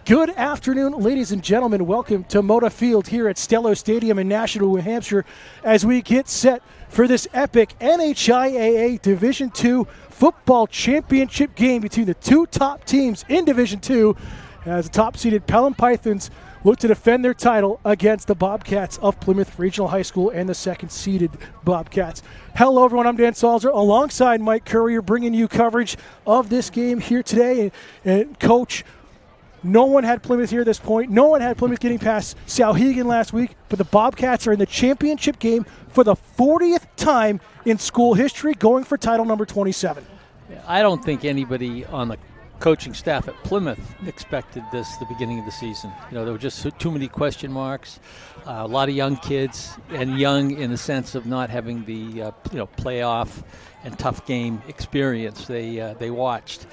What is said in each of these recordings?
Good afternoon, ladies and gentlemen. Welcome to Moda Field here at Stello Stadium in Nashua, New Hampshire, as we get set for this epic NHIAA Division II football championship game between the two top teams in Division II, as the top-seeded Pelham Pythons look to defend their title against the Bobcats of Plymouth Regional High School and the second-seeded Bobcats. Hello, everyone. I'm Dan Salzer, alongside Mike Courier, bringing you coverage of this game here today. And Coach, no one had Plymouth here at this point. No one had Plymouth getting past Souhegan last week, but the Bobcats are in the championship game for the 40th time in school history, going for title number 27. I don't think anybody on the coaching staff at Plymouth expected this at the beginning of the season. There were just too many question marks. A lot of young kids, and young in the sense of not having the playoff and tough game experience they watched.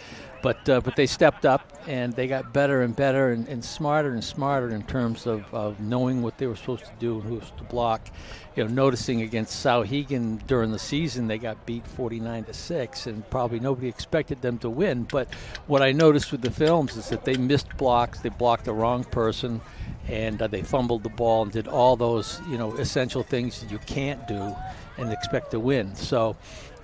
But they stepped up, and they got better and better and smarter in terms of knowing what they were supposed to do and who was to block. Noticing against Souhegan during the season, they got beat 49-6, and probably nobody expected them to win. But what I noticed with the films is that they missed blocks, they blocked the wrong person, and they fumbled the ball and did all those essential things that you can't do and expect to win. So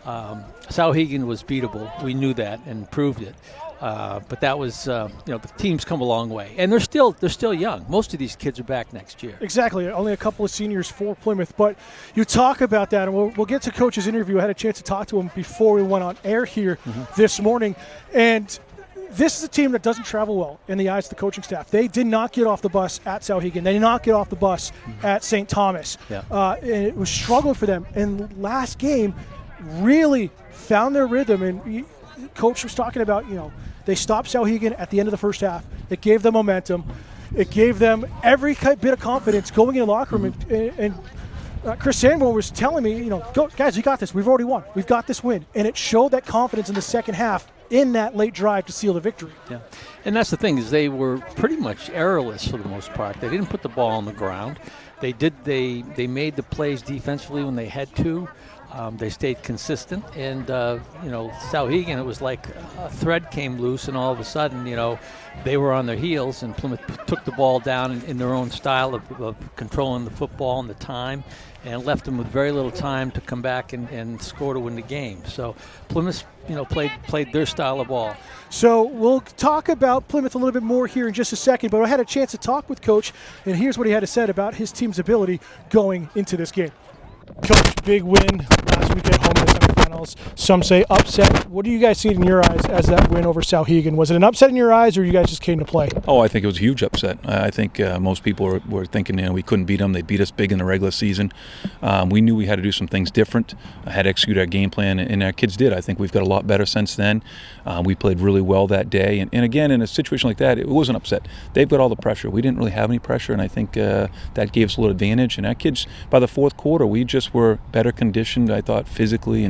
Souhegan was beatable. We knew that and proved it. But that was, the team's come a long way, and they're still young. Most of these kids are back next year. Exactly. Only a couple of seniors for Plymouth. But you talk about that, and we'll get to Coach's interview. I had a chance to talk to him before we went on air here this morning, and this is a team that doesn't travel well in the eyes of the coaching staff. They did not get off the bus at Souhegan. They did not get off the bus at St. Thomas. Yeah. And it was struggle for them. And last game really found their rhythm. And Coach was talking about, they stopped Souhegan at the end of the first half. It gave them momentum. It gave them every bit of confidence going in the locker room. And Chris Sanborn was telling me, go, guys, we got this. We've already won. We've got this win. And it showed that confidence in the second half in that late drive to seal the victory. Yeah, and that's the thing, is they were pretty much errorless for the most part. They didn't put the ball on the ground. They made the plays defensively when they had to. They stayed consistent, and Souhegan, it was like a thread came loose, and all of a sudden, they were on their heels, and Plymouth took the ball down in their own style of controlling the football and the time, and left them with very little time to come back and score to win the game. So Plymouth, played their style of ball. So we'll talk about Plymouth a little bit more here in just a second, but I had a chance to talk with Coach, and here's what he had to say about his team's ability going into this game. Coach, big win last week at home in the semifinals. Some say upset. What do you guys see in your eyes as that win over Souhegan? Was it an upset in your eyes, or you guys just came to play? Oh, I think it was a huge upset. I think most people were thinking we couldn't beat them. They beat us big in the regular season. We knew we had to do some things different. I had to execute our game plan, and our kids did. I think we've got a lot better since then. We played really well that day. And again, in a situation like that, it was an upset. They've got all the pressure. We didn't really have any pressure, and I think that gave us a little advantage. And our kids, by the fourth quarter, we just were better conditioned, I thought, physically,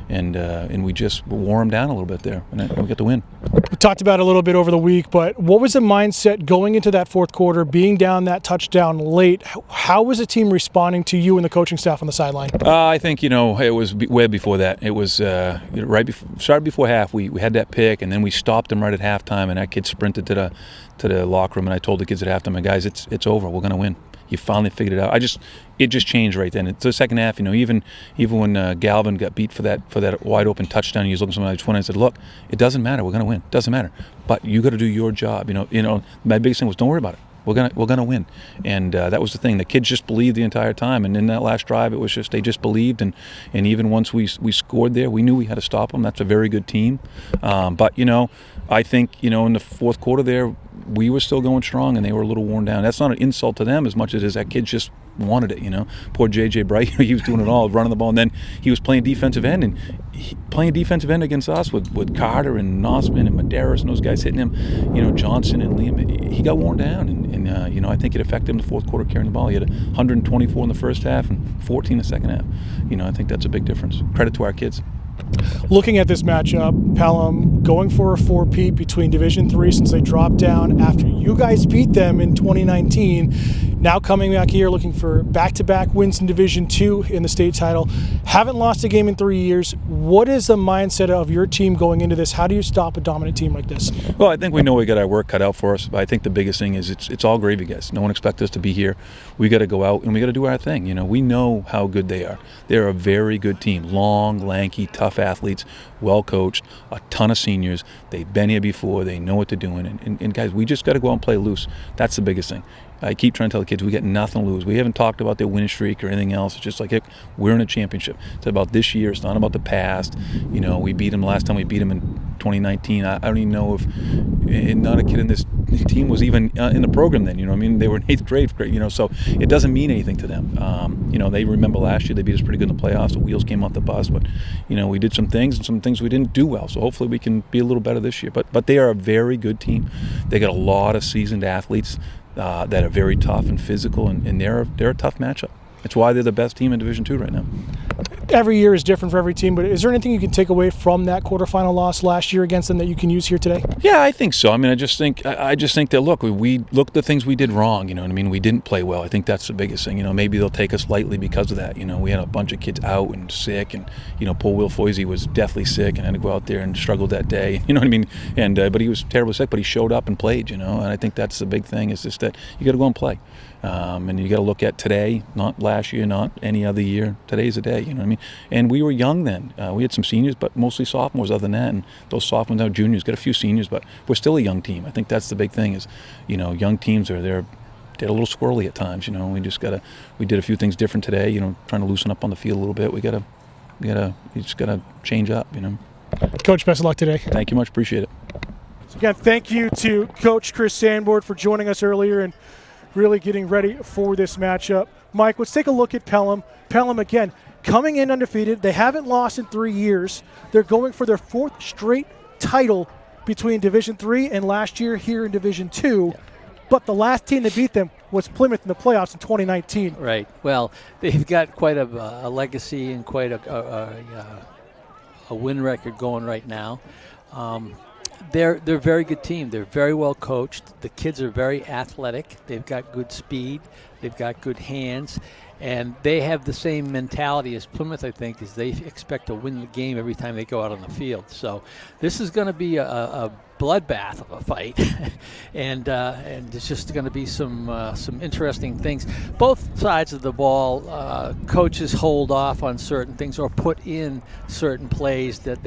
and we just wore them down a little bit there, and we got the win. We talked about it a little bit over the week, but what was the mindset going into that fourth quarter, being down that touchdown late? How was the team responding to you and the coaching staff on the sideline? I think, it was way before that. It was started before half. We had that pick, and then we stopped them right at halftime, and that kid sprinted to the locker room, and I told the kids at halftime, guys, it's over. We're going to win. You finally figured it out. It just changed right then. It's the second half. Even when Galvin got beat for that wide open touchdown, he was looking at somebody 20 and said, "Look, it doesn't matter. We're going to win. It doesn't matter. But you got to do your job." My biggest thing was, don't worry about it. We're gonna win, and that was the thing. The kids just believed the entire time, and in that last drive, it was just they just believed, and even once we scored there, we knew we had to stop them. That's a very good team, but I think in the fourth quarter there, we were still going strong, and they were a little worn down. That's not an insult to them as much as it is that kids just wanted it. Poor J.J. Bright, he was doing it all, running the ball, and then he was playing defensive end, and playing defensive end against us with Carter and Nosman and Medeiros and those guys hitting him, Johnson and Liam. He got worn down, and I think it affected him in the fourth quarter carrying the ball. He had 124 in the first half and 14 in the second half. I think that's a big difference. Credit to our kids. Looking at this matchup, Pelham going for a four-peat between Division III since they dropped down after you guys beat them in 2019. Now coming back here looking for back-to-back wins in Division II in the state title. Haven't lost a game in 3 years. What is the mindset of your team going into this? How do you stop a dominant team like this? Well, I think we know we got our work cut out for us. But I think the biggest thing is it's all gravy, guys. No one expects us to be here. We got to go out and we got to do our thing. You know, we know how good they are. They're a very good team. Long, lanky, tough athletes, well coached, a ton of seniors. They've been here before. They know what they're doing. And guys, we just got to go out and play loose. That's the biggest thing. I keep trying to tell the kids we got nothing to lose. We haven't talked about their winning streak or anything else. It's just like, heck, we're in a championship. It's about this year. It's not about the past. You know, we beat them last time we beat them in 2019. I don't even know if not a kid in this team was even in the program then. You know what I mean? They were in 8th grade, you know, so it doesn't mean anything to them. You know, they remember last year they beat us pretty good in the playoffs. The wheels came off the bus, but, you know, we did some things and some things we didn't do well. So hopefully we can be a little better this year. But they are a very good team. They got a lot of seasoned athletes that are very tough and physical, and they're a tough matchup. It's why they're the best team in Division II right now. Every year is different for every team, but is there anything you can take away from that quarterfinal loss last year against them that you can use here today? Yeah, I think so. I mean, I just think that look at the things we did wrong. You know what I mean? We didn't play well. I think that's the biggest thing. You know, maybe they'll take us lightly because of that. You know, we had a bunch of kids out and sick, and you know, poor Will Foisey was deathly sick and had to go out there and struggled that day. You know what I mean? And but he was terribly sick, but he showed up and played. You know, and I think that's the big thing is just that you got to go and play. And you got to look at today, not last year, not any other year. Today's the day, you know what I mean? And we were young then. We had some seniors, but mostly sophomores other than that. And those sophomores now juniors, got a few seniors, but we're still a young team. I think that's the big thing is, you know, young teams they're a little squirrely at times, you know. We did a few things different today, you know, trying to loosen up on the field a little bit. You just got to change up, you know. Coach, best of luck today. Thank you much. Appreciate it. So again, thank you to Coach Chris Sanborn for joining us earlier and really getting ready for this matchup. Mike, let's take a look at Pelham. Pelham, again, coming in undefeated. They haven't lost in 3 years. They're going for their 4th straight title between Division III and last year here in Division II. Yeah. But the last team that beat them was Plymouth in the playoffs in 2019. Right. Well, they've got quite a legacy and quite a win record going right now. They're a very good team. They're very well coached. The kids are very athletic. They've got good speed. They've got good hands. And they have the same mentality as Plymouth, I think, is they expect to win the game every time they go out on the field. So this is going to be a bloodbath of a fight. and it's just going to be some interesting things. Both sides of the ball, coaches hold off on certain things or put in certain plays that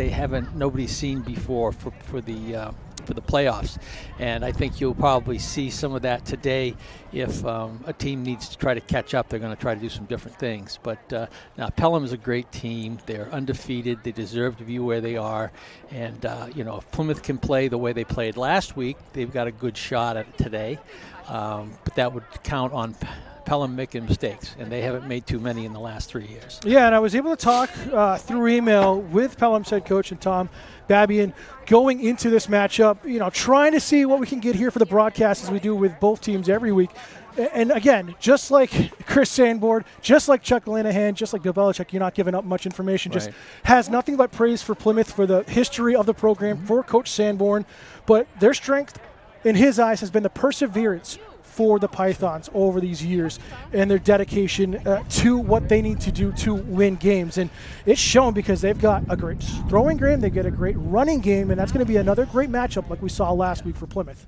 nobody's seen before for the playoffs. And I think you'll probably see some of that today. If a team needs to try to catch up, they're going to try to do some different things. But now Pelham is a great team. They're undefeated. They deserve to be where they are. And, if Plymouth can play the way they played last week, they've got a good shot at it today. But that would count on Pelham making mistakes, and they haven't made too many in the last 3 years. Yeah, and I was able to talk through email with Pelham's head coach and Tom Babian going into this matchup, trying to see what we can get here for the broadcast as we do with both teams every week. And again, just like Chris Sanborn, just like Chuck Linehan, just like Bill Belichick, you're not giving up much information. Right. Just has nothing but praise for Plymouth, for the history of the program, for Coach Sanborn. But their strength, in his eyes, has been the perseverance for the Pythons over these years and their dedication to what they need to do to win games. And it's shown because they've got a great throwing game, they get a great running game, and that's going to be another great matchup like we saw last week for Plymouth.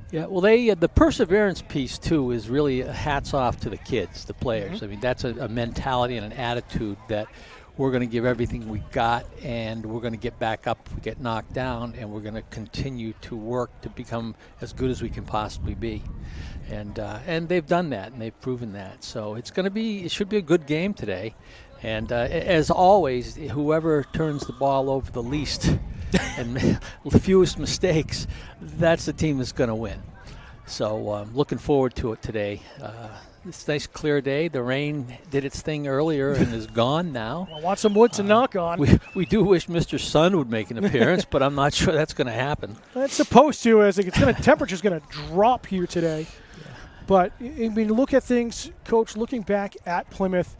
Yeah, well, the perseverance piece, too, is really hats off to the kids, the players. Mm-hmm. I mean, that's a mentality and an attitude that we're going to give everything we got, and we're going to get back up if we get knocked down, and we're going to continue to work to become as good as we can possibly be. And they've done that, and they've proven that. So it should be a good game today. And as always, whoever turns the ball over the least and the fewest mistakes, that's the team that's going to win. So looking forward to it today. It's a nice clear day. The rain did its thing earlier and is gone now. I want some wood to knock on. We do wish Mr. Sun would make an appearance, but I'm not sure that's going to happen. It's supposed to, as temperature's going to drop here today. Yeah. But I mean, look at things, Coach. Looking back at Plymouth,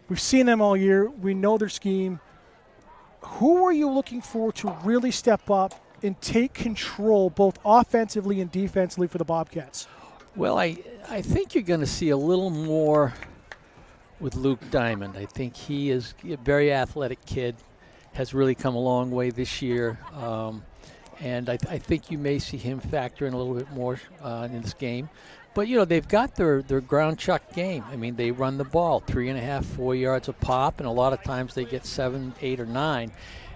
we've seen them all year. We know their scheme. who are you looking for to really step up and take control both offensively and defensively for the Bobcats? Well, I think you're going to see a little more with Luke Diamond. I think he is a very athletic kid, has really come a long way this year. And I think you may see him factor in a little bit more in this game. But, they've got their ground chuck game. I mean, they run the ball 3.5, 4 yards a pop, and a lot of times they get 7, 8, or 9.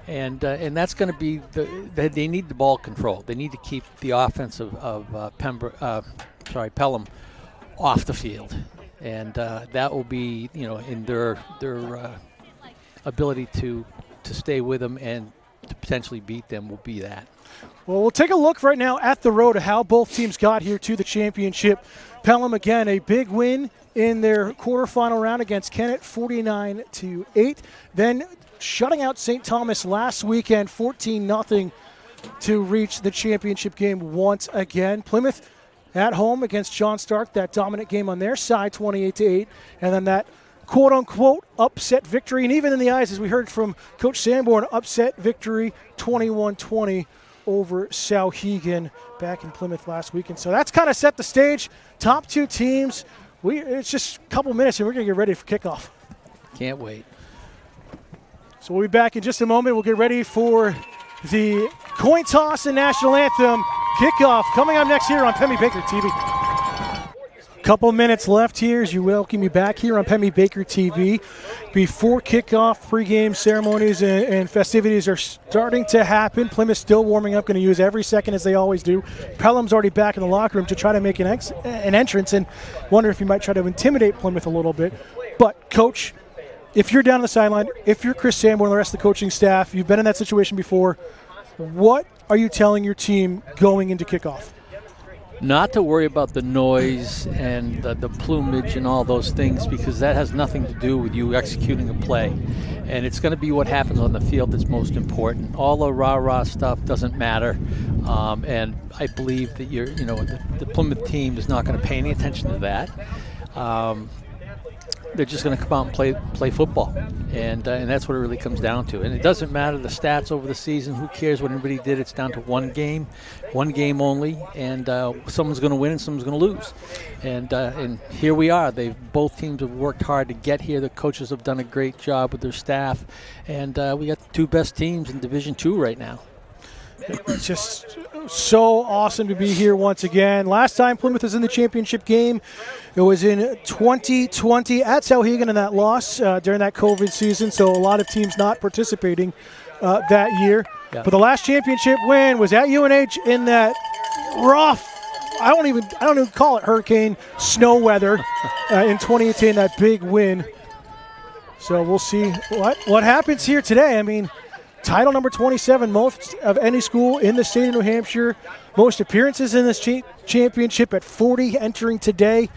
And that's going to be they need the ball control. They need to keep the offense of Pelham off the field. And that will be, in their ability to stay with them and to potentially beat them will be that. Well, we'll take a look right now at the road of how both teams got here to the championship. Pelham, again, a big win in their quarterfinal round against Kennett, 49-8. Then shutting out St. Thomas last weekend, 14-0 to reach the championship game once again. Plymouth at home against John Stark, that dominant game on their side, 28-8. And then that quote-unquote upset victory, and even in the eyes, as we heard from Coach Sanborn, upset victory, 21-20 over Souhegan back in Plymouth last weekend. So that's kind of set the stage. Top two teams. It's just a couple minutes, and we're going to get ready for kickoff. Can't wait. So we'll be back in just a moment. We'll get ready for the coin toss and national anthem kickoff coming up next here on Pemmy Baker TV. Couple minutes left here as you welcome you back here on Pemmy Baker TV. Before kickoff, pregame ceremonies and festivities are starting to happen. Plymouth still warming up, going to use every second as they always do. Pelham's already back in the locker room to try to make an entrance, and wonder if he might try to intimidate Plymouth a little bit. But, Coach, if you're down on the sideline, if you're Chris Sanborn and the rest of the coaching staff, you've been in that situation before, what are you telling your team going into kickoff? Not to worry about the noise and the plumage and all those things, because that has nothing to do with you executing a play. And it's going to be what happens on the field that's most important. All the rah-rah stuff doesn't matter. And I believe that the Plymouth team is not going to pay any attention to that. They're just going to come out and play football, and that's what it really comes down to. And it doesn't matter the stats over the season. Who cares what anybody did? It's down to one game only, and someone's going to win and someone's going to lose. And here we are. Both teams have worked hard to get here. The coaches have done a great job with their staff, and we got the two best teams in Division II right now. It's just so awesome to be here once again. Last time Plymouth was in the championship game, it was in 2020 at Souhegan in that loss during that COVID season, so a lot of teams not participating that year. Yeah. But the last championship win was at UNH in that rough, I don't even call it hurricane, snow weather in 2018, that big win. So we'll see what happens here today. I mean, title number 27, most of any school in the state of New Hampshire. Most appearances in this championship at 40 entering today.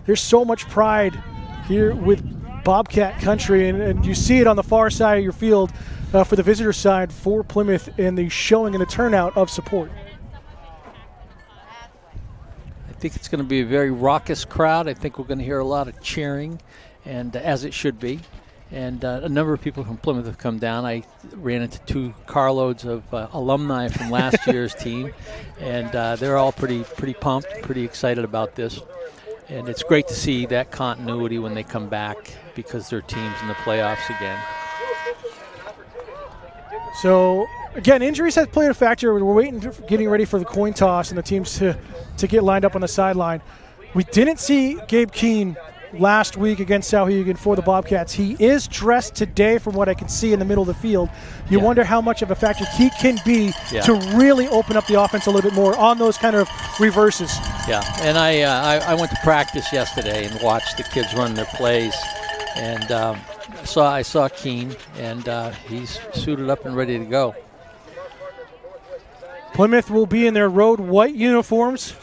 There's so much pride here with Bobcat Country, and you see it on the far side of your field for the visitor side for Plymouth in the showing and the turnout of support. I think it's going to be a very raucous crowd. I think we're going to hear a lot of cheering, and as it should be. And a number of people from Plymouth have come down. I ran into 2 carloads of alumni from last year's team, and they're all pretty pumped, pretty excited about this. And it's great to see that continuity when they come back, because their team's in the playoffs again. So, again, injuries have played a factor. We're getting ready for the coin toss and the teams to get lined up on the sideline. We didn't see Gabe Keene last week against Souhegan for the Bobcats. He is dressed today from what I can see in the middle of the field. You wonder how much of a factor he can be to really open up the offense a little bit more on those kind of reverses. Yeah, and I went to practice yesterday and watched the kids run their plays, and I saw Keene, and he's suited up and ready to go. Plymouth will be in their road white uniforms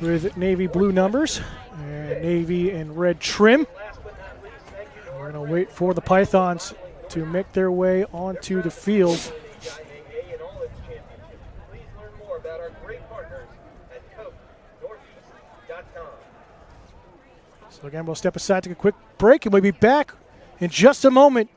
with navy blue numbers. And navy and red trim. We're going to wait for the Pythons to make their way onto the field. So again, we'll step aside, take a quick break, and we'll be back in just a moment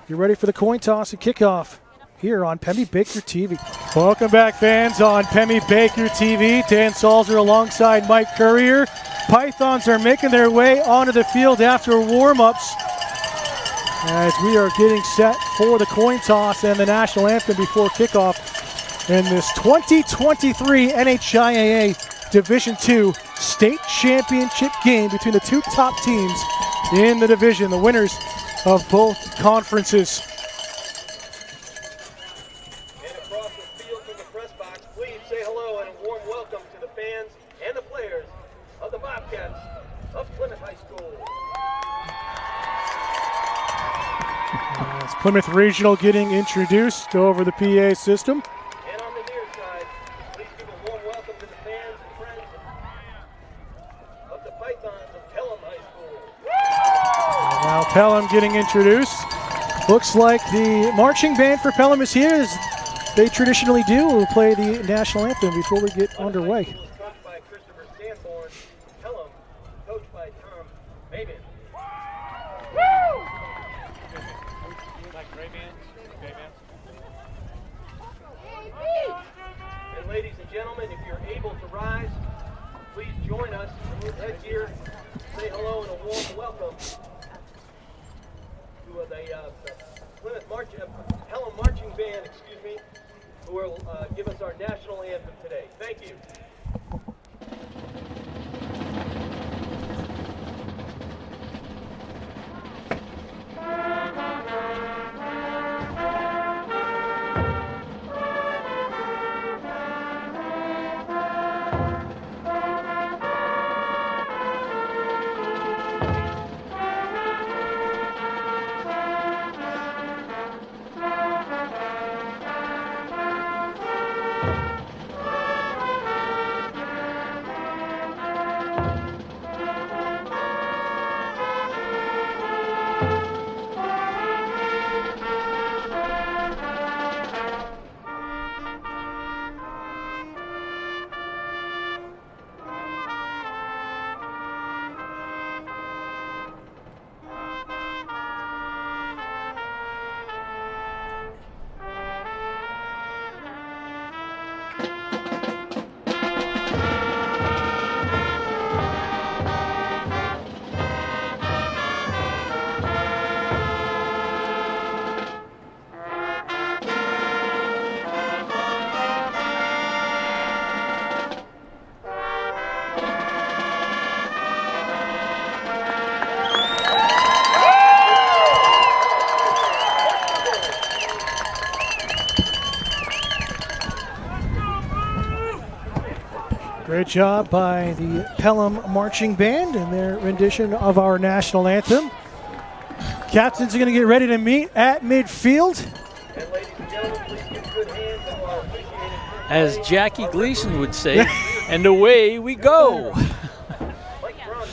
You're ready for the coin toss and kickoff here on Pemmy Baker TV. Welcome back, fans, on Pemmy Baker TV. Dan Salzer alongside Mike Courier. Pythons are making their way onto the field after warm-ups as we are getting set for the coin toss and the national anthem before kickoff in this 2023 NHIAA Division II state championship game between the two top teams in the division, the winners of both conferences. And across the field from the press box, please say hello and a warm welcome to the fans and the players of the Bobcats of Plymouth High School. As Plymouth Regional getting introduced over the PA system. And on the near side, please give a warm welcome to the fans and friends of the Pythons of Pelham High School. Now Pelham getting introduced. Looks like the marching band for Pelham is here, as they traditionally do. We'll play the national anthem before we get underway. Coached by Christopher Sanborn, Pelham, coached by Tom Maben. And ladies and gentlemen, if you're able to rise, please join us right here. Say hello and a warm welcome to the Plymouth Pelham Marching Band, who will give us our national anthem today. Thank you. Great job by the Pelham Marching Band and their rendition of our national anthem. Captains are going to get ready to meet at midfield. And ladies and gentlemen, please give good hands to our appreciated As Jackie Gleason would say, and away we go. Mike Brown,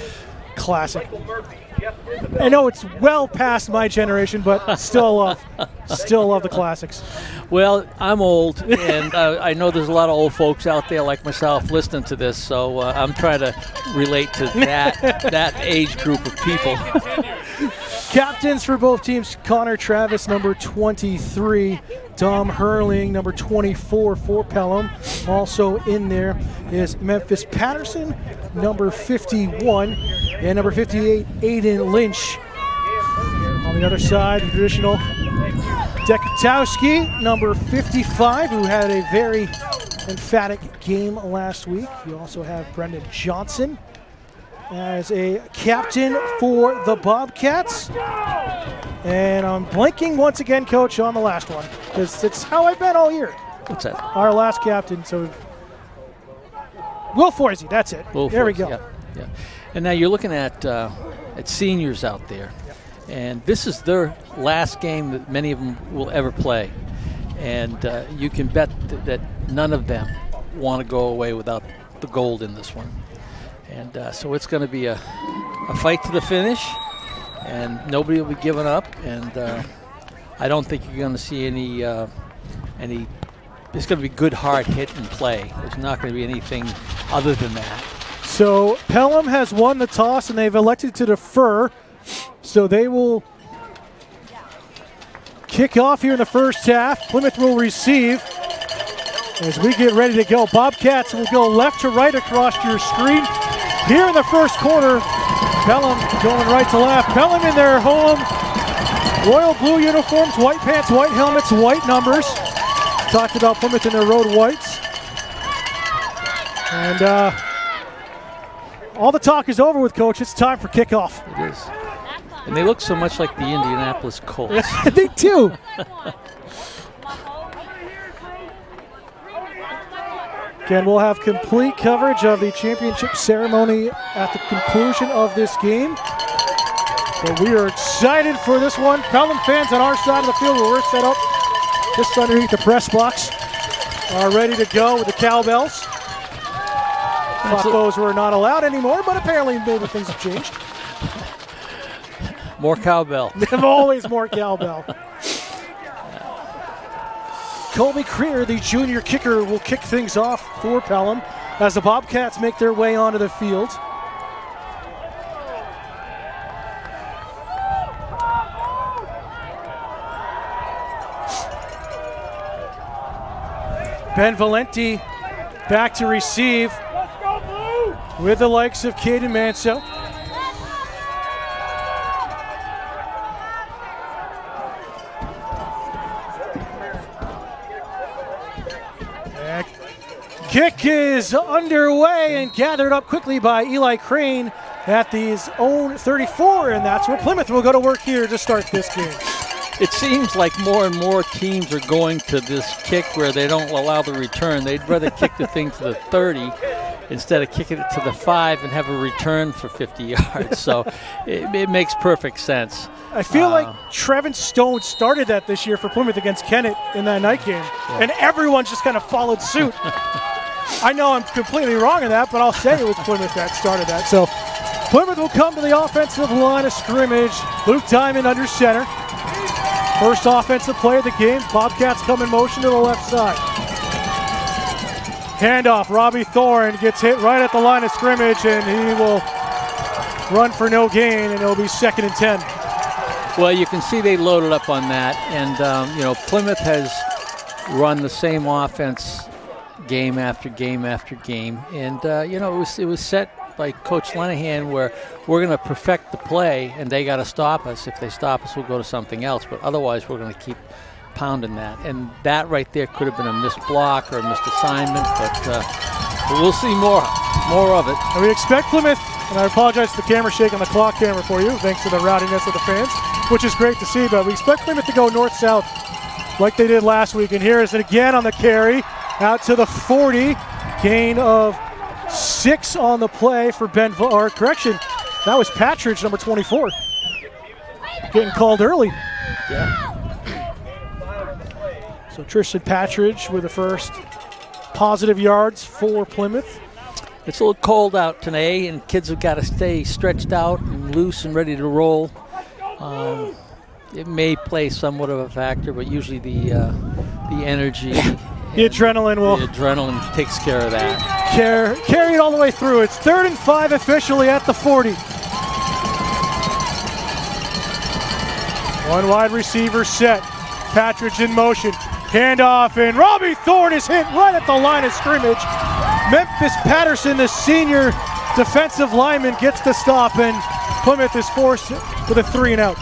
Classic. Michael Murphy, Jeff Isabel. I know it's well past my generation, but still love the classics. Well, I'm old, and I know there's a lot of old folks out there like myself listening to this, so I'm trying to relate to that age group of people. Captains for both teams, Connor Travis, number 23. Dom Hurling, number 24 for Pelham. Also in there is Memphis Patterson, number 51. And number 58, Aiden Lynch. On the other side, the traditional Dekatowski, number 55, who had a very emphatic game last week. You also have Brendan Johnson as a captain for the Bobcats. And I'm blanking once again, Coach, on the last one, because it's how I've been all year. What's that? Our last captain, so Will Forsey, that's it. Will there we Forsey, go. Yeah. And now you're looking at seniors out there. And this is their last game that many of them will ever play. And you can bet that none of them want to go away without the gold in this one. And so it's going to be a fight to the finish, and nobody will be giving up. And I don't think you're going to see any. It's going to be good, hard hit and play. There's not going to be anything other than that. So Pelham has won the toss, and they've elected to defer. So they will Kickoff here in the first half. Plymouth will receive as we get ready to go. Bobcats will go left to right across your screen. Here in the first quarter, Pelham going right to left. Pelham in their home royal blue uniforms, white pants, white helmets, white numbers. Talked about Plymouth in their road whites. And all the talk is over with, Coach. It's time for kickoff. It is. And they look so much like the Indianapolis Colts. They do. Again, we'll have complete coverage of the championship ceremony at the conclusion of this game. But we are excited for this one. Pelham fans on our side of the field where we're set up just underneath the press box are ready to go with the cowbells. Thought those were not allowed anymore, but apparently maybe things have changed. More cowbell. There's always more cowbell. Colby Creer, the junior kicker, will kick things off for Pelham as the Bobcats make their way onto the field. Ben Valenti back to receive with the likes of Caden Manso. Kick is underway and gathered up quickly by Eli Crane at his own 34, and that's where Plymouth will go to work here to start this game. It seems like more and more teams are going to this kick where they don't allow the return. They'd rather kick the thing to the 30 instead of kicking it to the 5 and have a return for 50 yards. So it makes perfect sense. I feel like Trevin Stone started that this year for Plymouth against Kennett in that night game, and everyone just kind of followed suit. I know I'm completely wrong in that, but I'll say it was Plymouth that started that. So Plymouth will come to the offensive line of scrimmage. Luke Diamond under center. First offensive play of the game. Bobcats come in motion to the left side. Handoff. Robbie Thorne gets hit right at the line of scrimmage, and he will run for no gain, and it'll be 2nd and 10. Well, you can see they loaded up on that, and Plymouth has run the same offense game after game after game, and it was set by Coach Lenahan where we're going to perfect the play, and they got to stop us. If they stop us, we'll go to something else, but otherwise we're going to keep pounding that. And that right there could have been a missed block or a missed assignment, but we'll see more of it. And we expect Plymouth, and I apologize for the camera shake on the clock camera for you, thanks to the rowdiness of the fans, which is great to see, but we expect Plymouth to go north-south like they did last week. And here is it again on the carry, out to the 40, gain of 6 on the play for that was Patridge, number 24, getting called early. Yeah. So Tristan Patridge with the first positive yards for Plymouth. It's a little cold out today, and kids have got to stay stretched out and loose and ready to roll. It may play somewhat of a factor, but usually the energy, the adrenaline takes care of that. Carry it all the way through. It's 3rd and 5 officially at the 40. One wide receiver set. Patridge in motion. Handoff, and Robbie Thorne is hit right at the line of scrimmage. Memphis Patterson, the senior defensive lineman, gets the stop, and Plymouth is forced with a 3-and-out.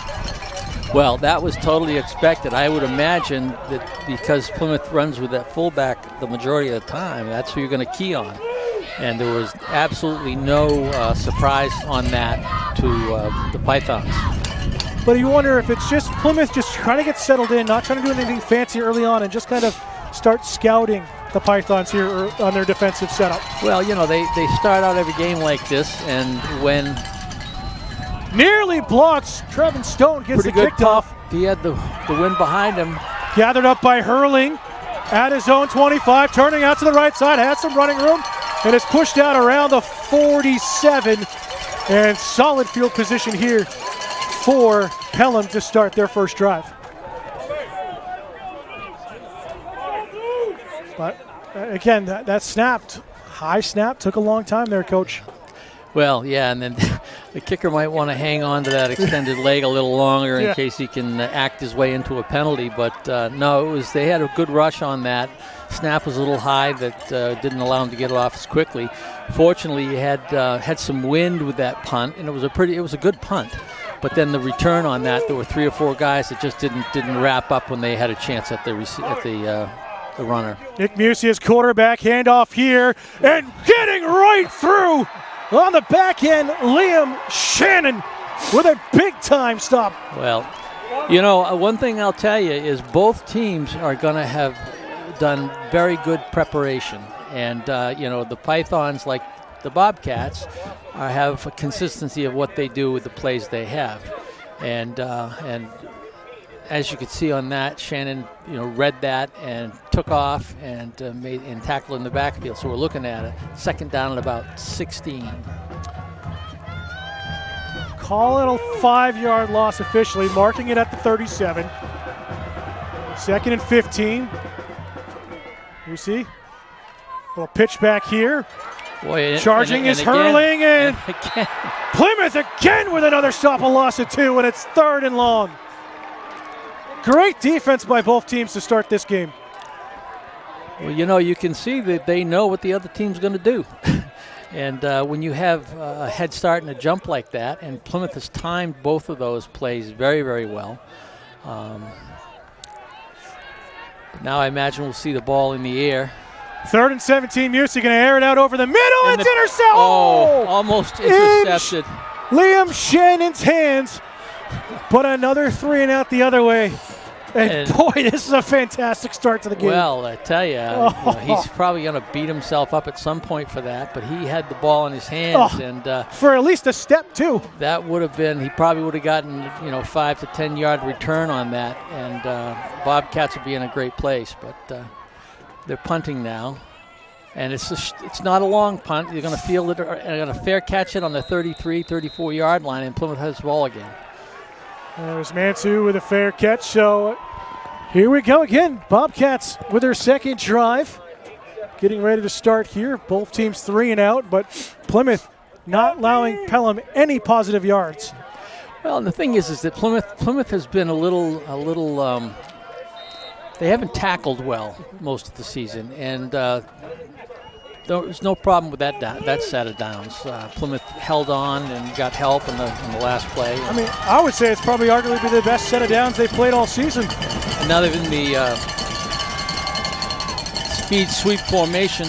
Well, that was totally expected. I would imagine that because Plymouth runs with that fullback the majority of the time, that's who you're going to key on. And there was absolutely no surprise on that to the Pythons. But you wonder if it's just Plymouth just trying to get settled in, not trying to do anything fancy early on, and just kind of start scouting the Pythons here on their defensive setup. Well, they start out every game like this, and when nearly blocks, Trevin Stone gets the kickoff. He had the wind behind him. Gathered up by Hurling at his own 25, turning out to the right side, has some running room, and is pushed out around the 47. And solid field position here for Pelham to start their first drive. But again, that snapped, high snap, took a long time there, Coach. Well, yeah, and then The kicker might want to hang on to that extended leg a little longer Yeah. in case he can act his way into a penalty. But no, they had a good rush on that. Snap was a little high that didn't allow him to get it off as quickly. Fortunately, he had some wind with that punt, and it was a good punt. But then the return on that, there were 3 or 4 guys that just didn't wrap up when they had a chance at the runner. Nick Musia's quarterback handoff here, and getting right through on the back end, Liam Shannon with a big-time stop. Well, one thing I'll tell you is both teams are going to have done very good preparation. And, the Pythons, like the Bobcats, have a consistency of what they do with the plays they have. And as you could see on that, Shannon, read that and took off and tackled in the backfield. So we're looking at it. Second down at about 16. Call it a 5-yard loss officially, marking it at the 37. 2nd and 15. You see? Little pitch back here. Boy, Charging is again, hurling, and again. Plymouth again with another stop, a loss of 2, and it's 3rd and long. Great defense by both teams to start this game. Well, you can see that they know what the other team's going to do. And when you have a head start and a jump like that, and Plymouth has timed both of those plays very, very well. Now I imagine we'll see the ball in the air. 3rd and 17, Music going to air it out over the middle. And It's intercepted. Oh, almost intercepted. Liam Shannon's hands, but another 3 and out the other way. And boy, this is a fantastic start to the game. Well, I tell you, he's probably going to beat himself up at some point for that, but he had the ball in his hands. And for at least a step, too. That would have been, he probably would have gotten, 5 to 10 yard return on that. And Bobcats would be in a great place, but they're punting now. And it's not a long punt. You're going to field it, or going to fair catch it on the 33, 34 yard line, and Plymouth has the ball again. There's Mansu with a fair catch. So here we go again. Bobcats with their second drive. Getting ready to start here. Both teams 3 and out, but Plymouth not allowing Pelham any positive yards. Well, and the thing is that Plymouth has been a little. They haven't tackled well most of the season, and there's no problem with that set of downs. Plymouth held on and got help in the last play. I mean, I would say it's probably arguably the best set of downs they've played all season. And now they're in the speed sweep formation.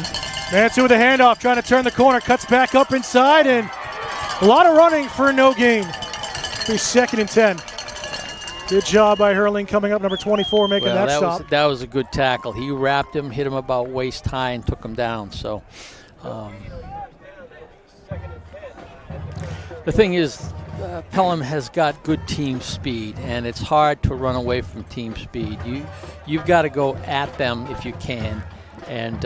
Mansu with a handoff, trying to turn the corner, cuts back up inside, and a lot of running for no gain. He's 2nd and 10. Good job by Hurling coming up, number 24, making that stop. That was a good tackle. He wrapped him, hit him about waist high, and took him down. So the thing is, Pelham has got good team speed, and it's hard to run away from team speed. You've got to go at them if you can. And,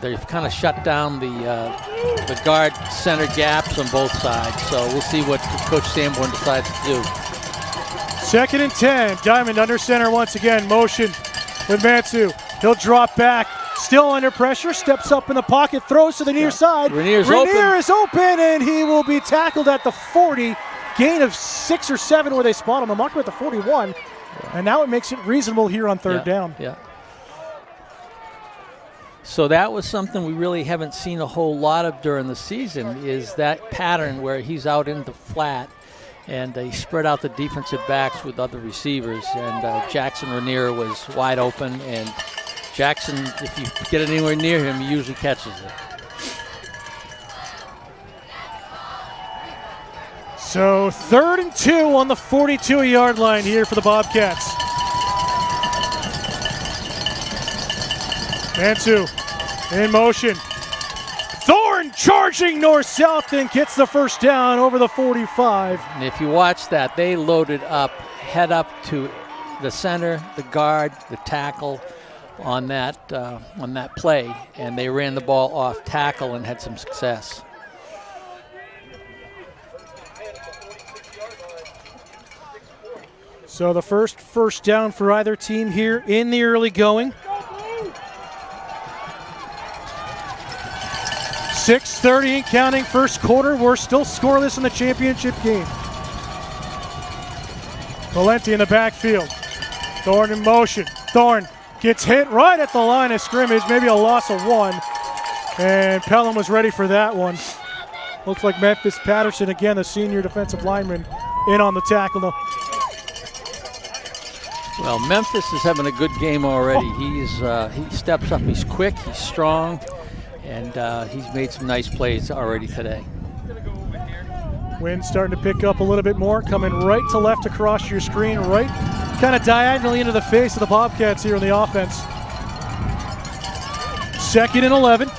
they've kind of shut down the guard center gaps on both sides. So we'll see what Coach Sanborn decides to do. 2nd and 10. Diamond under center once again. Motion with Mansu. He'll drop back. Still under pressure. Steps up in the pocket. Throws to the near side. Rainier is open, and he will be tackled at the 40. Gain of 6 or 7 where they spot him. The marker at the 41. And now it makes it reasonable here on 3rd down. Yeah. So that was something we really haven't seen a whole lot of during the season, is that pattern where he's out in the flat and he spread out the defensive backs with other receivers. And Jackson Rainier was wide open, and Jackson, if you get it anywhere near him, he usually catches it. So 3rd and 2 on the 42-yard line here for the Bobcats. Mansu in motion. Thorne charging north-south and gets the first down over the 45. And if you watch that, they loaded up, head up to the center, the guard, the tackle on that play, and they ran the ball off tackle and had some success. So the first down for either team here in the early going. 6:30 and counting first quarter. We're still scoreless in the championship game. Valenti in the backfield. Thorne in motion. Thorne gets hit right at the line of scrimmage, maybe a loss of 1. And Pelham was ready for that one. Looks like Memphis Patterson, again, the senior defensive lineman, in on the tackle. Well, Memphis is having a good game already. He steps up. He's quick. He's strong, and he's made some nice plays already today. Wind starting to pick up a little bit more, coming right to left across your screen, right kind of diagonally into the face of the Bobcats here in the offense. 2nd and 11.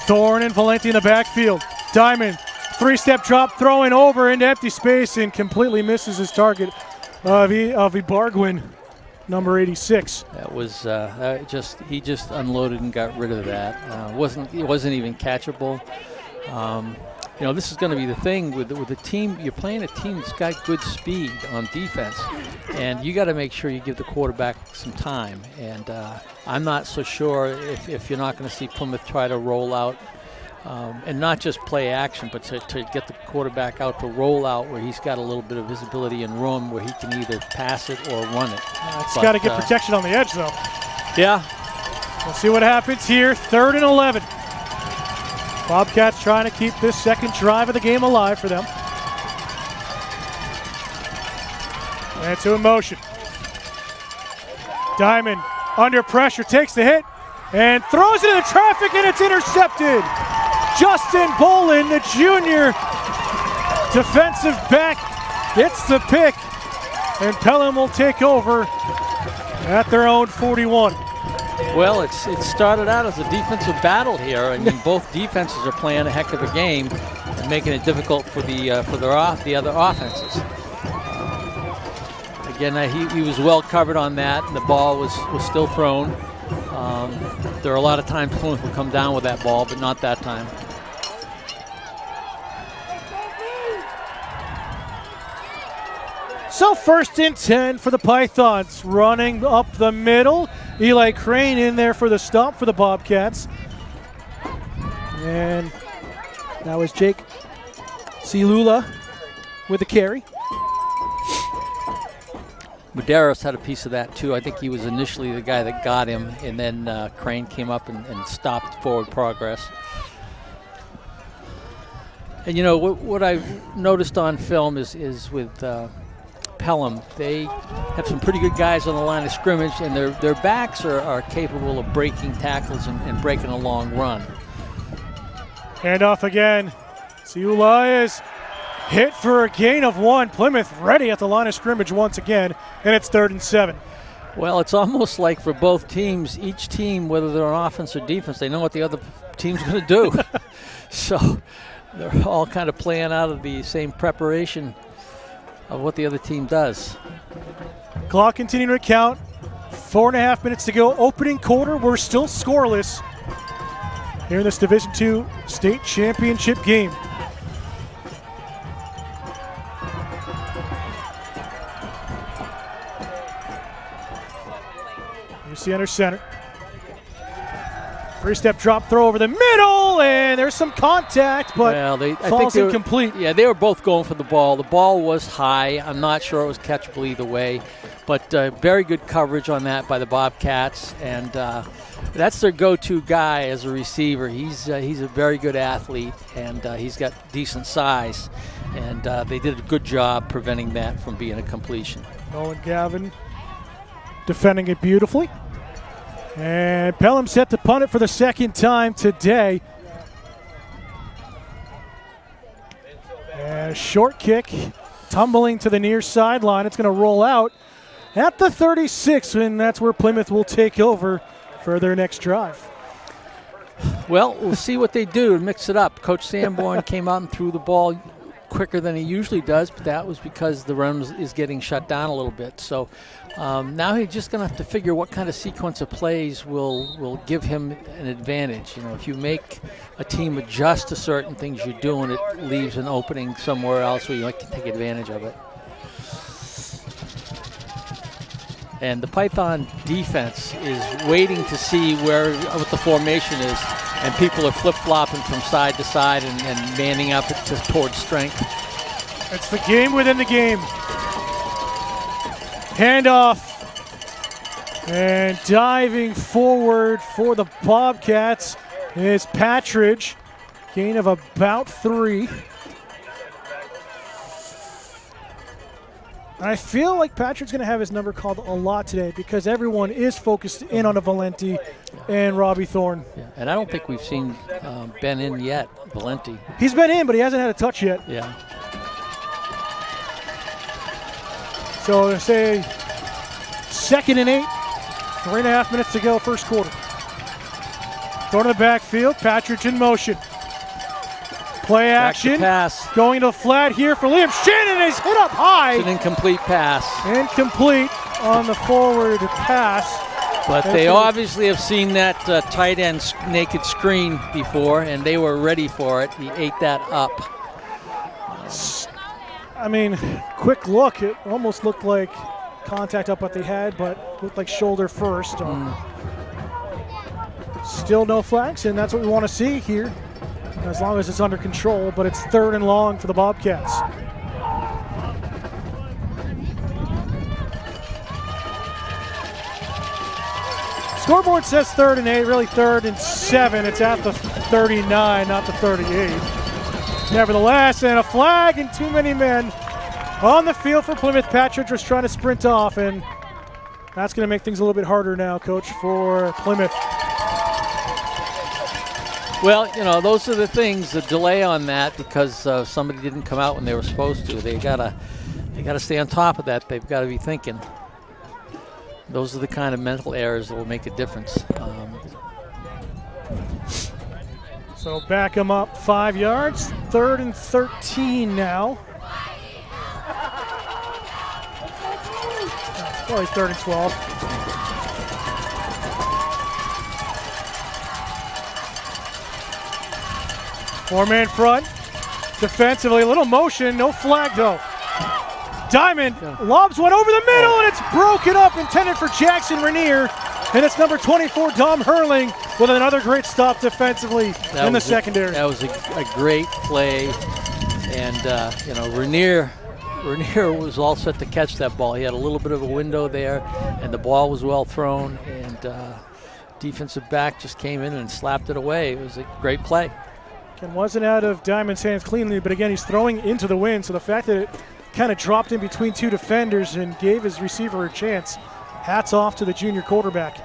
Thorne and Valenti in the backfield. Diamond, 3-step drop, throwing over into empty space and completely misses his target of Ibargwin, number 86. That was he just unloaded and got rid of that. It wasn't even catchable. This is going to be the thing with the team. You're playing a team that's got good speed on defense, and you got to make sure you give the quarterback some time. And I'm not so sure if you're not going to see Plymouth try to roll out and not just play action, but to get the quarterback out to roll out where he's got a little bit of visibility and room where he can either pass it or run it. It's got to get protection on the edge, though. Yeah. We'll see what happens here. 3rd and 11. Bobcats trying to keep this second drive of the game alive for them. And to in motion. Diamond under pressure, takes the hit, and throws it into traffic, and it's intercepted. Justin Bolin, the junior defensive back, gets the pick, and Pelham will take over at their own 41. Well, it started out as a defensive battle here. I mean, both defenses are playing a heck of a game and making it difficult for the other offenses. Again, he was well covered on that, and the ball was still thrown. There are a lot of times Plymouth will come down with that ball, but not that time. So 1st and 10 for the Pythons, running up the middle. Eli Crane in there for the stop for the Bobcats. And that was Jake Silula with the carry. Medeiros had a piece of that too. I think he was initially the guy that got him, and then Crane came up and stopped forward progress. And what I've noticed on film is with Pelham, they have some pretty good guys on the line of scrimmage, and their backs are capable of breaking tackles and breaking a long run. Hand off again. Siula is hit for a gain of 1. Plymouth ready at the line of scrimmage once again, and it's 3rd and 7. Well, it's almost like for both teams, each team, whether they're on offense or defense, they know what the other team's going to do. So they're all kind of playing out of the same preparation of what the other team does. Clock continuing to count. 4.5 minutes to go. Opening quarter, we're still scoreless here in this Division II state championship game. UC under center. 3-step drop throw over the middle, and there's some contact, but falls incomplete. Yeah, they were both going for the ball. The ball was high. I'm not sure it was catchable either way, but very good coverage on that by the Bobcats, and that's their go-to guy as a receiver. He's a very good athlete, and he's got decent size, and they did a good job preventing that from being a completion. Nolan Gavin defending it beautifully. And Pelham set to punt it for the second time today. And a short kick tumbling to the near sideline. It's going to roll out at the 36, and that's where Plymouth will take over for their next drive. Well, we'll see what they do and mix it up. Coach Sanborn came out and threw the ball quicker than he usually does, but that was because the run is getting shut down a little bit. So now he's just going to have to figure what kind of sequence of plays will give him an advantage. If you make a team adjust to certain things you're doing, it leaves an opening somewhere else where you can take advantage of it. And the Python defense is waiting to see what the formation is, and people are flip-flopping from side to side and manning up towards strength. It's the game within the game. Handoff. And diving forward for the Bobcats is Patridge. Gain of about 3. I feel like Patrick's going to have his number called a lot today because everyone is focused in on a Valenti and Robbie Thorne. Yeah, and I don't think we've seen Ben in yet, Valenti. He's been in, but he hasn't had a touch yet. Yeah. So I say 2nd and 8, 3.5 minutes to go, first quarter. Thorne in the backfield, Patridge in motion. Play action. Pass. Going to the flat here for Liam Shannon. He's hit up high. It's an incomplete pass. Incomplete on the forward pass. But they obviously have seen that tight end naked screen before, and they were ready for it. He ate that up. I mean, quick look. It almost looked like contact up what they had, but looked like shoulder first. Still no flags, and that's what we want to see here, as long as it's under control, but it's 3rd and long for the Bobcats. Scoreboard says 3rd and 8, really 3rd and 7. It's at the 39, not the 38. Nevertheless, and a flag and too many men on the field for Plymouth. Patridge was trying to sprint off, and that's going to make things a little bit harder now, Coach, for Plymouth. Well, you know, those are the things, the delay on that because somebody didn't come out when they were supposed to. They gotta stay on top of that. They've got to be thinking. Those are the kind of mental errors that will make a difference. So back him up 5 yards, 3rd and 13 now. Probably 3rd and 12. Four-man front, defensively, a little motion, no flag though. Diamond lobs one over the middle, and it's broken up, intended for Jackson Rainier, and it's number 24, Dom Hurling, with another great stop defensively in the secondary. That was a great play, and you know, Rainier was all set to catch that ball. He had a little bit of a window there, and the ball was well thrown, and defensive back just came in and slapped it away. It was a great play. And wasn't out of Diamond's hands cleanly, but again, he's throwing into the wind, so the fact that it kind of dropped in between 2 defenders and gave his receiver a chance, hats off to the junior quarterback.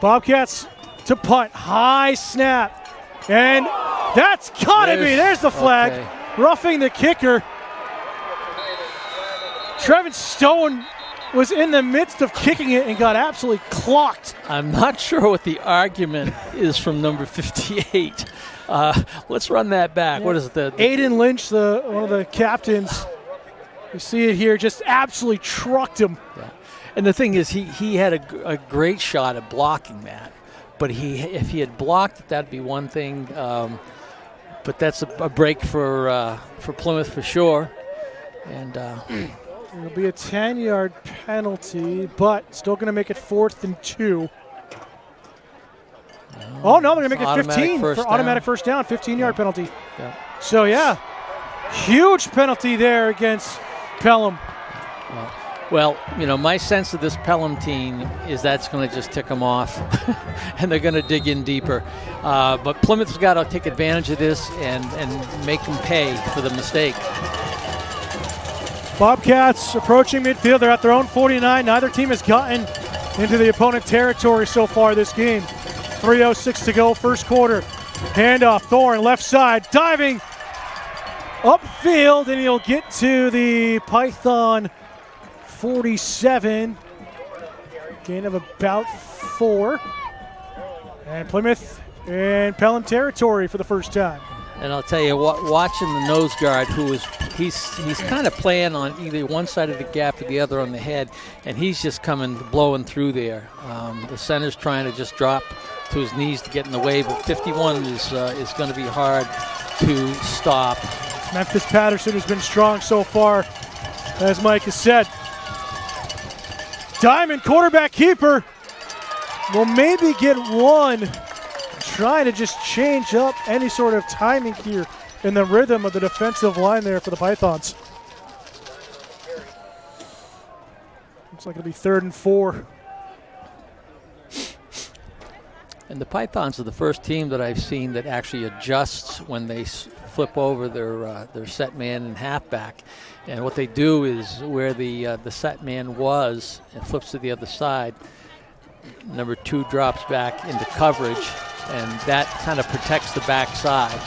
Bobcats to punt, high snap, and that's gotta be, there's the flag, okay. Roughing the kicker. Trevin Stone was in the midst of kicking it and got absolutely clocked. I'm not sure what the argument is from number 58. Let's run that back. Yeah. What is it? Aiden Lynch, one of the captains. You see it here, just absolutely trucked him. Yeah. And the thing is, he had a great shot at blocking that. But if he had blocked it, that'd be one thing. But that's a break for Plymouth for sure. And it'll be a 10-yard penalty, but still going to make it 4th and 2. Oh, no, they're going to make it 15 for automatic first down, 15-yard penalty. Yeah. So, yeah, huge penalty there against Pelham. Well, you know, my sense of this Pelham team is that's going to just tick them off, and they're going to dig in deeper. But Plymouth's got to take advantage of this and make them pay for the mistake. Bobcats approaching midfield. They're at their own 49. Neither team has gotten into the opponent territory so far this game. 3:06 to go, first quarter. Handoff, Thorne, left side, diving upfield, and he'll get to the Python 47. Gain of about 4. And Plymouth in Pelham territory for the first time. And I'll tell you what, watching the nose guard, he's kind of playing on either one side of the gap or the other on the head, and he's just blowing through there. The center's trying to just drop to his knees to get in the way, but 51 is going to be hard to stop. Memphis Patterson has been strong so far, as Mike has said. Diamond, quarterback keeper, will maybe get one. Trying to just change up any sort of timing here in the rhythm of the defensive line there for the Pythons. Looks like it'll be 3rd and 4. And the Pythons are the first team that I've seen that actually adjusts when they flip over their set man and halfback. And what they do is where the set man was and flips to the other side, number 2 drops back into coverage, and that kind of protects the backside.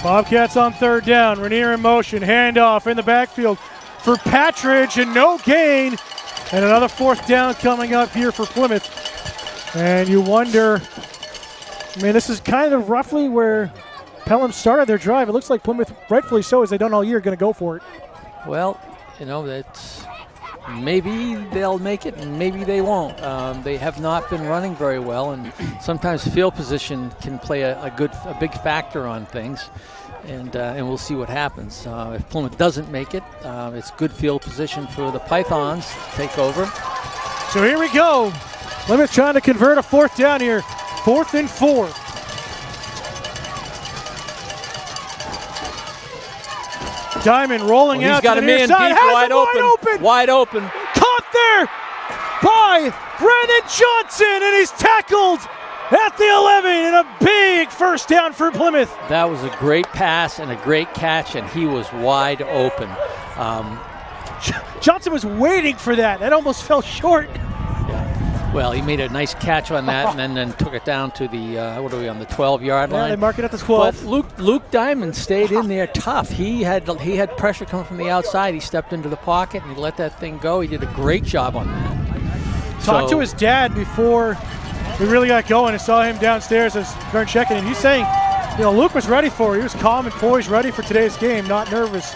Bobcats on 3rd down. Rainier in motion. Handoff in the backfield for Patridge, and no gain. And another 4th down coming up here for Plymouth. And you wonder, this is kind of roughly where Pelham started their drive. It looks like Plymouth, rightfully so, as they've done all year, going to go for it. Well, that's maybe they'll make it and maybe they won't. They have not been running very well, and sometimes field position can play a big factor on things, and we'll see what happens. If Plymouth doesn't make it, it's good field position for the Pythons to take over. So here we go. Plymouth trying to convert a 4th down here. 4th and 4. Diamond rolling out to the near side. He's got a man deep, wide open. Caught there by Brandon Johnson, and he's tackled at the 11, and a big 1st down for Plymouth. That was a great pass and a great catch, and he was wide open. Johnson was waiting for that. That almost fell short. Well, he made a nice catch on that, and then took it down to the on the 12-yard line. They mark it at the 12. But Luke Diamond stayed in there tough. He had pressure coming from the outside. He stepped into the pocket and he let that thing go. He did a great job on that. Talked to his dad before we really got going. I saw him downstairs as Vern checking in. He's saying, Luke was ready for it. He was calm and poised, ready for today's game, not nervous.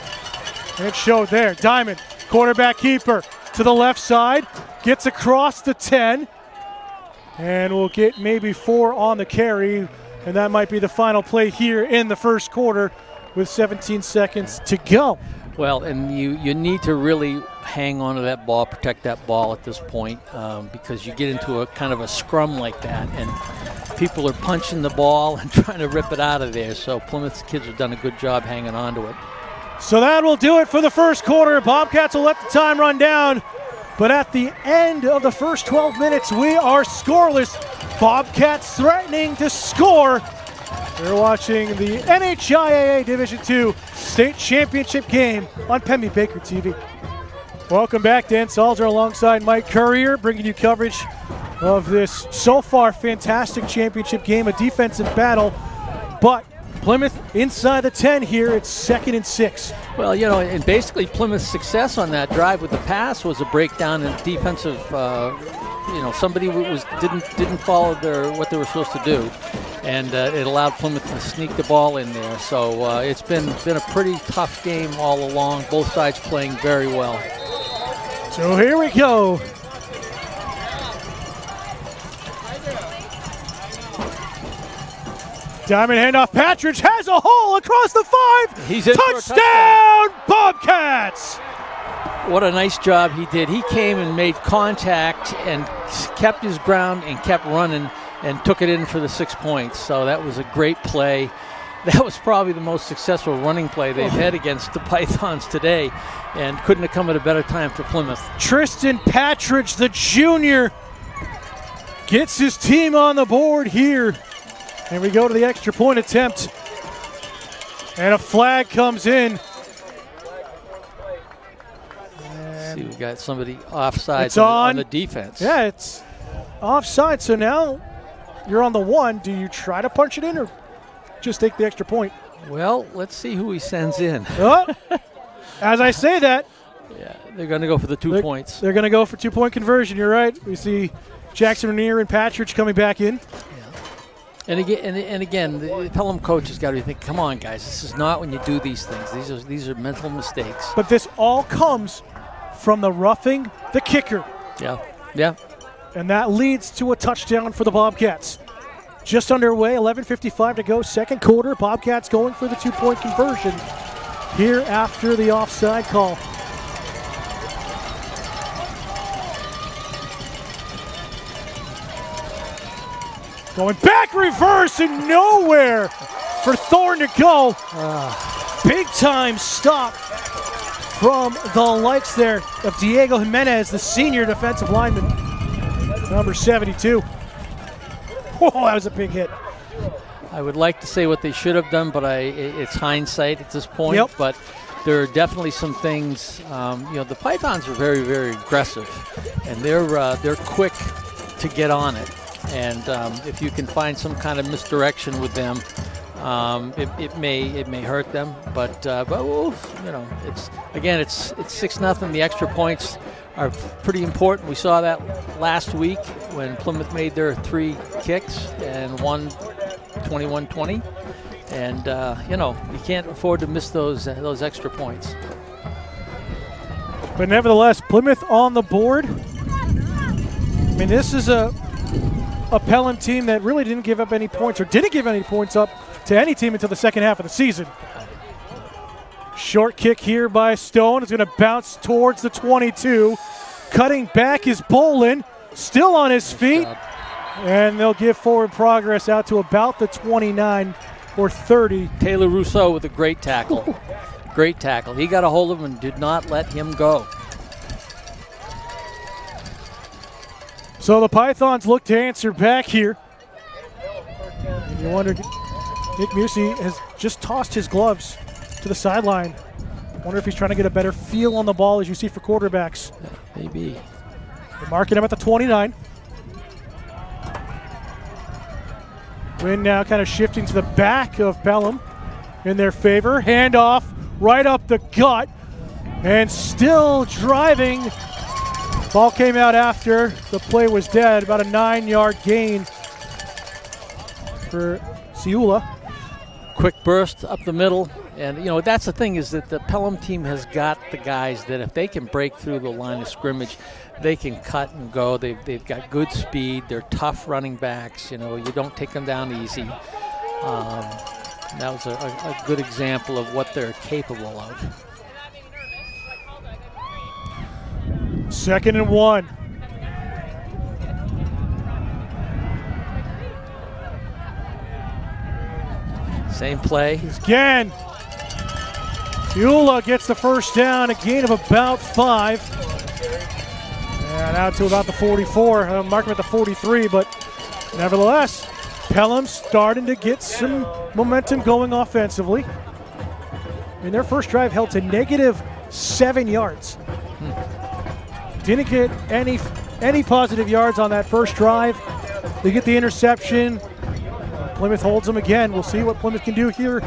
And it showed there. Diamond, quarterback keeper, to the left side. Gets across the 10, and we'll get maybe 4 on the carry, and that might be the final play here in the 1st quarter with 17 seconds to go. Well, and you need to really hang on to that ball, protect that ball at this point, because you get into a kind of a scrum like that, and people are punching the ball and trying to rip it out of there. So Plymouth's kids have done a good job hanging on to it. So that will do it for the 1st quarter. Bobcats will let the time run down. But at the end of the first 12 minutes, we are scoreless. Bobcats threatening to score. You're watching the NHIAA Division II State Championship game on Pemmy Baker TV. Welcome back, Dan Salzer alongside Mike Currier, bringing you coverage of this so far fantastic championship game, a defensive battle. But Plymouth inside the 10 here. It's 2nd and 6. Well, and basically Plymouth's success on that drive with the pass was a breakdown in defensive. Somebody didn't follow what they were supposed to do, and it allowed Plymouth to sneak the ball in there. So it's been a pretty tough game all along. Both sides playing very well. So here we go. Diamond handoff. Patridge has a hole across the 5. He's in touchdown, Bobcats! What a nice job he did. He came and made contact and kept his ground and kept running and took it in for the 6 points. So that was a great play. That was probably the most successful running play they've had against the Pythons today, and couldn't have come at a better time for Plymouth. Tristan Patridge, the junior, gets his team on the board here. And we go to the extra point attempt. And a flag comes in. See, we got somebody offside on the defense. Yeah, it's offside. So now you're on the 1. Do you try to punch it in or just take the extra point? Well, let's see who he sends in. As I say that. Yeah, they're going to go for the 2 points. They're going to go for 2-point conversion. You're right. We see Jackson Rainier and Patridge coming back in. And again, the Pelham coach has got to be thinking, come on, guys, this is not when you do these things. These are mental mistakes. But this all comes from the roughing the kicker. Yeah. And that leads to a touchdown for the Bobcats. Just underway, 11:55 to go, 2nd quarter. Bobcats going for the 2-point conversion here after the offside call. Going back, reverse, and nowhere for Thorne to go. Big time stop from the likes there of Diego Jimenez, the senior defensive lineman, number 72. Oh, that was a big hit. I would like to say what they should have done, but it's hindsight at this point. Yep. But there are definitely some things. The Pythons are very, very aggressive, and they're quick to get on it. And if you can find some kind of misdirection with them, it may hurt them. But it's 6-0. The extra points are pretty important. We saw that last week when Plymouth made their 3 kicks and won 21-20. And you can't afford to miss those extra points. But nevertheless, Plymouth on the board. I mean, this is a Pelham team that really didn't give up any points, or didn't give any points up to any team until the second half of the season. Short kick here by Stone. It's going to bounce towards the 22. Cutting back is Bolin, still on his feet. And they'll give forward progress out to about the 29 or 30. Taylor Rousseau with a great tackle. Great tackle. He got a hold of him and did not let him go. So the Pythons look to answer back here. And you wonder, Nick Musey has just tossed his gloves to the sideline. Wonder if he's trying to get a better feel on the ball, as you see for quarterbacks. Maybe. They're marking him at the 29. Wind now kind of shifting to the back of Pelham in their favor. Handoff right up the gut, and still driving. Ball came out after the play was dead. About a 9-yard gain for Ciula. Quick burst up the middle. And, that's the thing, is that the Pelham team has got the guys that if they can break through the line of scrimmage, they can cut and go. They've got good speed. They're tough running backs. You don't take them down easy. That was a good example of what they're capable of. 2nd and 1. Same play. Again. Ciula gets the first down, a gain of about 5. And out to about the 44. Mark him at the 43, but nevertheless, Pelham starting to get some momentum going offensively. And their first drive held to -7 yards. Didn't get any positive yards on that first drive. They get the interception. Plymouth holds them again. We'll see what Plymouth can do here.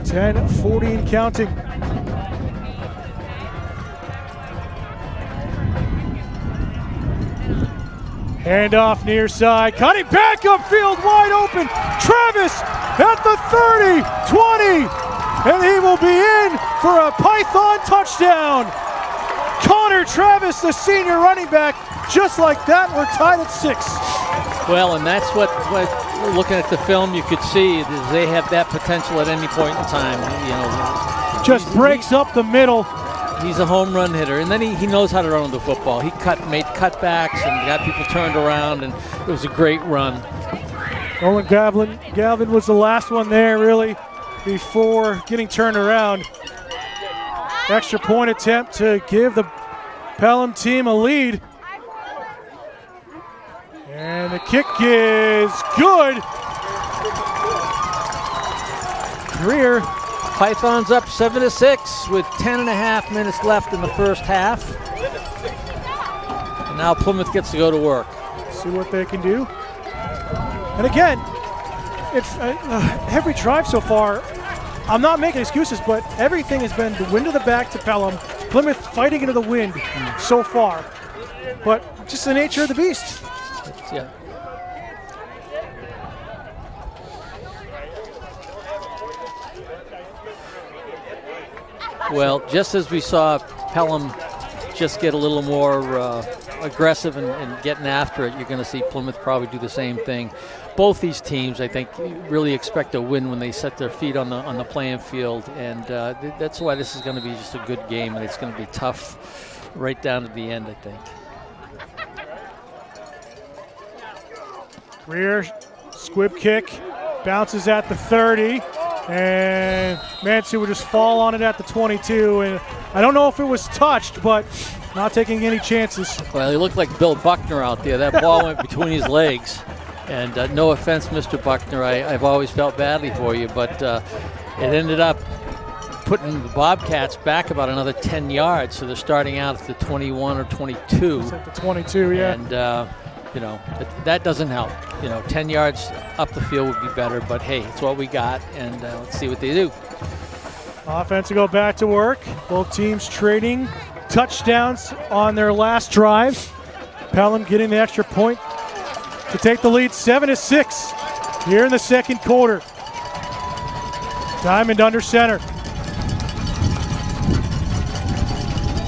10-40 and counting. Handoff near side, cutting back upfield, wide open. Travis at the 30, 20, and he will be in for a Python touchdown. Connor Travis, the senior running back, just like that, we're tied at 6. Well, and that's what looking at the film you could see is they have that potential at any point in time. Just breaks up the middle. He's a home run hitter, and then he knows how to run with the football. He made cutbacks and got people turned around, and it was a great run. Owen Gavin was the last one there, really, before getting turned around. Extra point attempt to give the Pelham team a lead. And the kick is good. Greer. Pythons up 7-6 with 10.5 minutes left in the first half. And now Plymouth gets to go to work. See what they can do. And again, it's every drive so far, I'm not making excuses, but everything has been the wind of the back to Pelham. Plymouth fighting into the wind so far. But just the nature of the beast. Yeah. Well, just as we saw Pelham just get a little more aggressive and getting after it, you're going to see Plymouth probably do the same thing. Both these teams, I think, really expect a win when they set their feet on the playing field, and that's why this is going to be just a good game, and it's going to be tough right down to the end, I think. Rear squib kick, bounces at the 30, and Mansu would just fall on it at the 22. And I don't know if it was touched, but not taking any chances. Well, he looked like Bill Buckner out there. That ball went between his legs. And no offense, Mr. Buckner, I've always felt badly for you, but it ended up putting the Bobcats back about another 10 yards. So they're starting out at the 21 or 22. It's at the 22, yeah. And, that doesn't help. 10 yards up the field would be better, but hey, it's what we got, and let's see what they do. Offense will go back to work. Both teams trading touchdowns on their last drives. Pelham getting the extra point to take the lead 7-6 here in the second quarter. Diamond under center.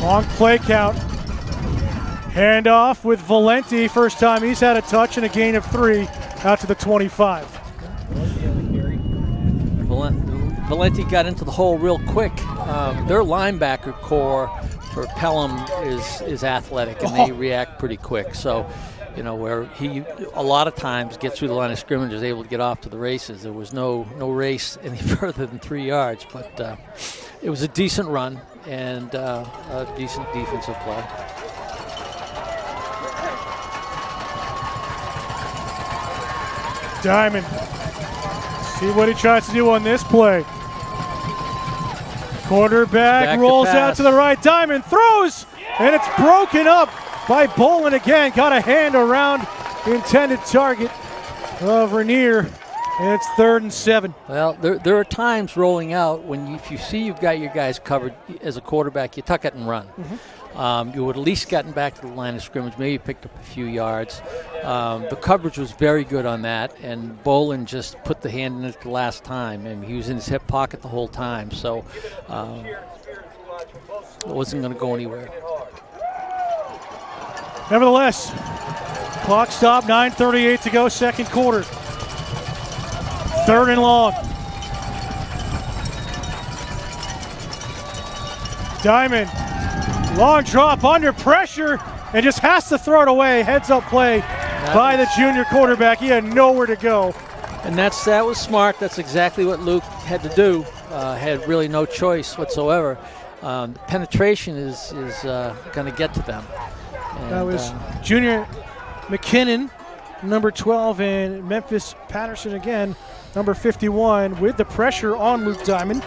Long play count. Handoff with Valenti. First time he's had a touch and a gain of 3 out to the 25. Valenti got into the hole real quick. Their linebacker core for Pelham is athletic, and they react pretty quick. So, where he a lot of times gets through the line of scrimmage, is able to get off to the races. There was no race any further than 3 yards, but it was a decent run and a decent defensive play. Diamond. See what he tries to do on this play. Quarterback rolls out to the right. Diamond throws, and it's broken up by Bolin again. Got a hand around the intended target of Rainier, and it's 3rd and 7. Well, there are times rolling out when if you see you've got your guys covered as a quarterback, you tuck it and run. Mm-hmm. You would at least gotten back to the line of scrimmage, maybe picked up a few yards. The coverage was very good on that, and Bolin just put the hand in it the last time, and he was in his hip pocket the whole time, so it wasn't going to go anywhere. Nevertheless, clock stop, 9:38 to go, second quarter. 3rd and long. Diamond. Long drop under pressure and just has to throw it away. Heads up play by the junior quarterback. He had nowhere to go. And that was smart. That's exactly what Luke had to do. Had really no choice whatsoever. Penetration is going to get to them. And, that was junior McKinnon, number 12, and Memphis Patterson again, number 51, with the pressure on Luke Diamond.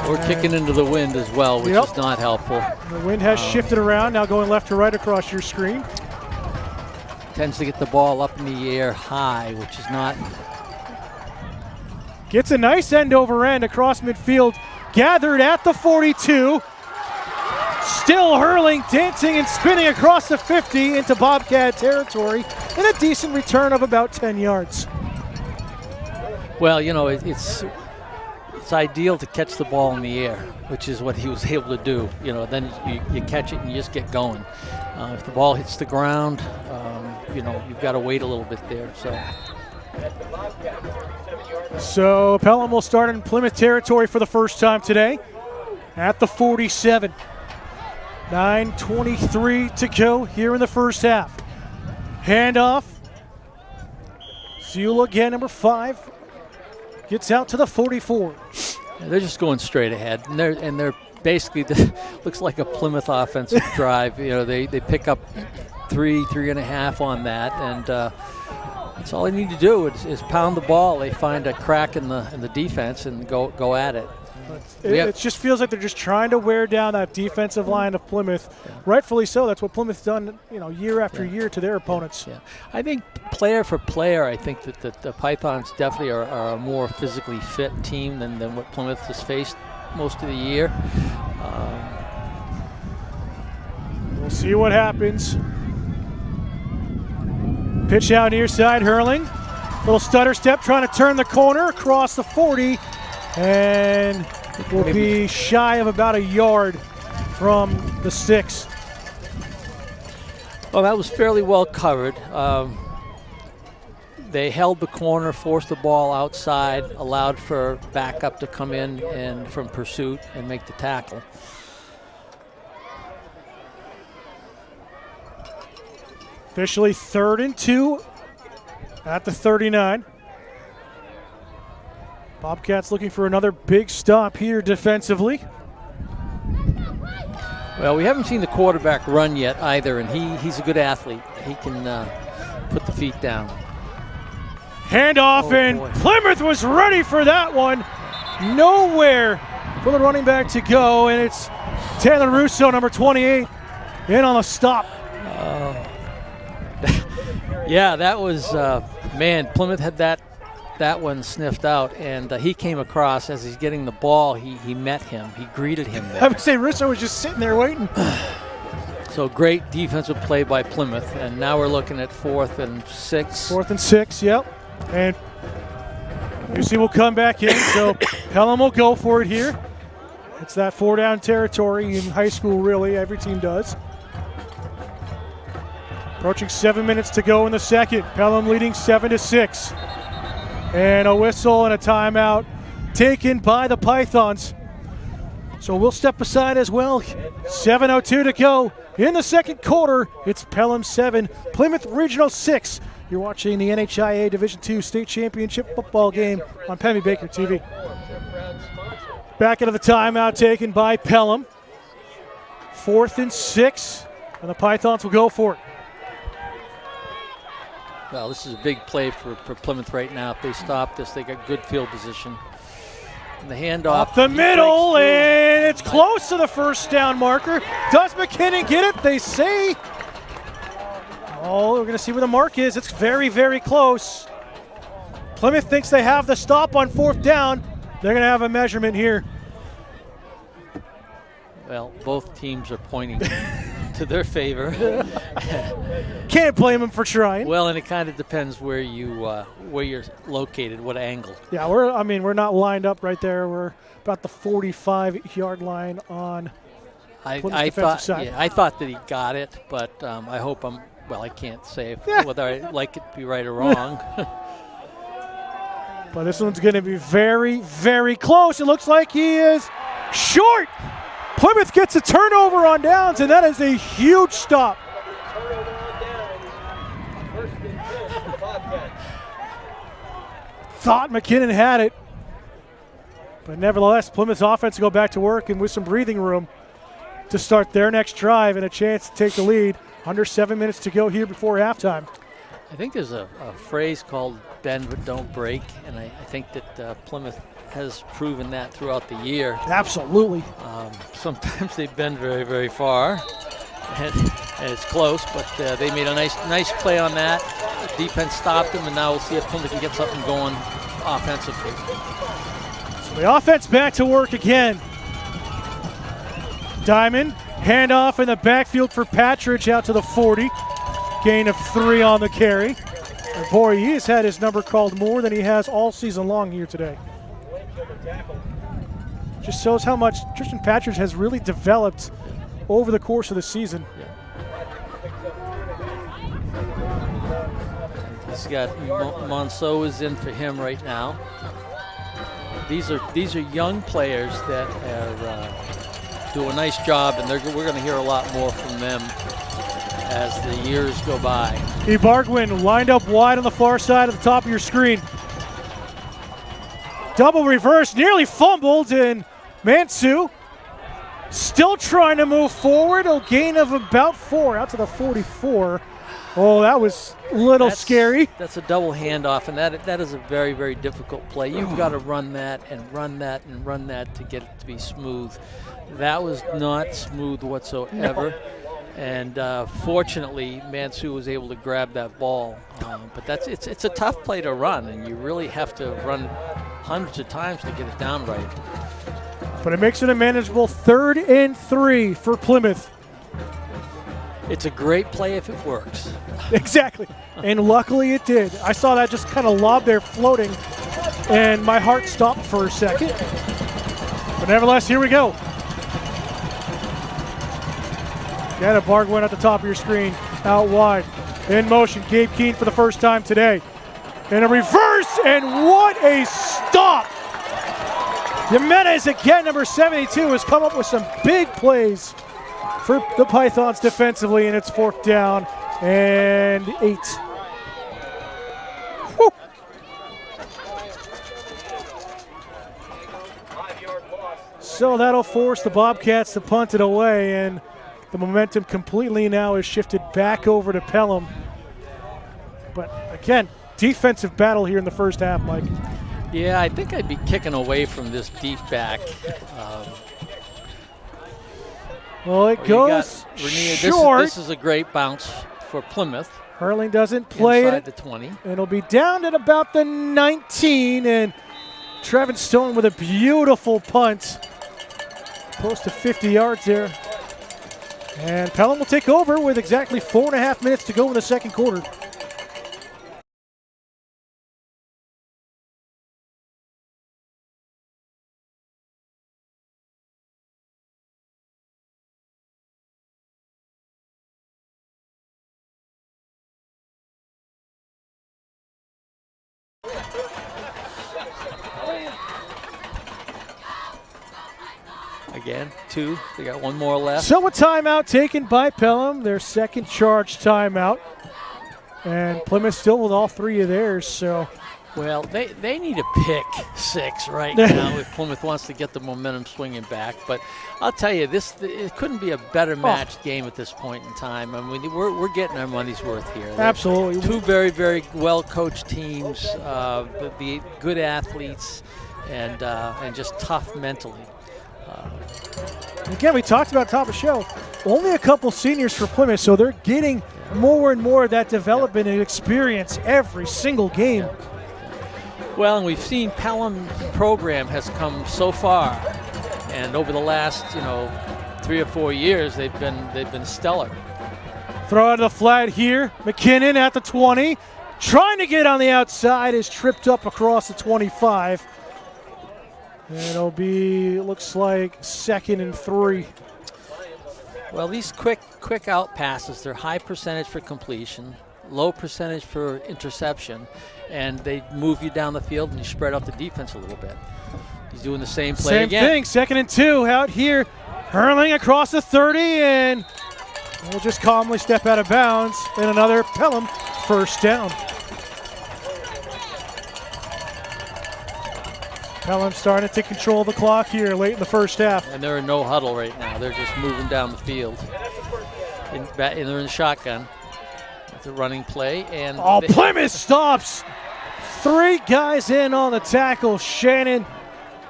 We're kicking into the wind as well, which is not helpful. The wind has shifted around, now going left to right across your screen. Tends to get the ball up in the air high, which is not. Gets a nice end over end across midfield, gathered at the 42. Still hurling, dancing, and spinning across the 50 into Bobcat territory, and a decent return of about 10 yards. Well, it's ideal to catch the ball in the air, which is what he was able to do. Then you catch it and you just get going. If the ball hits the ground, you've got to wait a little bit there. So Pelham will start in Plymouth territory for the first time today at the 47. 9:23 to go here in the first half. Handoff. Zula again, number 5. Gets out to the 44. Yeah, they're just going straight ahead, and they're basically looks like a Plymouth offensive drive. They pick up 3.5 on that, and that's all they need to do is pound the ball. They find a crack in the defense and go at it. It just feels like they're just trying to wear down that defensive line of Plymouth. Yeah. Rightfully so. That's what Plymouth's done, year after year to their opponents. Yeah. I think player for player, I think that the Pythons definitely are a more physically fit team than what Plymouth has faced most of the year. We'll see what happens. Pitch out near side, hurling. Little stutter step, trying to turn the corner across the 40. And will be shy of about a yard from the sticks. Well, that was fairly well covered. They held the corner, forced the ball outside, allowed for backup to come in and from pursuit and make the tackle. Officially 3rd and 2 at the 39. Bobcats looking for another big stop here defensively. Well, we haven't seen the quarterback run yet either, and he's a good athlete. He can put the feet down. Handoff, and boy. Plymouth was ready for that one. Nowhere for the running back to go, and it's Taylor Russo, number 28, in on the stop. Yeah, that was, man, Plymouth had that one sniffed out, and he came across as he's getting the ball. He met him. He greeted him there. I would say Russo was just sitting there waiting. So great defensive play by Plymouth, and now we're looking at 4th and 6. 4th and 6, yep. And UC will come back in, so Pelham will go for it here. It's that 4-down territory in high school, really. Every team does. Approaching 7 minutes to go in the second. Pelham leading 7-6. And a whistle and a timeout taken by the Pythons. So we'll step aside as well. 7:02 to go in the second quarter. It's Pelham 7, Plymouth Regional 6. You're watching the NHIAA Division II State Championship football game on Pemmy Baker TV. Back into the timeout taken by Pelham. 4th and 6, and the Pythons will go for it. Well, this is a big play for Plymouth right now. If they stop this, they got good field position. And the handoff. Up the middle, and it's close to the first down marker. Does McKinnon get it? They say. Oh, we're going to see where the mark is. It's very, very close. Plymouth thinks they have the stop on 4th down. They're going to have a measurement here. Well, both teams are pointing to their favor. Can't blame them for trying. Well, and it kind of depends where you're located, what angle. Yeah, we're not lined up right there. We're about the 45-yard line on Plymouth's defensive side. Yeah, I thought that he got it, but I hope I can't say whether I like it to be right or wrong. But this one's going to be very, very close. It looks like he is short. Plymouth gets a turnover on downs, and that is a huge stop. Turnover on downs. 1st and 10 for the Bobcats. Thought McKinnon had it. But nevertheless, Plymouth's offense will go back to work and with some breathing room to start their next drive and a chance to take the lead. Under 7 minutes to go here before halftime. I think there's a phrase called bend but don't break, and I think that Plymouth has proven that throughout the year. Absolutely. Sometimes they bend very, very far, and it's close, but they made a nice play on that. The defense stopped them, and now we'll see if Plymouth can get something going offensively. So the offense back to work again. Diamond, handoff in the backfield for Patridge out to the 40. Gain of 3 on the carry. And boy, he has had his number called more than he has all season long here today. Just shows how much Tristan Patridge has really developed over the course of the season. He's got Monceau is in for him right now. These are young players that do a nice job, and we're going to hear a lot more from them as the years go by. Ibargwin lined up wide on the far side at the top of your screen. Double reverse, nearly fumbled, and Mansu still trying to move forward. A gain of about 4 out to the 44. Oh, that was a little scary. That's a double handoff, and that is a very, very difficult play. You've got to run that and run that and run that to get it to be smooth. That was not smooth whatsoever. No. And fortunately, Mansu was able to grab that ball. But it's a tough play to run, and you really have to run hundreds of times to get it down right. But it makes it a manageable 3rd and 3 for Plymouth. It's a great play if it works. Exactly. And luckily it did. I saw that just kind of lob there floating, and my heart stopped for a second. But nevertheless, here we go. Shanna Barg went at the top of your screen, out wide. In motion, Gabe Keane for the first time today. And a reverse, and what a stop! Jimenez again, number 72, has come up with some big plays for the Pythons defensively, and it's 4th down and 8. Woo. 5-yard loss. So that'll force the Bobcats to punt it away, and the momentum completely now is shifted back over to Pelham. But again, defensive battle here in the first half, Mike. Yeah, I think I'd be kicking away from this deep back. Well, it goes Renia, short. This is a great bounce for Plymouth. Hurling doesn't play inside it. the 20. And it'll be down at about the 19, and Trevin Stone with a beautiful punt. Close to 50 yards there. And Pelham will take over with exactly 4.5 minutes to go in the second quarter. Again, 2. They got one more left. So a timeout taken by Pelham, their second charge timeout. And Plymouth still with all 3 of theirs, so. Well, they need a pick 6 right now if Plymouth wants to get the momentum swinging back. But I'll tell you, it couldn't be a better matched game at this point in time. I mean, we're getting our money's worth here. Absolutely. 2 very, very well-coached teams, the good athletes, and just tough mentally. Again, we talked about top of the show. Only a couple seniors for Plymouth, so they're getting more and more of that development and experience every single game. Well, and we've seen Pelham's program has come so far, and over the last 3 or 4 years, they've been stellar. Throw out of the flat here. McKinnon at the 20, trying to get on the outside, is tripped up across the 25. And it'll be, looks like 2nd and 3. Well, these quick out passes, they're high percentage for completion, low percentage for interception, and they move you down the field and you spread out the defense a little bit. He's doing the same play again. Same thing, 2nd and 2 out here. Hurling across the 30, and we'll just calmly step out of bounds. And another Pelham first down. Pelham starting to control the clock here late in the first half. And they're in no huddle right now. They're just moving down the field. And they're in the shotgun. It's a running play. And Plymouth stops. 3 guys in on the tackle. Shannon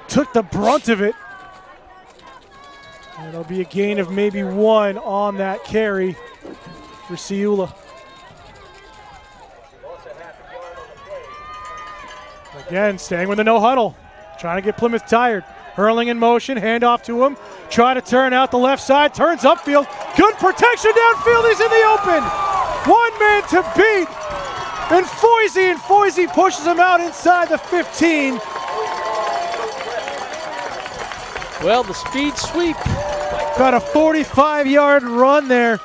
took the brunt of it. And it'll be a gain of maybe 1 on that carry for Ciula. Again, staying with the no huddle. Trying to get Plymouth tired. Hurling in motion, handoff to him. Try to turn out the left side, turns upfield. Good protection downfield, he's in the open. 1 man to beat. And Foisey pushes him out inside the 15. Well, the speed sweep. Got a 45-yard run there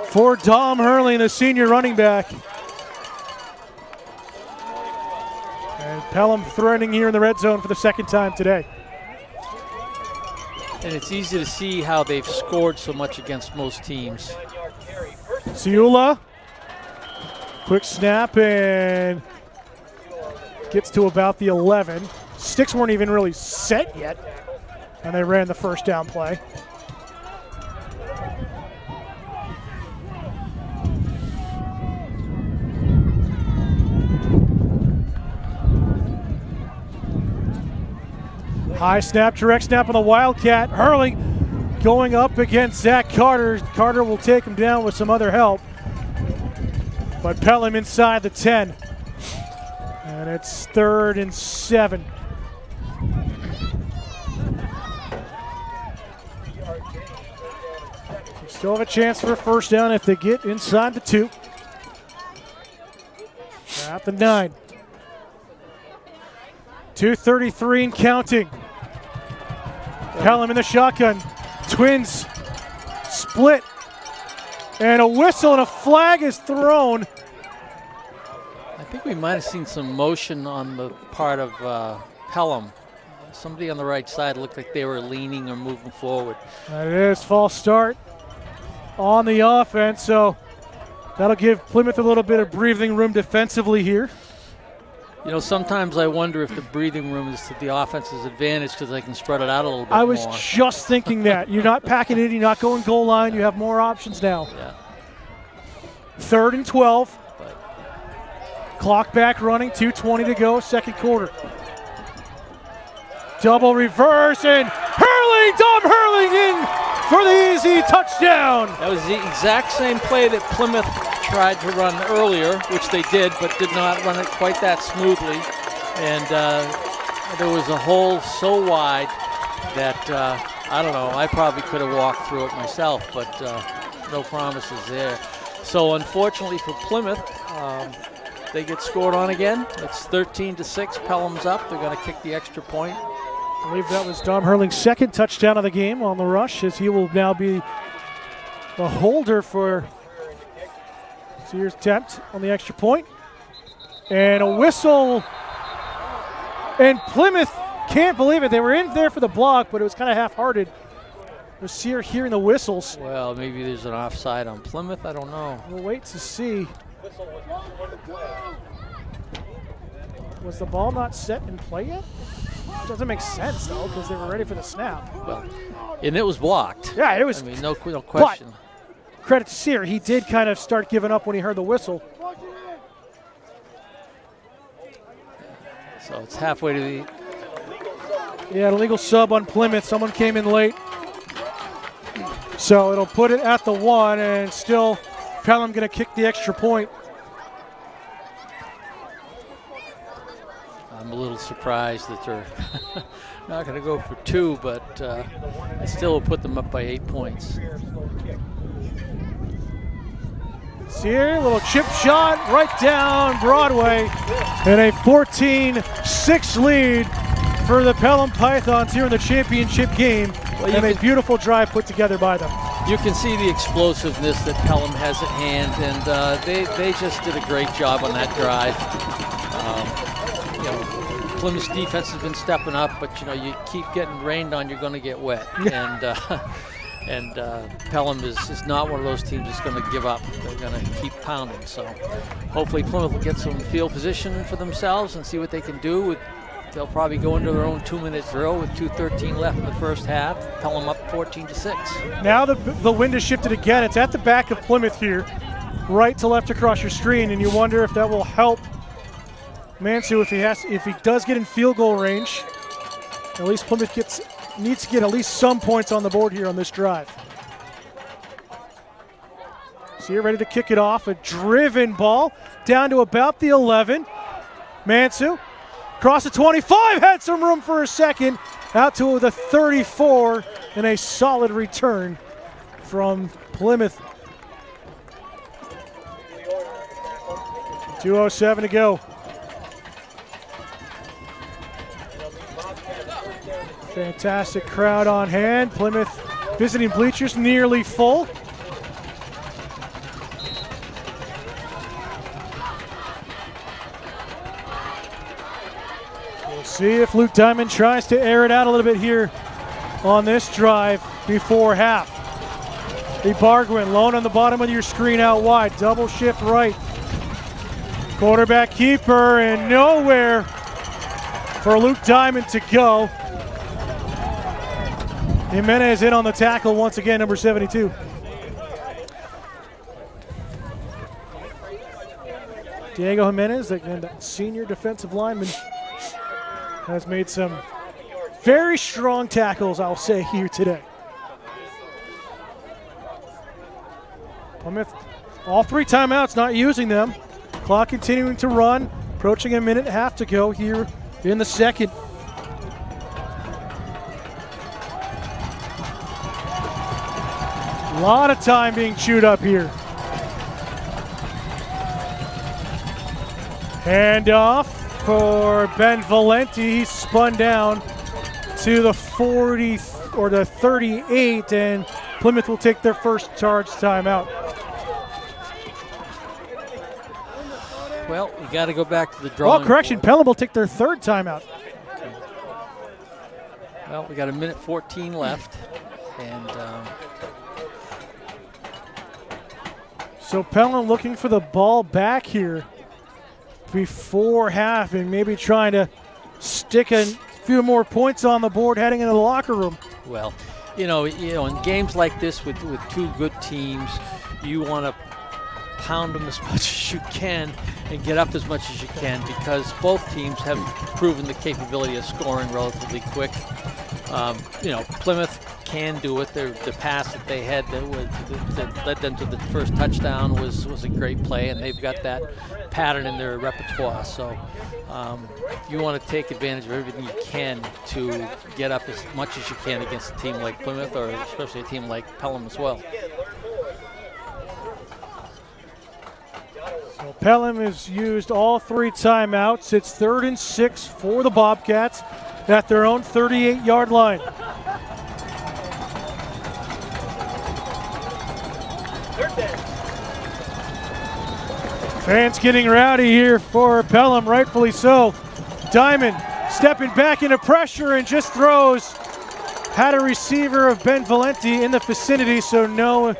for Dom Hurling, the senior running back. And Pelham threatening here in the red zone for the 2nd time today. And it's easy to see how they've scored so much against most teams. Ciula, quick snap, and gets to about the 11. Sticks weren't even really set yet, and they ran the first down play. High snap, direct snap on the Wildcat. Hurling going up against Zach Carter. Carter will take him down with some other help. But Pelham inside the 10. And it's 3rd and 7. Still have a chance for a first down if they get inside the 2. At the 9. 2:33 and counting. Pelham in the shotgun. Twins split. And a whistle and a flag is thrown. I think we might have seen some motion on the part of Pelham. Somebody on the right side looked like they were leaning or moving forward. That it is false start on the offense, so that'll give Plymouth a little bit of breathing room defensively here. You know, sometimes I wonder if the breathing room is to the offense's advantage because they can spread it out a little bit more. I was just thinking that. You're not packing it in, you're not going goal line, you have more options now. Yeah. 3rd and 12. Clock back running, 2:20 to go, second quarter. Double reverse, and Hurling, Dom Hurling in for the easy touchdown. That was the exact same play that Plymouth tried to run earlier, which they did, but did not run it quite that smoothly. And there was a hole so wide that, I don't know, I probably could have walked through it myself, but no promises there. So unfortunately for Plymouth, they get scored on again. It's 13-6, Pelham's up. They're going to kick the extra point. I believe that was Dom Hurling's second touchdown of the game on the rush, as he will now be the holder for Sears' attempt on the extra point. And a whistle. And Plymouth can't believe it. They were in there for the block, but it was kind of half-hearted. Was Sear hearing the whistles? Well, maybe there's an offside on Plymouth. I don't know. We'll wait to see. Was the ball not set in play yet? Doesn't make sense, though, because they were ready for the snap. Well, and it was blocked. Yeah, it was. I mean, no question. But credit to Sear, he did kind of start giving up when he heard the whistle. So it's halfway to the... Yeah, an illegal sub on Plymouth. Someone came in late. So it'll put it at the 1, and still Pelham going to kick the extra point. I'm a little surprised that they're not going to go for 2, but it still will put them up by 8 points. Sear, little chip shot right down Broadway, and a 14-6 lead for the Pelham Pythons here in the championship game, and a beautiful drive put together by them. You can see the explosiveness that Pelham has at hand, and they just did a great job on that drive. You know, Plymouth's defense has been stepping up, but you know, you keep getting rained on, you're going to get wet. And Pelham is not one of those teams that's going to give up. They're going to keep pounding. So hopefully Plymouth will get some field position for themselves and see what they can do. They'll probably go into their own 2-minute drill with 2:13 left in the first half. Pelham up 14-6. Now the wind has shifted again. It's at the back of Plymouth here, right to left across your screen, and you wonder if that will help Mansu if he does get in field goal range. At least Plymouth needs to get at least some points on the board here on this drive. So you're ready to kick it off. A driven ball down to about the 11. Mansu across the 25, had some room for a second. Out to the 34, and a solid return from Plymouth. 2:07 to go. Fantastic crowd on hand. Plymouth visiting bleachers nearly full. We'll see if Luke Diamond tries to air it out a little bit here on this drive before half. The Bargwin lone on the bottom of your screen out wide. Double shift right. Quarterback keeper, and nowhere for Luke Diamond to go. Jimenez in on the tackle once again, number 72. Diego Jimenez, that senior defensive lineman, has made some very strong tackles, I'll say, here today. Plymouth, all 3 timeouts, not using them. Clock continuing to run, approaching a minute and a half to go here in the second. A lot of time being chewed up here. Handoff for Ben Valenti. He spun down to the 40 or the 38, and Plymouth will take their first charge timeout. Well, you got to go back to the drawing correction. board. Pelham will take their third timeout. Well, we got a minute 14 left, and so Pelham looking for the ball back here before half and maybe trying to stick a few more points on the board heading into the locker room. well, you know, in games like this with two good teams, you want to pound them as much as you can and get up as much as you can, because both teams have proven the capability of scoring relatively quick. You know, Plymouth can do it. The pass that they had that led them to the first touchdown was a great play, and they've got that pattern in their repertoire. So you want to take advantage of everything you can to get up as much as you can against a team like Plymouth, or especially a team like Pelham as well. So Pelham has used all 3 timeouts. It's 3rd and 6 for the Bobcats at their own 38-yard line. Fans getting rowdy here for Pelham, rightfully so. Diamond stepping back into pressure and just throws. Had a receiver of Ben Valenti in the vicinity, so no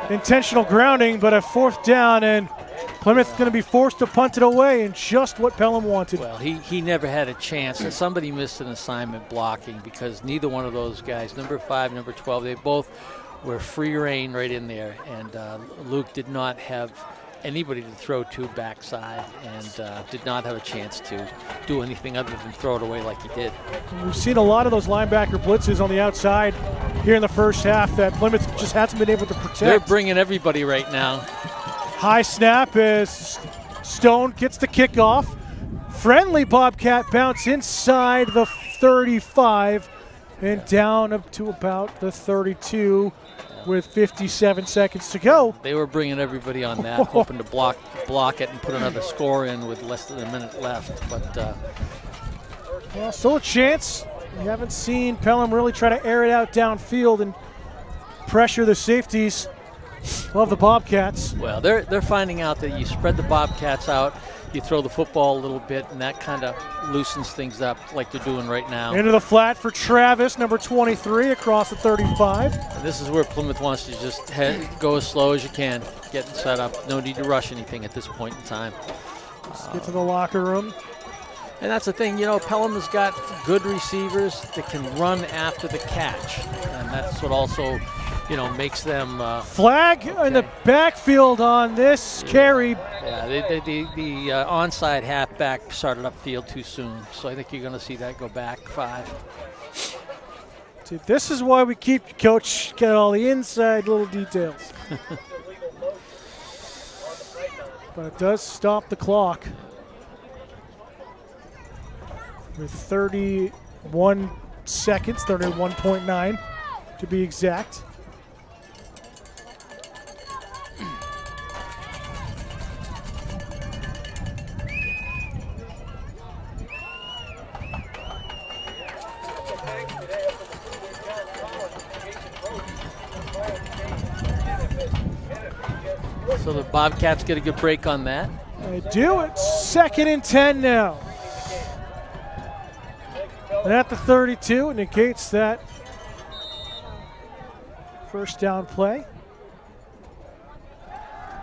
intentional grounding, but a 4th down, and Plymouth going to be forced to punt it away, and just what Pelham wanted. Well, he never had a chance. And somebody missed an assignment blocking, because neither one of those guys, number 5, number 12, they both were free reign right in there. And Luke did not have anybody to throw to backside, and did not have a chance to do anything other than throw it away like he did. We've seen a lot of those linebacker blitzes on the outside here in the first half that Plymouth just hasn't been able to protect. They're bringing everybody right now. High snap as Stone gets the kickoff. Friendly Bobcat bounce inside the 35 and down up to about the 32 with 57 seconds to go. They were bringing everybody on that, hoping to block it and put another score in with less than a minute left. But well, still a chance. We haven't seen Pelham really try to air it out downfield and pressure the safeties of the Bobcats. well, they're finding out that you spread the Bobcats out, you throw the football a little bit, and that kind of loosens things up like they're doing right now. Into the flat for Travis, number 23, across the 35. And this is where Plymouth wants to just go as slow as you can, getting set up. No need to rush anything at this point in time. Let's get to the locker room. And that's the thing, you know, Pelham has got good receivers that can run after the catch. And that's what also, you know, makes them Flag in the backfield on this carry. yeah, the onside halfback started upfield too soon. So I think you're going to see that go back 5. See, this is why we keep you, Coach. Get all the inside little details. But it does stop the clock with 31 seconds, 31.9 to be exact. So the Bobcats get a good break on that. They do. It's 2nd and 10 now. And at the 32, it negates that first down play.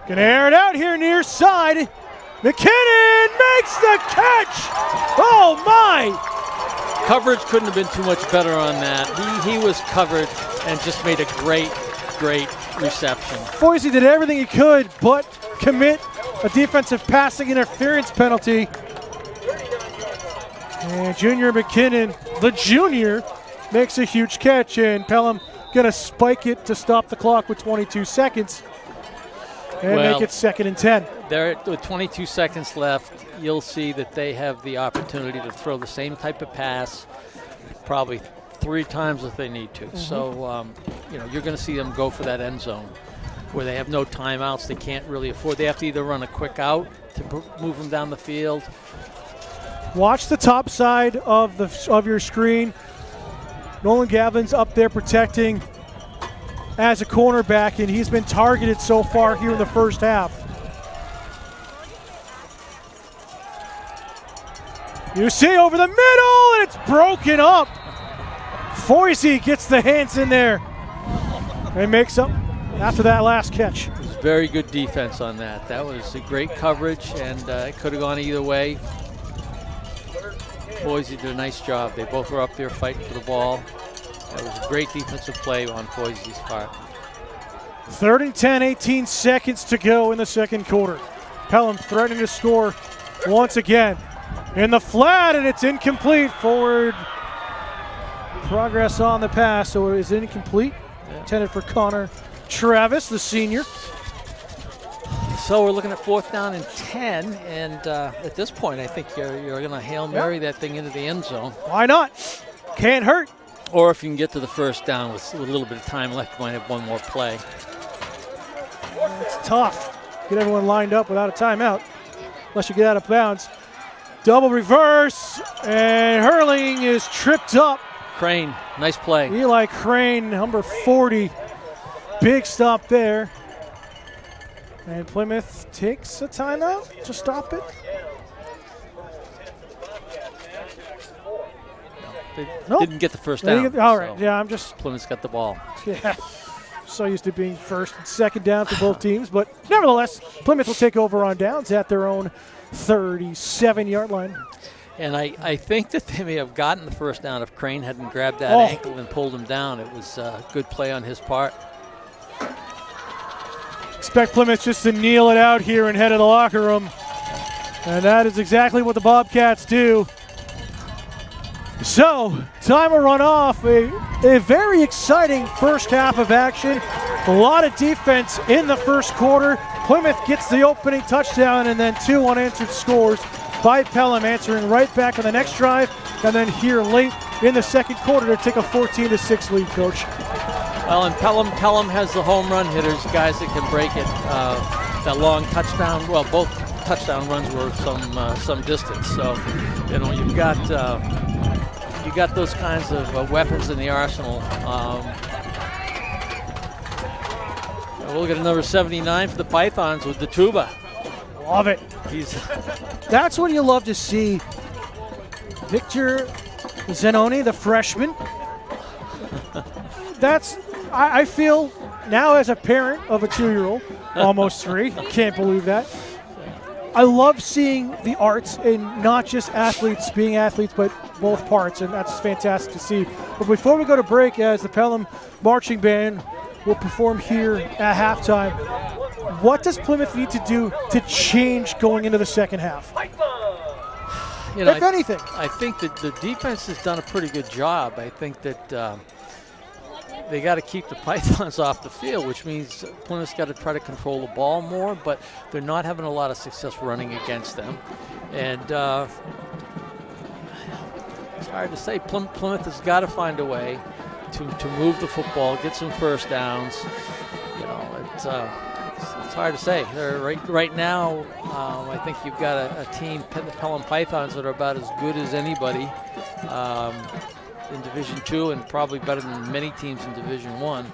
Gonna air it out here near side. McKinnon makes the catch. Oh my! Coverage couldn't have been too much better on that. He was covered and just made a great reception. Foisey did everything he could but commit a defensive passing interference penalty. And Junior McKinnon, the junior, makes a huge catch, and Pelham gonna spike it to stop the clock with 22 seconds and make it 2nd and 10. There, with 22 seconds left, you'll see that they have the opportunity to throw the same type of pass probably 3 times if they need to. So, you know, you're going to see them go for that end zone where they have no timeouts. They can't really afford. They have to either run a quick out to move them down the field. Watch the top side of your screen. Nolan Gavin's up there protecting as a cornerback, and he's been targeted so far here in the first half. You see over the middle, and it's broken up. Foisey gets the hands in there and makes up after that last catch. It was very good defense on that. That was a great coverage, and it could have gone either way. Foisey did a nice job. They both were up there fighting for the ball. That was a great defensive play on Foisey's part. 3rd and 10, 18 seconds to go in the second quarter. Pelham threatening to score once again. In the flat, and it's incomplete. Forward progress on the pass, so it is incomplete. Intended for Connor Travis, the senior. So we're looking at 4th down and 10, and at this point, I think you're going to Hail Mary that thing into the end zone. Why not? Can't hurt. Or if you can get to the first down with a little bit of time left, you might have one more play. It's tough. Get everyone lined up without a timeout, unless you get out of bounds. Double reverse, and Hurling is tripped up. Crane, nice play. Eli Crane, number 40. Big stop there. And Plymouth takes a timeout to stop it. They Nope. didn't get the first down. All right, so yeah, I'm just, Plymouth's got the ball. yeah, so used to being 1st and 2nd down for both teams. But nevertheless, Plymouth will take over on downs at their own 37-yard line. And I think that they may have gotten the first down if Crane hadn't grabbed that ankle and pulled him down. It was a good play on his part. Expect Plymouth just to kneel it out here and head to the locker room. And that is exactly what the Bobcats do. So, time will run off. A very exciting first half of action. A lot of defense in the first quarter. Plymouth gets the opening touchdown and then 2 unanswered scores by Pelham, answering right back on the next drive, and then here late in the second quarter to take a 14-6 lead, Coach. Well, and Pelham has the home run hitters, guys that can break it. That long touchdown, well, both touchdown runs were some distance. So, you know, you got those kinds of weapons in the arsenal. We'll look at number 79 for the Pythons with the tuba. Love it. That's what you love to see. Victor Zenoni, the freshman. I feel now as a parent of a 2-year-old, almost 3, can't believe that. I love seeing the arts in not just athletes being athletes, but both parts, and that's fantastic to see. But before we go to break, as the Pelham Marching Band will perform here at halftime, what does Plymouth need to do to change going into the second half? You know, if anything. I think that the defense has done a pretty good job. I think that they got to keep the Pythons off the field, which means Plymouth's got to try to control the ball more, but they're not having a lot of success running against them. And it's hard to say. Plymouth has got to find a way to move the football, get some first downs. You know, it's hard to say. Right now, I think you've got a team, the Pelham Pythons, that are about as good as anybody in Division II, and probably better than many teams in Division I.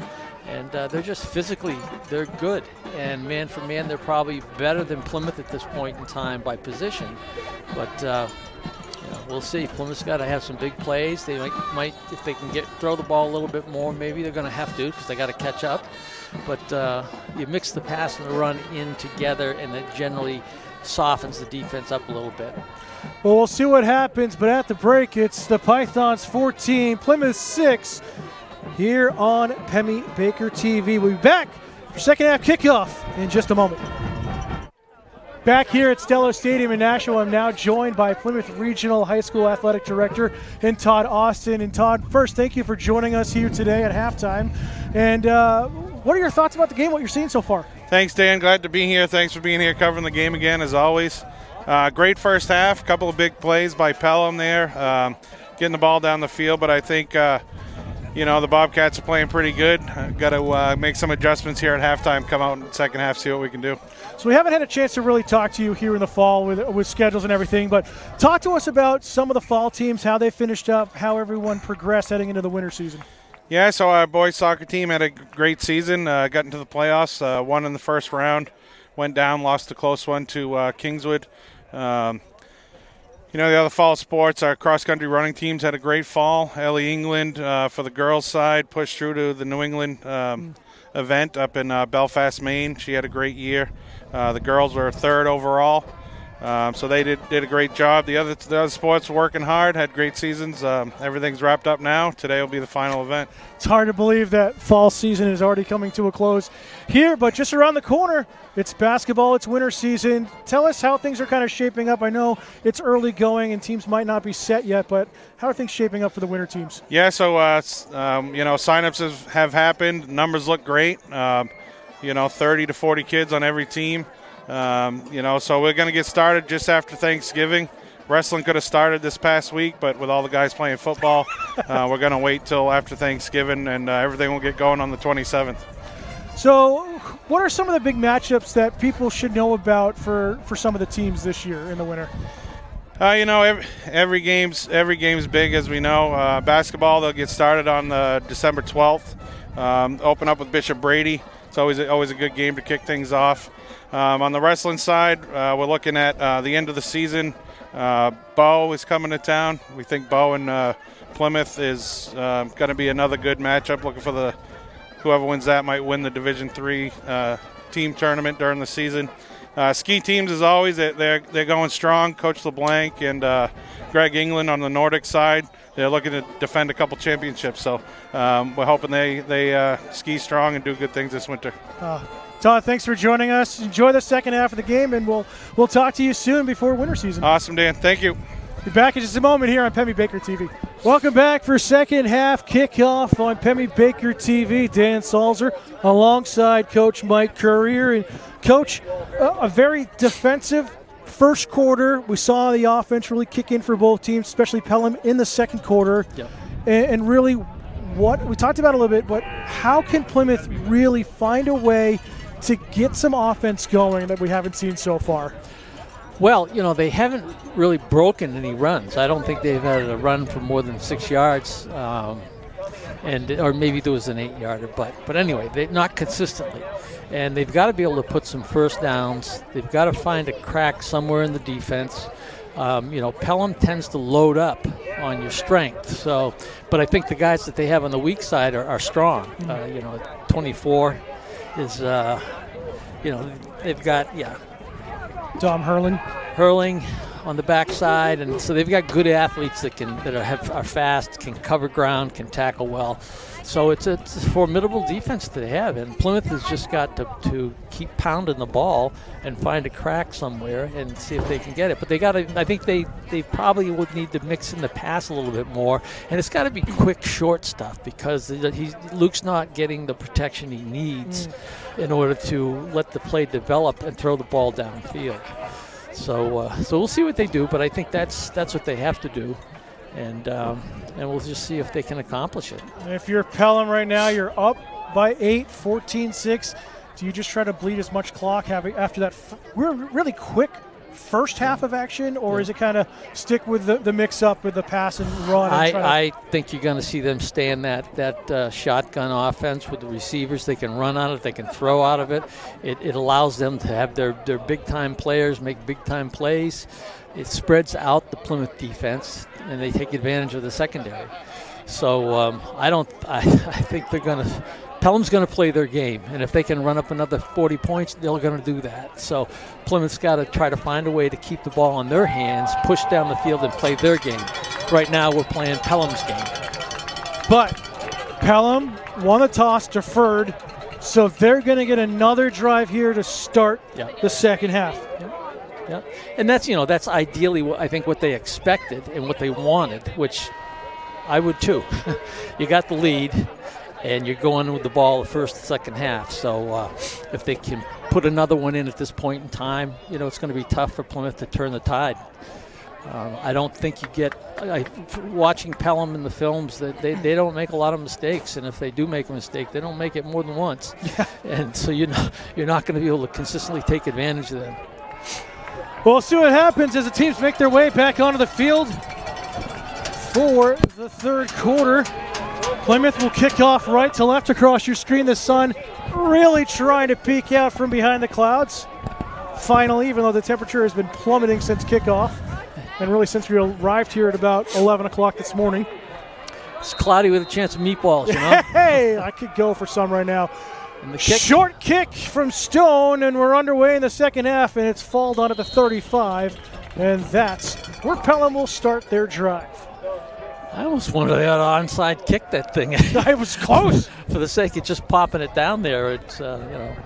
And they're just physically, they're good. And man for man, they're probably better than Plymouth at this point in time by position. But we'll see. Plymouth's got to have some big plays. They might if they can throw the ball a little bit more, maybe they're going to have to, because they got to catch up. But you mix the pass and the run in together, and it generally softens the defense up a little bit. Well, we'll see what happens, but at the break, it's the Pythons 14, Plymouth 6, here on Pemmy Baker TV. We'll be back for second half kickoff in just a moment. Back here at Stello Stadium in Nashville, I'm now joined by Plymouth Regional High School Athletic Director and Todd Austin. And Todd, first, thank you for joining us here today at halftime. And what are your thoughts about the game, what you're seeing so far? Thanks, Dan. Glad to be here. Thanks for being here covering the game again, as always. Great first half. Couple of big plays by Pelham there, getting the ball down the field. But I think, the Bobcats are playing pretty good. Got to make some adjustments here at halftime, come out in the second half, see what we can do. So we haven't had a chance to really talk to you here in the fall with schedules and everything, but talk to us about some of the fall teams, how they finished up, how everyone progressed heading into the winter season. Yeah, so our boys soccer team had a great season, got into the playoffs, won in the first round, went down, lost a close one to Kingswood. The other fall sports, our cross-country running teams had a great fall. Ellie England, for the girls' side, pushed through to the New England event up in Belfast, Maine. She had a great year. The girls were third overall. So they did a great job. The other sports were working hard, had great seasons. Everything's wrapped up now. Today will be the final event. It's hard to believe that fall season is already coming to a close here, but just around the corner, it's basketball, it's winter season. Tell us how things are kind of shaping up. I know it's early going and teams might not be set yet, but how are things shaping up for the winter teams? Yeah, so, signups have happened. Numbers look great. 30 to 40 kids on every team. So we're going to get started just after Thanksgiving. Wrestling could have started this past week, but with all the guys playing football, we're going to wait till after Thanksgiving, and everything will get going on the 27th. So what are some of the big matchups that people should know about for some of the teams this year in the winter? Every game's big, as we know. Basketball, they'll get started on December 12th. Open up with Bishop Brady. It's always a good game to kick things off. On the wrestling side, we're looking at the end of the season. Bow is coming to town. We think Bow and Plymouth is going to be another good matchup. Looking for whoever wins that might win the Division III team tournament during the season. Ski teams, as always, they're going strong. Coach LeBlanc and Greg England on the Nordic side, they're looking to defend a couple championships. So we're hoping they ski strong and do good things this winter. Todd, thanks for joining us. Enjoy the second half of the game, and we'll talk to you soon before winter season. Awesome, Dan. Thank you. Be back in just a moment here on Pemmy Baker TV. Welcome back for second half kickoff on Pemmy Baker TV. Dan Salzer alongside Coach Mike Currier. And Coach, a very defensive first quarter. We saw the offense really kick in for both teams, especially Pelham in the second quarter. Yep. And really what we talked about a little bit, but how can Plymouth really find a way to get some offense going that we haven't seen so far? Well, they haven't really broken any runs. I don't think they've had a run for more than 6 yards, or maybe there was an 8-yarder. But anyway, they're not consistently. And they've got to be able to put some first downs. They've got to find a crack somewhere in the defense. Pelham tends to load up on your strength. So, but I think the guys that they have on the weak side are strong. 24 is, they've got, Dom Hurling on the backside, and so they've got good athletes that are fast, can cover ground, can tackle well. So it's a formidable defense that they have, and Plymouth has just got to keep pounding the ball and find a crack somewhere and see if they can get it. But I think they probably would need to mix in the pass a little bit more, and it's got to be quick, short stuff because Luke's not getting the protection he needs in order to let the play develop and throw the ball downfield. So we'll see what they do, but I think that's what they have to do. And we'll just see if they can accomplish it. If you're Pelham right now, you're up by 8, 14-6. Do you just try to bleed as much clock after that really quick first half of action, or is it kind of stick with the mix-up with the pass and run? I think you're going to see them stay in that shotgun offense with the receivers. They can run on it. They can throw out of it. It allows them to have their big-time players make big-time plays. It spreads out the Plymouth defense, and they take advantage of the secondary. So I think Pelham's going to play their game, and if they can run up another 40 points, they're going to do that. So Plymouth's got to try to find a way to keep the ball in their hands, push down the field, and play their game. Right now, we're playing Pelham's game. But Pelham won the toss, deferred, so they're going to get another drive here to start the second half. Yeah, and that's ideally I think what they expected and what they wanted, which I would too. You got the lead, and you're going with the ball the first and second half. So if they can put another one in at this point in time, it's going to be tough for Plymouth to turn the tide. I don't think you get watching Pelham in the films that they don't make a lot of mistakes, and if they do make a mistake, they don't make it more than once. Yeah. And so you're not going to be able to consistently take advantage of them. Well, we'll see what happens as the teams make their way back onto the field for the third quarter. Plymouth will kick off right to left across your screen. The sun really trying to peek out from behind the clouds. Finally, even though the temperature has been plummeting since kickoff, and really since we arrived here at about 11 o'clock this morning. It's cloudy with a chance of meatballs, you know? Hey, I could go for some right now. And the kick, Short kick from Stone, and we're underway in the second half, and it's fouled on at the 35, and that's where Pelham will start their drive. I almost wanted to onside kick that thing. I was close. For the sake of just popping it down there, it's, you know.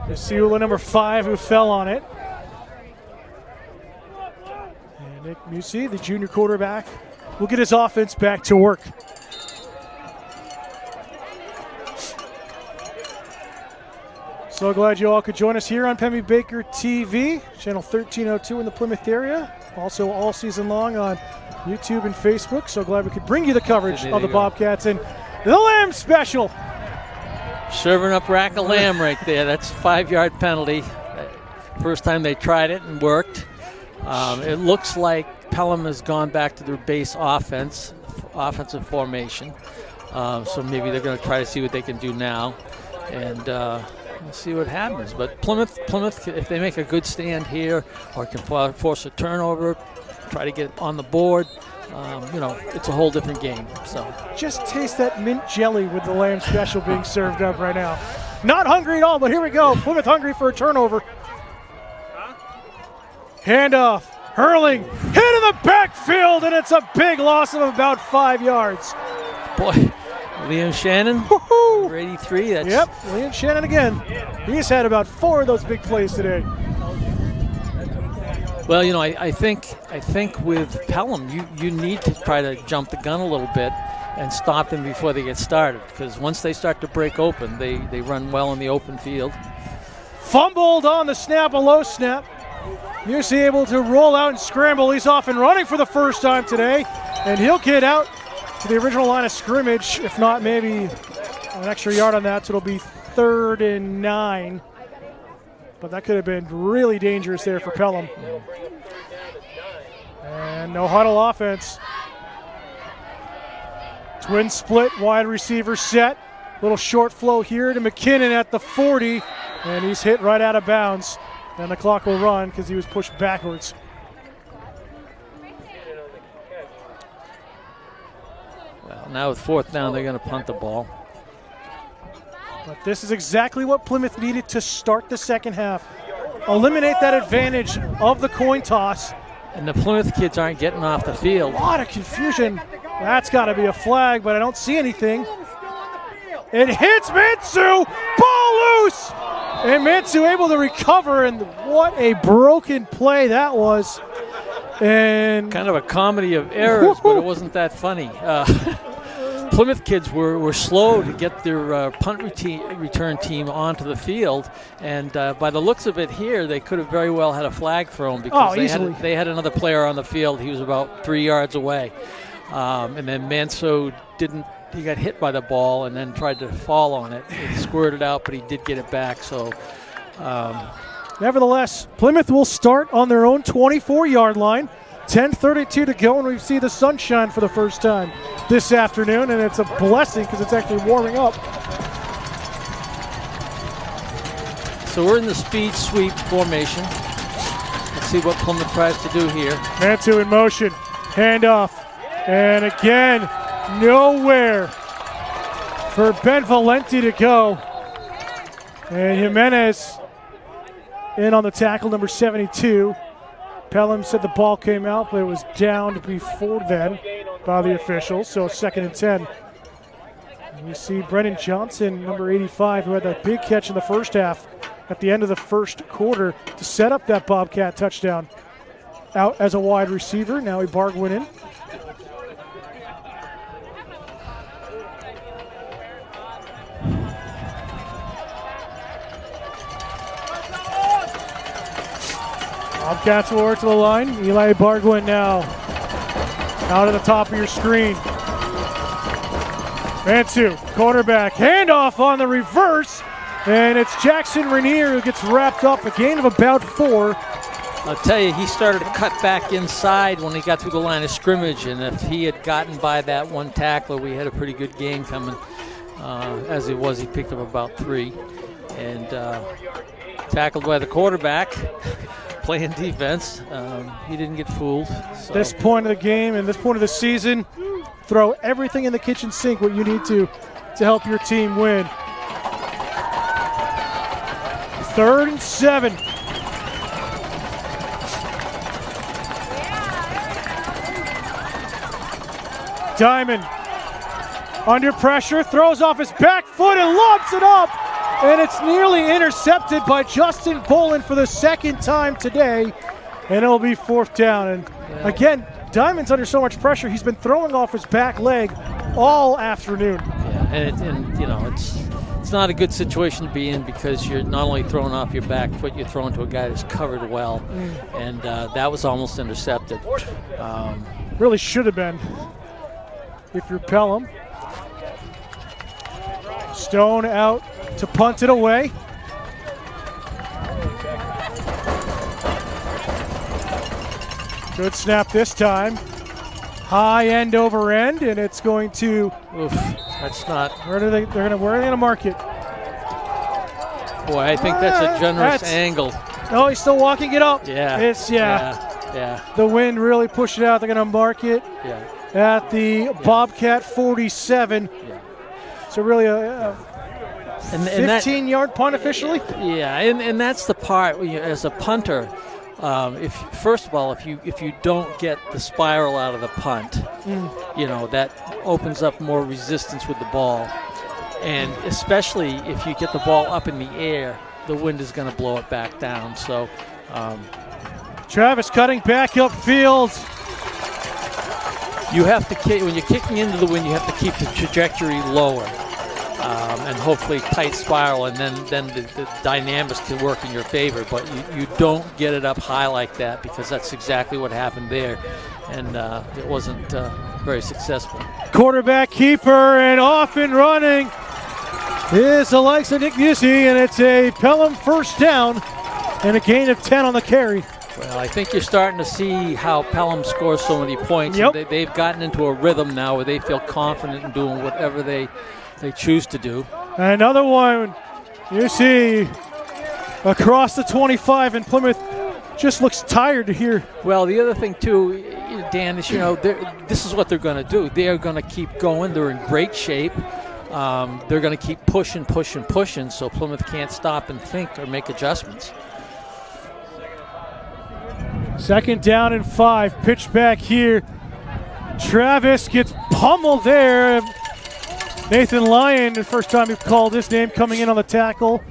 Siula, number 5, who fell on it. And Nick Musi, the junior quarterback, will get his offense back to work. So glad you all could join us here on Pemmy Baker TV, channel 1302 in the Plymouth area. Also all season long on YouTube and Facebook. So glad we could bring you the coverage of the Bobcats and the Lamb Special. Serving up rack of lamb right there. That's a 5-yard penalty. First time they tried it and worked. It looks like Pelham has gone back to their base offensive formation. So maybe they're going to try to see what they can do now. And we'll see what happens. But Plymouth, if they make a good stand here or can force a turnover, try to get on the board, you know, it's a whole different game. So just taste that mint jelly with the Lamb Special being served up right now. Not hungry at all, but here we go. Plymouth hungry for a turnover. Handoff, hurling, hit in the backfield, and it's a big loss of about 5 yards. Boy, Liam Shannon, Woo-hoo. number 83. That's Yep, Liam Shannon again. He's had about 4 of those big plays today. Well, you know, I think with Pelham, you need to try to jump the gun a little bit and stop them before they get started, because once they start to break open, they run well in the open field. Fumbled on the snap, a low snap. Musi able to roll out and scramble. He's off and running for the first time today, and he'll get out to the original line of scrimmage, if not maybe an extra yard on that, so it'll be 3rd and 9. But that could have been really dangerous there for Pelham. And no huddle offense. Twin split, wide receiver set. Little short flow here to McKinnon at the 40, and he's hit right out of bounds. And the clock will run because he was pushed backwards. Well, now with 4th down, they're going to punt the ball. But this is exactly what Plymouth needed to start the second half. Eliminate that advantage of the coin toss. And the Plymouth kids aren't getting off the field. A lot of confusion. That's got to be a flag, but I don't see anything. It hits Mintzu. Ball loose. And Mintzu able to recover, and what a broken play that was. And Kind of a comedy of errors, but it wasn't that funny. Plymouth kids were slow to get their punt return team onto the field, and by the looks of it here, they could have very well had a flag thrown because they had another player on the field. He was about 3 yards away, and then Manso didn't. He got hit by the ball and then tried to fall on it. It squirted out, but he did get it back. So, nevertheless, Plymouth will start on their own 24-yard line. 10:32 to go, and we see the sunshine for the first time this afternoon, and it's a blessing because it's actually warming up. So we're in the speed sweep formation. Let's see what Plymouth tries to do here. Mantu in motion, handoff, and again, nowhere for Ben Valenti to go. And Jimenez in on the tackle, number 72. Pelham said the ball came out, but it was downed before then by the officials, so 2nd and 10. And you see Brennan Johnson, number 85, who had that big catch in the first half at the end of the first quarter to set up that Bobcat touchdown. Out as a wide receiver, now he Bargwin in. Bobcats will work to the line. Eli Bargwin now out at the top of your screen. Mansu, quarterback, handoff on the reverse, and it's Jackson Rainier who gets wrapped up, a gain of about 4. I'll tell you, he started to cut back inside when he got through the line of scrimmage, and if he had gotten by that one tackler, we had a pretty good game coming. As it was, he picked up about 3. And tackled by the quarterback, playing defense. He didn't get fooled. So. This point of the game and this point of the season, throw everything in the kitchen sink, what you need to help your team win. 3rd and 7. Diamond under pressure, throws off his back foot and lobs it up. And it's nearly intercepted by Justin Boland for the 2nd time today. And it'll be 4th down. And again, Diamond's under so much pressure, he's been throwing off his back leg all afternoon. Yeah, and you know, it's not a good situation to be in because you're not only throwing off your back foot, you're throwing to a guy that's covered well. And that was almost intercepted. Really should have been if you're Pelham. Stone out to punt it away. Good snap this time. High end over end, and it's going to. Oof, that's not. Where are they gonna mark it? Boy, I think that's a generous angle. Oh, he's still walking it up. Yeah. Yeah. The wind really pushed it out. They're gonna mark it. Yeah. At the Bobcat 47. Yeah. So really a 15-yard punt officially? Yeah, and that's the part where as a punter, if you don't get the spiral out of the punt, you know, that opens up more resistance with the ball. And especially if you get the ball up in the air, the wind is going to blow it back down. So Travis cutting back upfield. You have to kick, when you're kicking into the wind, you have to keep the trajectory lower and hopefully tight spiral, and then the dynamics can work in your favor. But you don't get it up high like that because that's exactly what happened there, and it wasn't very successful. Quarterback keeper and off and running is the likes of Nick Busey, and it's a Pelham 1st down and a gain of 10 on the carry. Well, I think you're starting to see how Pelham scores so many points. Yep. They've gotten into a rhythm now where they feel confident in doing whatever they choose to do. Another one you see across the 25, and Plymouth just looks tired here. Well, the other thing, too, Dan, is, this is what they're going to do. They're going to keep going. They're in great shape. They're going to keep pushing, so Plymouth can't stop and think or make adjustments. 2nd down and 5. Pitch back here. Travis gets pummeled there. Nathan Lyon, the first time we've called his name, coming in on the tackle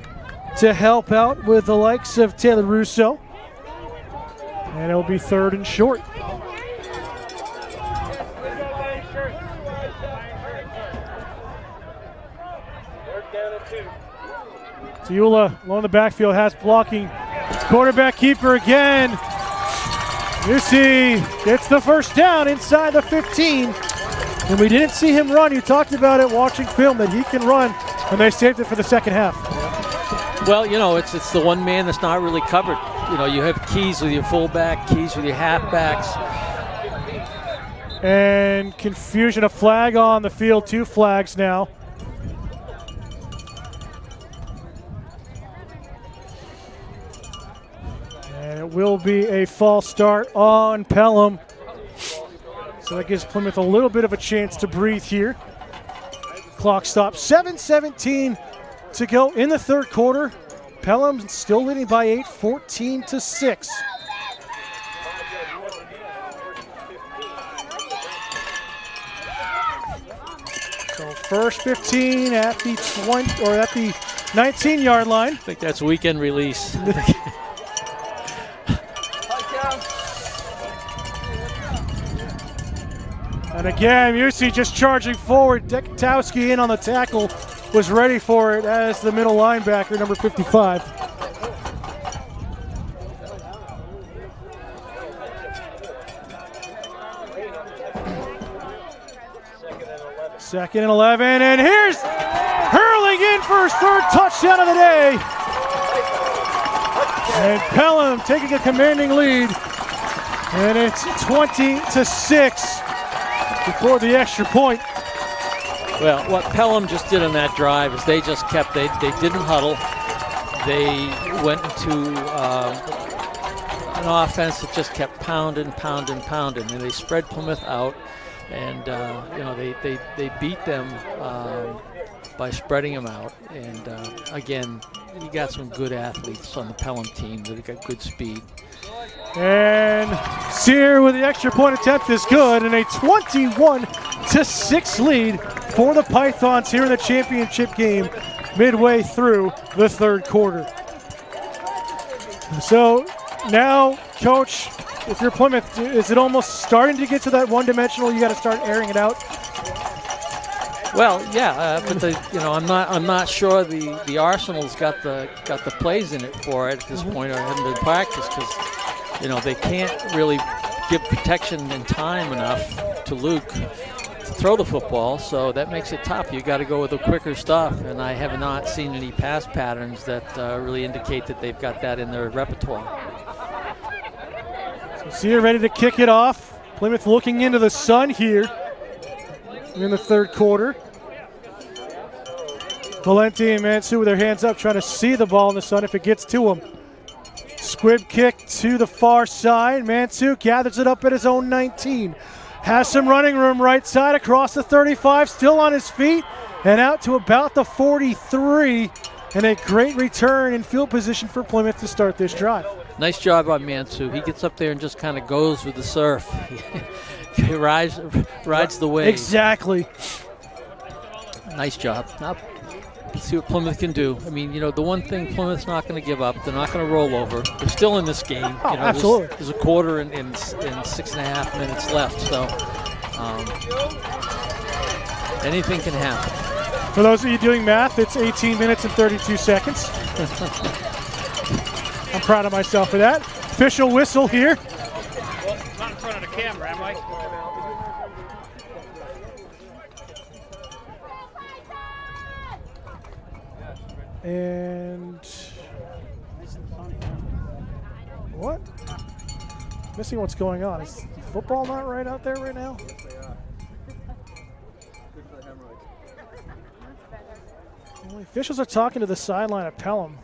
to help out with the likes of Taylor Russo. And it'll be 3rd and short. Teula along the backfield has blocking. Quarterback keeper again. Busey gets the 1st down inside the 15. And we didn't see him run. You talked about it watching film that he can run, and they saved it for the 2nd half. Well, it's the one man that's not really covered. You have keys with your fullback, keys with your halfbacks. And confusion, a flag on the field, 2 flags now. And it will be a false start on Pelham. So that gives Plymouth a little bit of a chance to breathe here. Clock stops. 7:17 to go in the 3rd quarter. Pelham still leading by 8, 14-6. So 1st 15 at the 20 or at the 19-yard line. I think that's weekend release. And again, Busey just charging forward. Dekatowski in on the tackle, was ready for it as the middle linebacker, number 55. Second and 11, and here's hurling in for his 3rd touchdown of the day. And Pelham taking a commanding lead. And it's 20-6 before the extra point. Well, what Pelham just did on that drive is they just kept, they didn't huddle. They went into an offense that just kept pounding, and they spread Plymouth out, and they beat them by spreading them out. And again, you got some good athletes on the Pelham team that got good speed. And Sear with the extra point attempt is good, and a 21-6 lead for the Pythons here in the championship game midway through the third quarter. So now, Coach, if you're Plymouth, is it almost starting to get to that one-dimensional? You got to start airing it out. Well, yeah, but I'm not sure the Arsenal's got the plays in it for it at this point, or haven't been practiced, because they can't really give protection and time enough to Luke to throw the football, so that makes it tough. You got to go with the quicker stuff, and I have not seen any pass patterns that really indicate that they've got that in their repertoire. So Sear ready to kick it off. Plymouth looking into the sun here in the third quarter. Valenti and Mansu with their hands up, trying to see the ball in the sun if it gets to them. Squib kick to the far side. Mansu gathers it up at his own 19. Has some running room right side across the 35, still on his feet, and out to about the 43. And a great return in field position for Plymouth to start this drive. Nice job on Mansu. He gets up there and just kind of goes with the surf. He rides the wave. Exactly. Nice job. Now, let's see what Plymouth can do. I mean, the one thing Plymouth's not going to give up, they're not going to roll over. They're still in this game. Absolutely. There's a quarter and 6.5 minutes left, so anything can happen. For those of you doing math, it's 18 minutes and 32 seconds. I'm proud of myself for that. Official whistle here. Well, not in front of the camera, am I? And what? Missing what's going on. Is the football not right out there right now? Well, the officials are talking to the sideline at Pelham.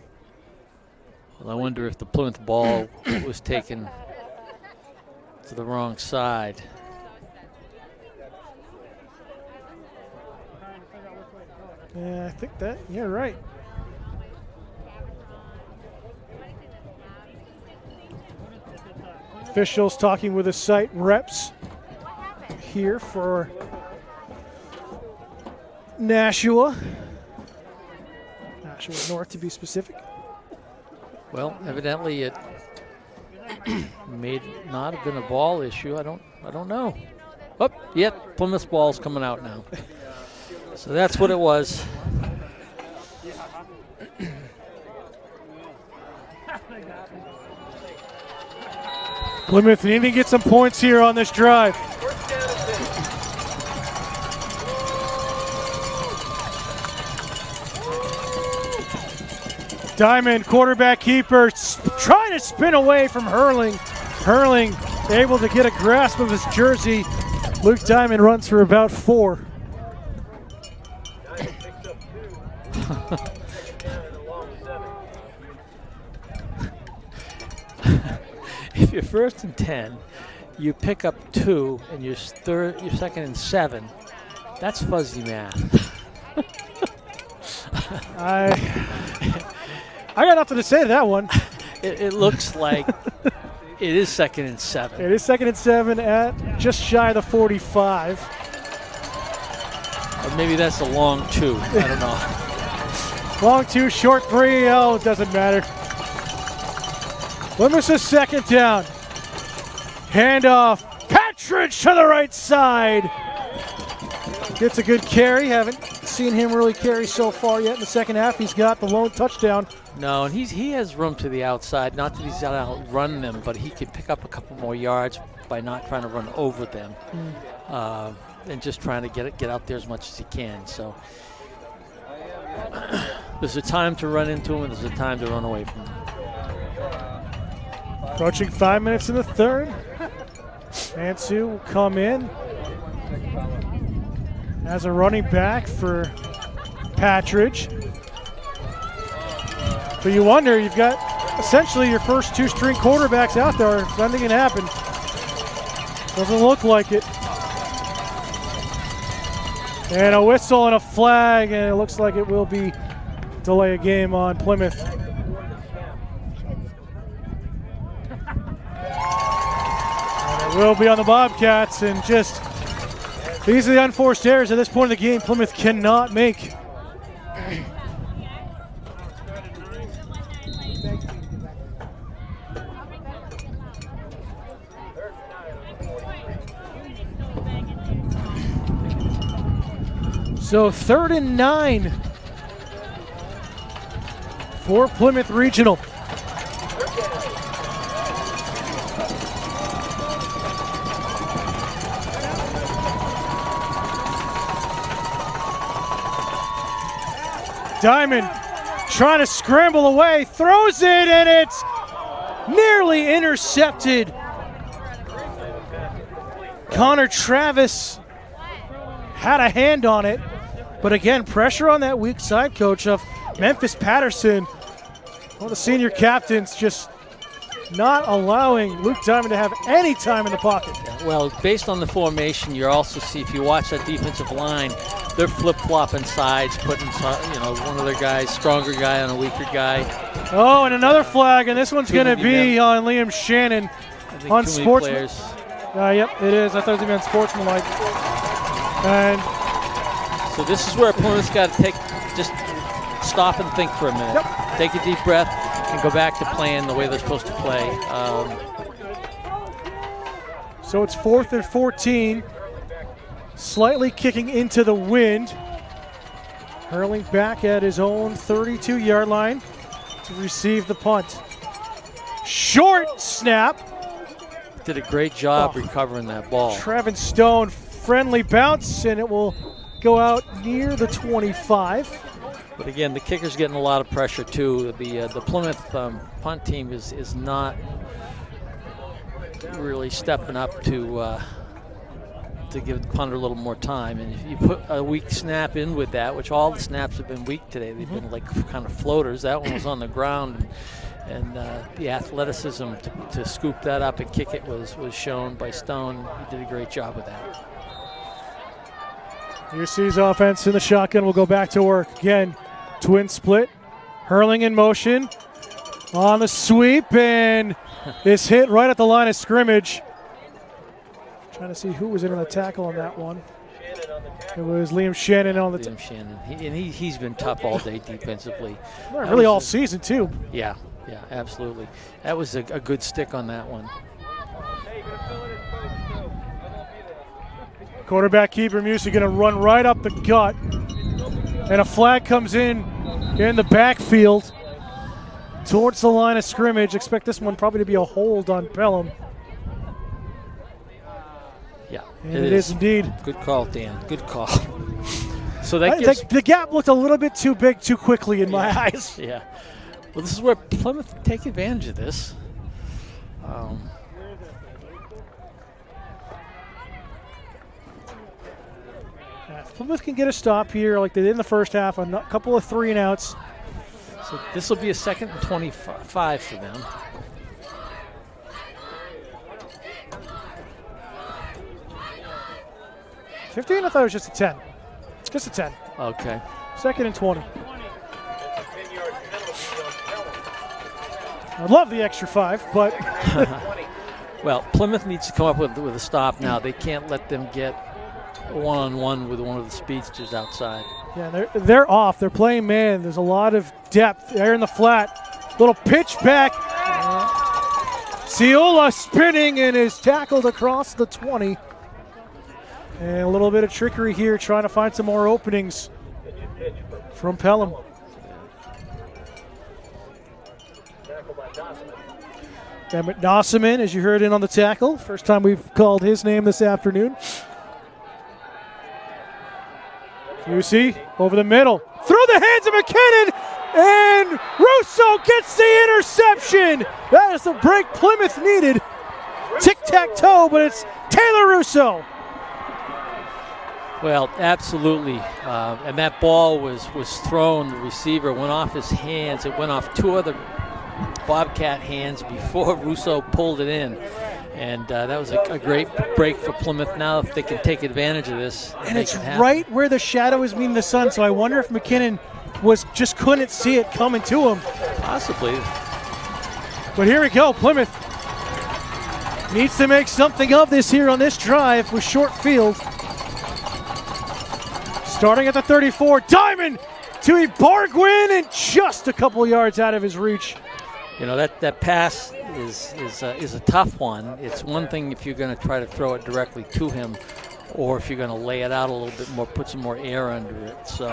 Well, I wonder if the Plymouth ball was taken to the wrong side. Yeah, I think that, yeah, right. Officials talking with the site reps here for Nashua North to be specific. Well, evidently it may not have been a ball issue. I don't know. Oh, yep, Plymouth ball's coming out now. So that's what it was. Plymouth needing to get some points here on this drive. Diamond, quarterback keeper, trying to spin away from Hurling. Hurling able to get a grasp of his jersey. Luke Diamond runs for about 4. If you're 1st and 10, you pick up 2, and you're 2nd and 7. That's fuzzy math. I got nothing to say to that one. It looks like it is 2nd and 7. It is 2nd and 7 at just shy of the 45. Or maybe that's a long 2. I don't know. Long 2, short 3. Oh, it doesn't matter. Plymouth's a 2nd down. Handoff. Patridge to the right side. Gets a good carry. Haven't seen him really carry so far yet in the second half. He's got the lone touchdown. No, and he has room to the outside. Not that he's got to outrun them, but he can pick up a couple more yards by not trying to run over them and just trying to get out there as much as he can. So there's a time to run into him and there's a time to run away from him. Approaching 5 minutes in the third. Mansu will come in as a running back for Patridge. So you wonder, you've got essentially your first two string quarterbacks out there. Something can happen. Doesn't look like it. And a whistle and a flag, and it looks like it will be delay a game on Plymouth. And it will be on the Bobcats, and just these are the unforced errors at this point in the game Plymouth cannot make. So 3rd and 9 for Plymouth Regional. Diamond trying to scramble away, throws it, and it's nearly intercepted. Connor Travis had a hand on it, but again, pressure on that weak side, coach, of Memphis Patterson. One of the senior captains just not allowing Luke Diamond to have any time in the pocket. Well, based on the formation, you also see, if you watch that defensive line, they're flip-flopping sides, putting one of their guys, stronger guy on a weaker guy. Oh, and another flag, and this one's going to be on Liam Shannon on Sportsman. Yep, it is. I thought it was going to be on Sportsmanlike. And so this is where Plymouth's got to just stop and think for a minute. Yep. Take a deep breath and go back to playing the way they're supposed to play. So it's 4th and 14. Slightly kicking into the wind. Hurling back at his own 32-yard line to receive the punt. Short snap. Did a great job recovering that ball. Trevin Stone, friendly bounce, and it will go out near the 25. But again, the kicker's getting a lot of pressure too. The Plymouth punt team is not really stepping up to give the punter a little more time. And if you put a weak snap in with that, which all the snaps have been weak today, they've been like kind of floaters. That one was on the ground, and the athleticism to scoop that up and kick it was shown by Stone. He did a great job with that. UC's offense in the shotgun will go back to work. Again, twin split. Hurling in motion on the sweep, and is hit right at the line of scrimmage. Trying to see who was in on the tackle on that one. It was Liam Shannon on the Liam Shannon. He's been tough all day defensively. Really all season, too. Yeah, absolutely. That was a good stick on that one. Quarterback keeper Musi going to run right up the gut. And a flag comes in the backfield towards the line of scrimmage. Expect this one probably to be a hold on Pelham. Yeah, and it is indeed. Good call, Dan. Good call. So that gives the gap looked a little bit too big too quickly in my eyes. Yeah. Well, this is where Plymouth take advantage of this. Plymouth can get a stop here like they did in the first half, a couple of 3-and-outs. So this will be a 2nd and 25 for them. $15? I thought it was just a 10. Just a 10. Okay. 2nd and 20. I love the extra 5, but well, Plymouth needs to come up with a stop now. They can't let them get one-on-one with one of the speedsters outside. Yeah, they're off. They're playing man. There's a lot of depth there in the flat. Little pitch back. Ciola spinning and is tackled across the 20. And a little bit of trickery here, trying to find some more openings from Pelham. Emmett Nossaman, as you heard in on the tackle. First time we've called his name this afternoon. UC over the middle. Through the hands of McKinnon, And Russo gets the interception. That is the break Plymouth needed. Tic-tac-toe, but it's Taylor Russo. Well, absolutely. And that ball was thrown. The receiver went off his hands. It went off two other Bobcat hands before Russo pulled it in. And that was a great break for Plymouth. Now if they can take advantage of this. And it's right where the shadow is meeting the sun, so I wonder if McKinnon just couldn't see it coming to him. Possibly. But here we go. Plymouth needs to make something of this here on this drive with short field. Starting at the 34, Diamond to Ibargüen and just a couple of yards out of his reach. You know, that pass is a tough one. It's one thing if you're going to try to throw it directly to him, or if you're going to lay it out a little bit more, put some more air under it. So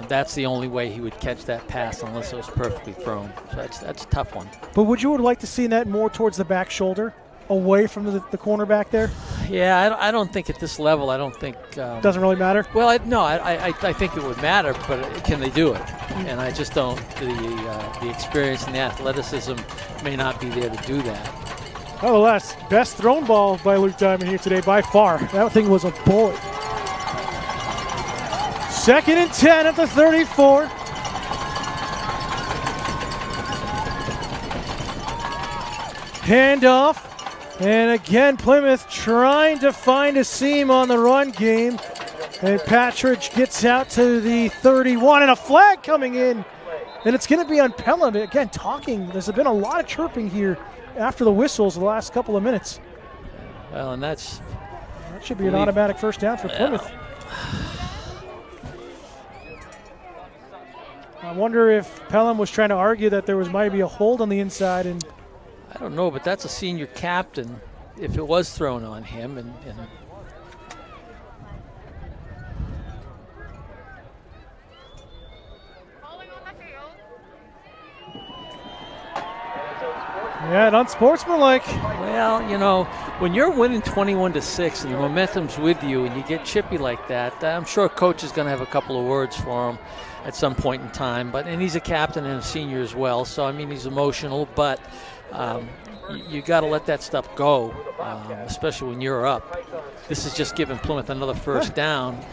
that's the only way he would catch that pass unless it was perfectly thrown. So that's a tough one. But would you like to see that more towards the back shoulder, away from the cornerback there? Yeah, I don't think at this level. I don't think doesn't really matter. Well, I think it would matter, but can they do it? And I just don't. The experience and the athleticism may not be there to do that. Nonetheless, best thrown ball by Luke Diamond here today by far. That thing was a bullet. 2nd and 10 at the 34. Handoff. And again, Plymouth trying to find a seam on the run game. And Patridge gets out to the 31, and a flag coming in. And it's going to be on Pelham. Again, talking. There's been a lot of chirping here after the whistles the last couple of minutes. Well, and that should be an automatic first down for Plymouth. I wonder if Pelham was trying to argue that there might be a hold on the inside, and I don't know, but that's a senior captain if it was thrown on him. And yeah, and unsportsmanlike. Well, you know, when you're winning 21-6 and the momentum's with you and you get chippy like that, I'm sure coach is going to have a couple of words for him at some point in time. And he's a captain and a senior as well, so I mean he's emotional, but you got to let that stuff go, especially when you're up. This is just giving Plymouth another first down,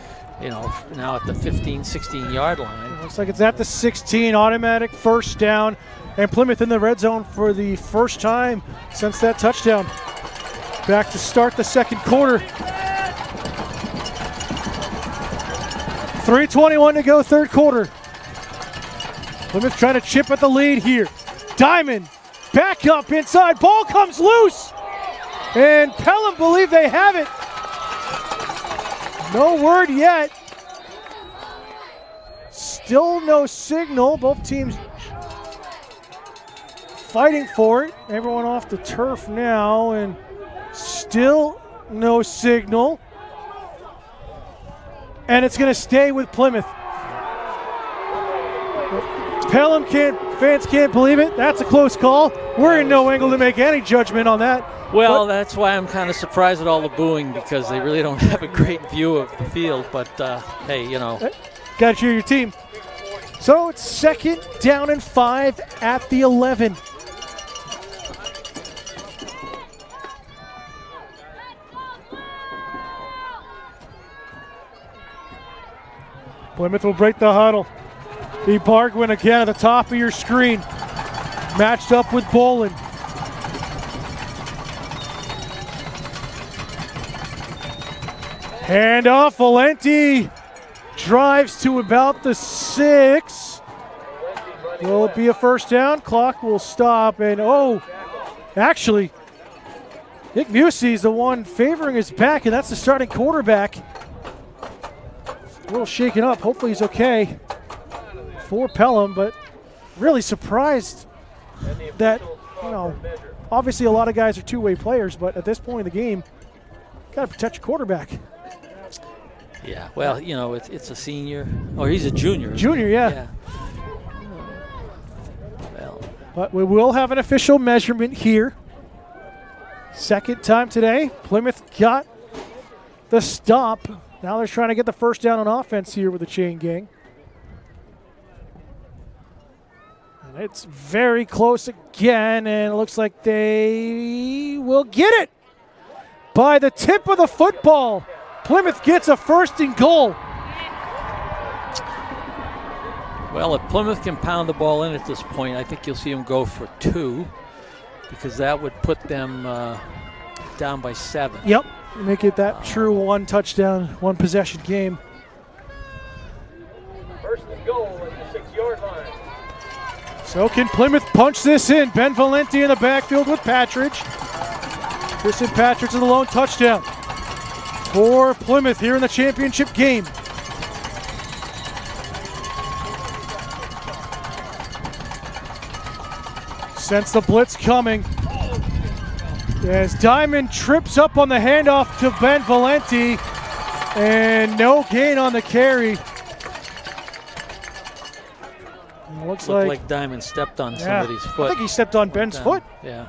you know, now at the 15, 16-yard line. Looks like it's at the 16, automatic first down, and Plymouth in the red zone for the first time since that touchdown. Back to start the second quarter. 3:21 to go, third quarter. Plymouth trying to chip at the lead here. Diamond back up inside, ball comes loose, and Pelham believe they have it. No word yet. Still no signal. Both teams fighting for it. Everyone off the turf now, and still no signal. And it's going to stay with Plymouth. Pelham fans can't believe it. That's a close call. We're in no angle to make any judgment on that. Well, that's why I'm kind of surprised at all the booing, because they really don't have a great view of the field. But, hey, you know. Got to cheer your team. So it's 2nd down and 5 at the 11. Plymouth will break the huddle. Ibargüen again at the top of your screen. Matched up with Bolin. Handoff, Valenti drives to about the 6. Will it be a first down? Clock will stop, and actually, Nick Busey is the one favoring his back, and that's the starting quarterback. A little shaken up. Hopefully he's okay for Pelham, but really surprised that, you know, obviously a lot of guys are two-way players, but at this point in the game, got to protect your quarterback. Yeah, well, you know, it's a senior. Or he's a junior. Junior, yeah. Well, but we will have an official measurement here. Second time today. Plymouth got the stop. Now they're trying to get the first down on offense here with the chain gang. And it's very close again, and it looks like they will get it by the tip of the football. Plymouth gets a 1st and goal. Well, if Plymouth can pound the ball in at this point, I think you'll see them go for 2, because that would put them down by 7. Yep, make it that true 1 touchdown, 1 possession game. 1st and goal at the 6-yard line. So can Plymouth punch this in? Ben Valenti in the backfield with Patridge. Christian Patridge in the lone touchdown for Plymouth here in the championship game. Sense the blitz coming as Diamond trips up on the handoff to Ben Valenti, and no gain on the carry. Looks like Diamond stepped on somebody's foot. I think he stepped on Ben's foot. Yeah.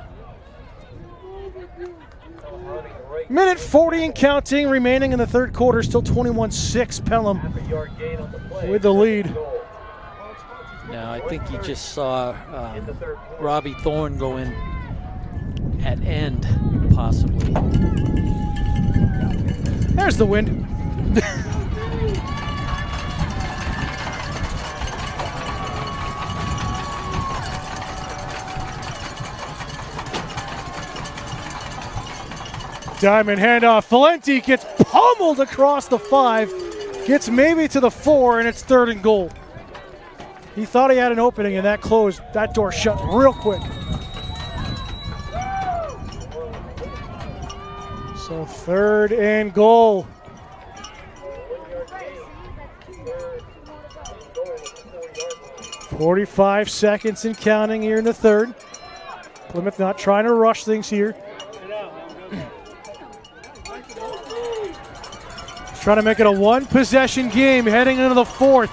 Minute 40 and counting remaining in the 3rd quarter. Still 21-6 Pelham with the lead. Now, I think you just saw Robbie Thorne go in at end, possibly. There's the wind. Diamond handoff. Valenti gets pummeled across the 5, gets maybe to the 4, and it's 3rd and goal. He thought he had an opening, and that closed. That door shut real quick. So 3rd and goal. "45 seconds and counting here in the 3rd. Plymouth not trying to rush things here. Trying to make it a 1-possession game heading into the 4th.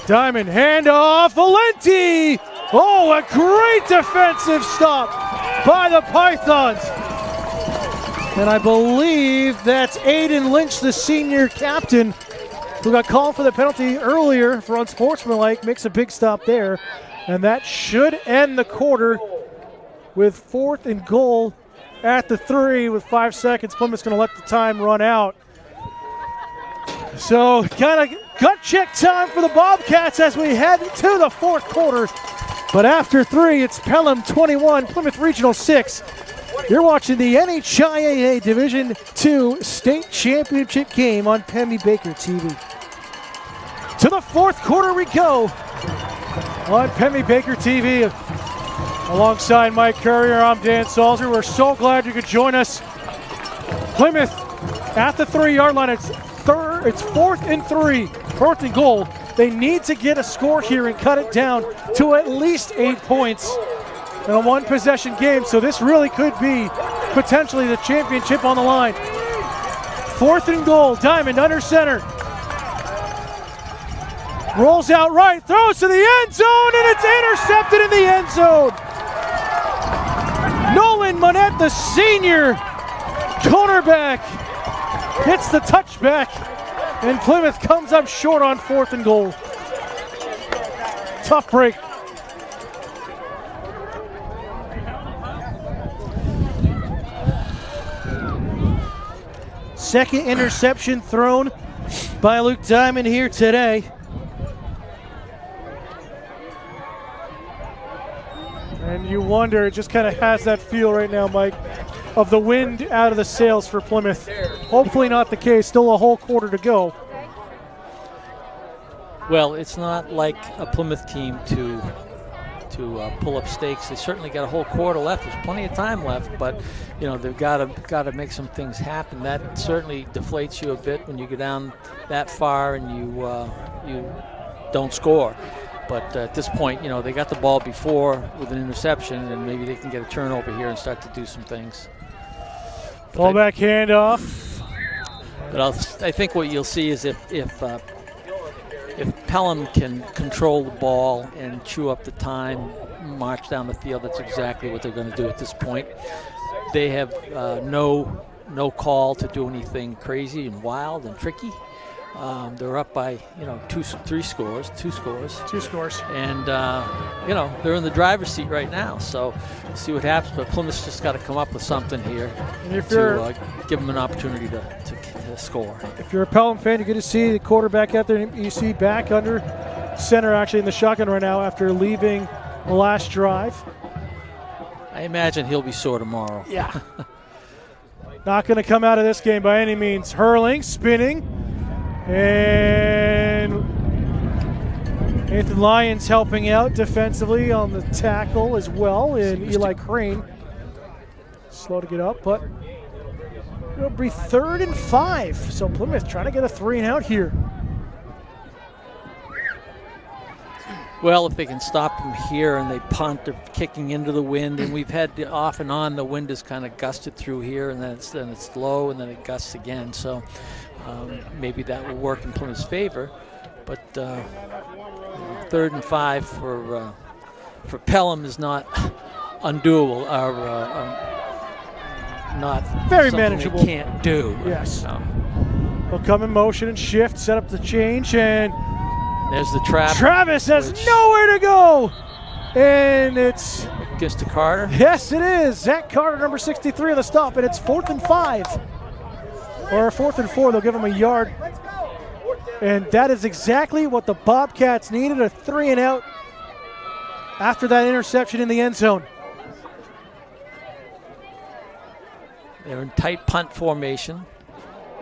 Diamond handoff, Valenti! Oh, a great defensive stop by the Pythons. And I believe that's Aiden Lynch, the senior captain, who got called for the penalty earlier for unsportsmanlike, makes a big stop there. And that should end the quarter with 4th and goal at the 3 with 5 seconds. Plymouth's going to let the time run out. So kind of gut check time for the Bobcats as we head to the 4th quarter. But after 3, it's Pelham 21, Plymouth Regional 6. You're watching the NHIAA Division II State Championship game on Pemmy Baker TV. To the 4th quarter we go on Pemmy Baker TV. Alongside Mike Courier, I'm Dan Salzer. We're so glad you could join us. Plymouth at the 3-yard line. It's 4th and 3, 4th and goal. They need to get a score here and cut it down to at least 8 points in a 1-possession game. So this really could be potentially the championship on the line. 4th and goal. Diamond under center. Rolls out right, throws to the end zone, and it's intercepted in the end zone. Nolan Monette, the senior cornerback, hits the touchback, and Plymouth comes up short on 4th and goal. Tough break. Second interception thrown by Luke Diamond here today. And you wonder, it just kind of has that feel right now, Mike, of the wind out of the sails for Plymouth. Hopefully not the case, still a whole quarter to go. Well, it's not like a Plymouth team to pull up stakes. They certainly got a whole quarter left. There's plenty of time left, but you know they've got to make some things happen. That certainly deflates you a bit when you go down that far and you don't score. But at this point, you know, they got the ball before with an interception, and maybe they can get a turnover here and start to do some things. Ballback handoff. But I think what you'll see is if Pelham can control the ball and chew up the time, march down the field, that's exactly what they're going to do at this point. They have no call to do anything crazy and wild and tricky. They're up by, two scores. Two scores. And, they're in the driver's seat right now. So we'll see what happens. But Plymouth's just got to come up with something here to give them an opportunity to score. If you're a Pelham fan, you're good to see the quarterback out there. You see back under center actually in the shotgun right now after leaving the last drive. I imagine he'll be sore tomorrow. Yeah. Not going to come out of this game by any means. Hurling, spinning, and Nathan Lyons helping out defensively on the tackle as well, and Eli Crane. Slow to get up, but it'll be 3rd and 5. So Plymouth trying to get a 3 and out here. Well, if they can stop them here and they punt, they're kicking into the wind, and we've had off and on the wind has kind of gusted through here, and then it's low, and then it gusts again. So maybe that will work in Plymouth's favor. But 3rd and 5 for Pelham is not undoable, not very something manageable. They can't do. Yes. So. They'll come in motion and shift, set up the change, and there's the trap. Travis has nowhere to go. And it's gets to Carter. Yes, it is. Zach Carter, number 63 on the stop, and it's 4th and 5. Or 4th and 4, they'll give him a yard. And that is exactly what the Bobcats needed, a 3 and out after that interception in the end zone. They're in tight punt formation.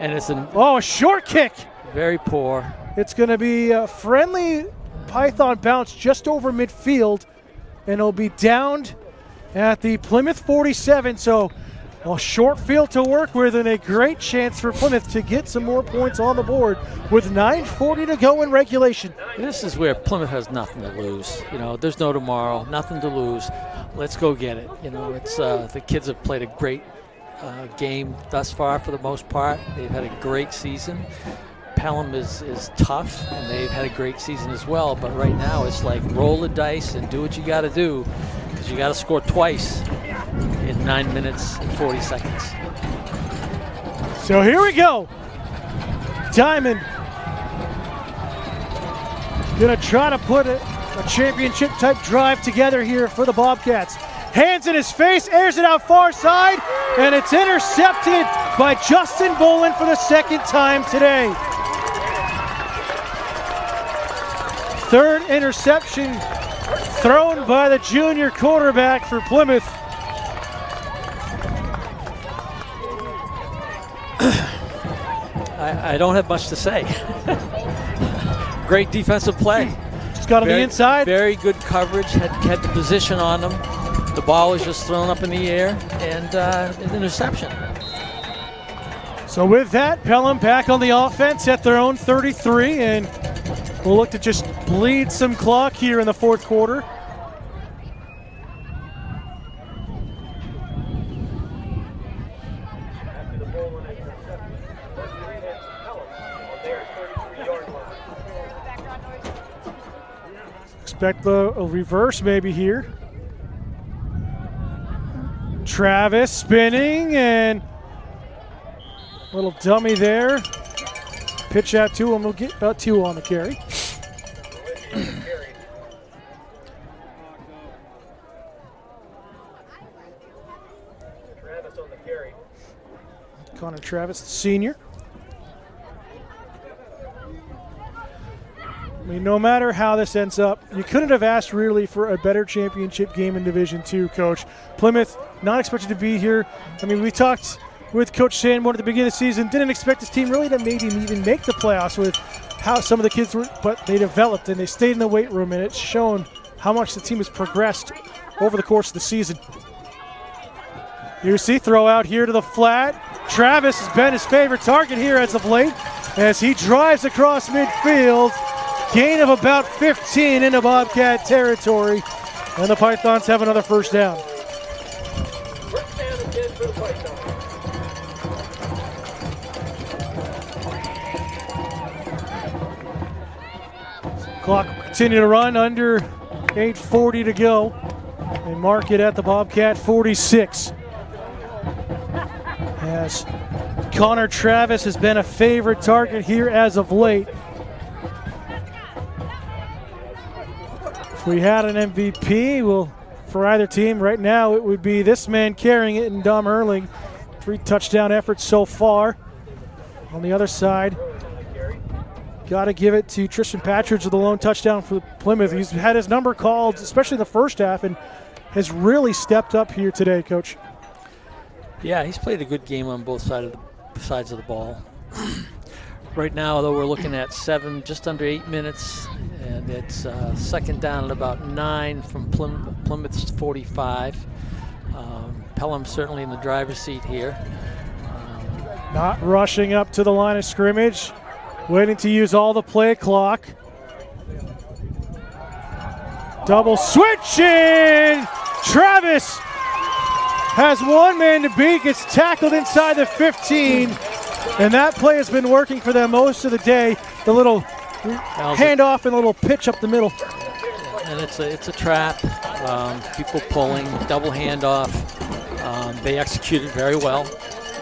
And it's a short kick. Very poor. It's going to be a friendly Python bounce just over midfield, and it'll be downed at the Plymouth 47. So a short field to work with, and a great chance for Plymouth to get some more points on the board with 9:40 to go in regulation. This is where Plymouth has nothing to lose. There's no tomorrow, nothing to lose. Let's go get it. It's the kids have played a great game thus far for the most part. They've had a great season. Pelham is tough, and they've had a great season as well. But right now, it's like roll the dice and do what you got to do, because you got to score twice in 9 minutes and 40 seconds. So here we go. Diamond gonna try to put a championship type drive together here for the Bobcats. Hands in his face, airs it out far side, and it's intercepted by Justin Bolin for the second time today. 3rd interception thrown by the junior quarterback for Plymouth. I don't have much to say. Great defensive play. Just got on the inside. Very good coverage, had the position on them. The ball was just thrown up in the air, and an interception. So with that, Pelham back on the offense at their own 33, and we'll look to just bleed some clock here in the 4th quarter. After the ball on interception, first and 10, Pelham on their 33-yard line. Expect a reverse maybe here. Travis spinning, and a little dummy there. Pitch out to him. We'll get about 2 on the carry. Travis on the carry. Connor Travis, the senior. I mean, no matter how this ends up, you couldn't have asked really for a better championship game in Division II, Coach. Plymouth not expected to be here. I mean, we talked with Coach Sanborn at the beginning of the season. Didn't expect this team really to maybe even make the playoffs with how some of the kids were, but they developed and they stayed in the weight room, and it's shown how much the team has progressed over the course of the season. You see, throw out here to the flat. Travis has been his favorite target here as of late as he drives across midfield. Gain of about 15 into Bobcat territory, and the Pythons have another first down. First down and 10 for the Pythons. Clock will continue to run, under 8:40 to go. They mark it at the Bobcat 46. As Connor Travis has been a favorite target here as of late. If we had an MVP, for either team right now, it would be this man carrying it in Dom Erling. 3 touchdown efforts so far. On the other side, got to give it to Tristan Patridge with the lone touchdown for Plymouth. He's had his number called, especially in the first half, and has really stepped up here today, Coach. Yeah, he's played a good game on both sides of the ball. Right now, though, we're looking at just under 8 minutes, and it's second down at about 9 from Plymouth's 45. Pelham certainly in the driver's seat here. Not rushing up to the line of scrimmage, waiting to use all the play clock. Double switch in. Travis has one man to beat, gets tackled inside the 15, and that play has been working for them most of the day. The little handoff and a little pitch up the middle. And it's a trap. People pulling, double handoff. They executed very well,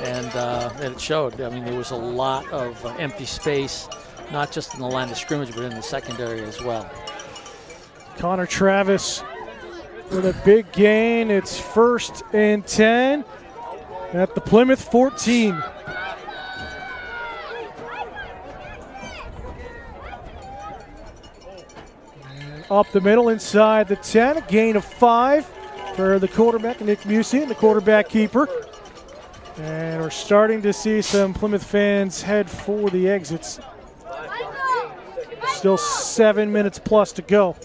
and it showed. I mean, there was a lot of empty space, not just in the line of scrimmage, but in the secondary as well. Connor Travis with a big gain. It's 1st and 10 at the Plymouth 14. And up the middle inside the 10, a gain of 5 for the quarterback, Nick Musey, and the quarterback keeper. And we're starting to see some Plymouth fans head for the exits. Still 7 minutes plus to go.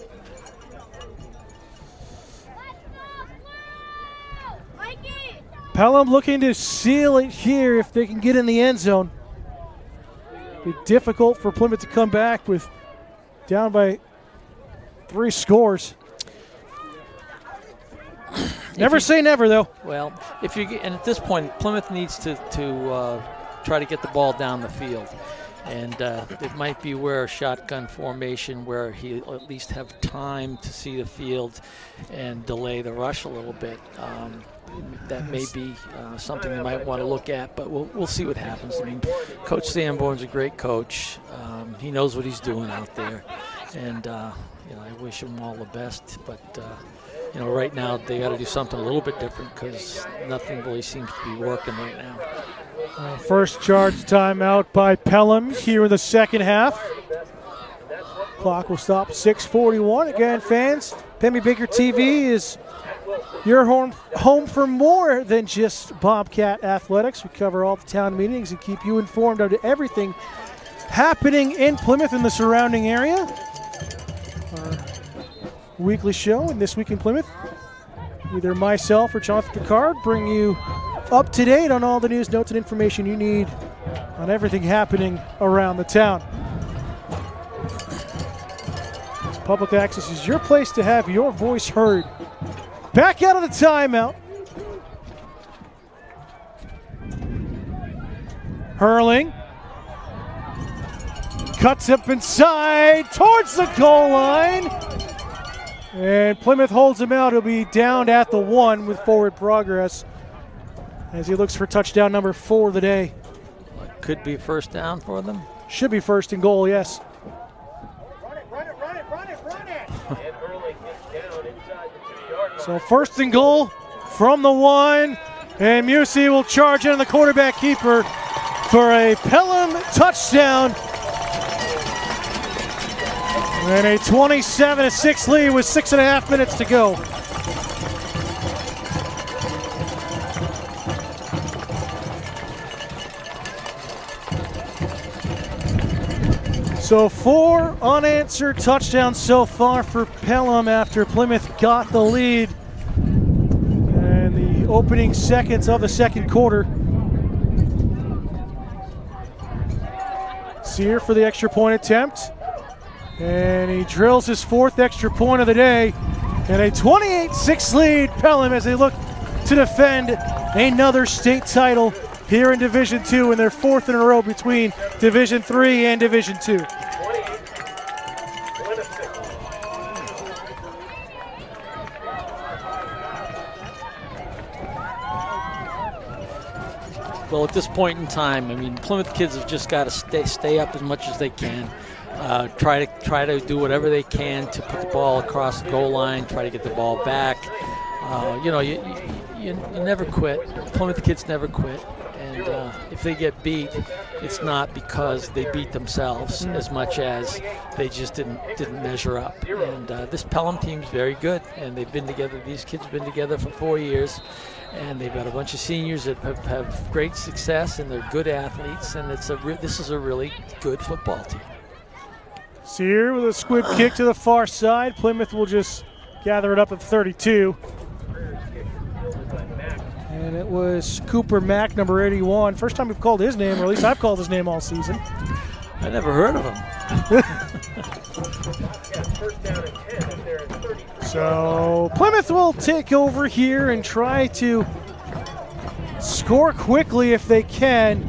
Pelham looking to seal it here if they can get in the end zone. Be difficult for Plymouth to come back with down by 3 scores. Never say never, though. Well, and at this point, Plymouth needs to try to get the ball down the field. And it might be where a shotgun formation where he'll at least have time to see the field and delay the rush a little bit. That may be something you might want to look at, but we'll see what happens. I mean, Coach Sanborn's a great coach. He knows what he's doing out there, and I wish him all the best. But right now they got to do something a little bit different because nothing really seems to be working right now. First charge timeout by Pelham here in the second half. Clock will stop 6:41. Again, fans, Pemmy Baker TV is your home for more than just Bobcat athletics. We cover all the town meetings and keep you informed of everything happening in Plymouth and the surrounding area. Our weekly show, and This Week in Plymouth, either myself or Jonathan Picard bring you up to date on all the news, notes, and information you need on everything happening around the town. Public Access is your place to have your voice heard. Back out of the timeout. Hurling. Cuts up inside towards the goal line. And Plymouth holds him out. He'll be down at the 1 with forward progress as he looks for touchdown number 4 of the day. Could be first down for them. Should be first and goal, yes. So first and goal from the 1, and Musey will charge in on the quarterback keeper for a Pelham touchdown. And a 27-6 lead with 6.5 minutes to go. So 4 unanswered touchdowns so far for Pelham after Plymouth got the lead in the opening seconds of the second quarter. Sear for the extra point attempt. And he drills his 4th extra point of the day. And a 28-6 lead, Pelham, as they look to defend another state title here in Division II, and their 4th in a row between Division III and Division II. Well, at this point in time, I mean, Plymouth kids have just got to stay up as much as they can. Try to do whatever they can to put the ball across the goal line. Try to get the ball back. You never quit. Plymouth kids never quit. And if they get beat, it's not because they beat themselves as much as they just didn't measure up. And this Pelham team's very good, and they've been together. These kids have been together for 4 years, and they've got a bunch of seniors that have great success, and they're good athletes. And this is a really good football team. Sear with a squib kick to the far side. Plymouth will just gather it up at 32. And it was Cooper Mack, number 81. First time we've called his name, or at least I've called his name all season. I never heard of him. So Plymouth will take over here and try to score quickly if they can.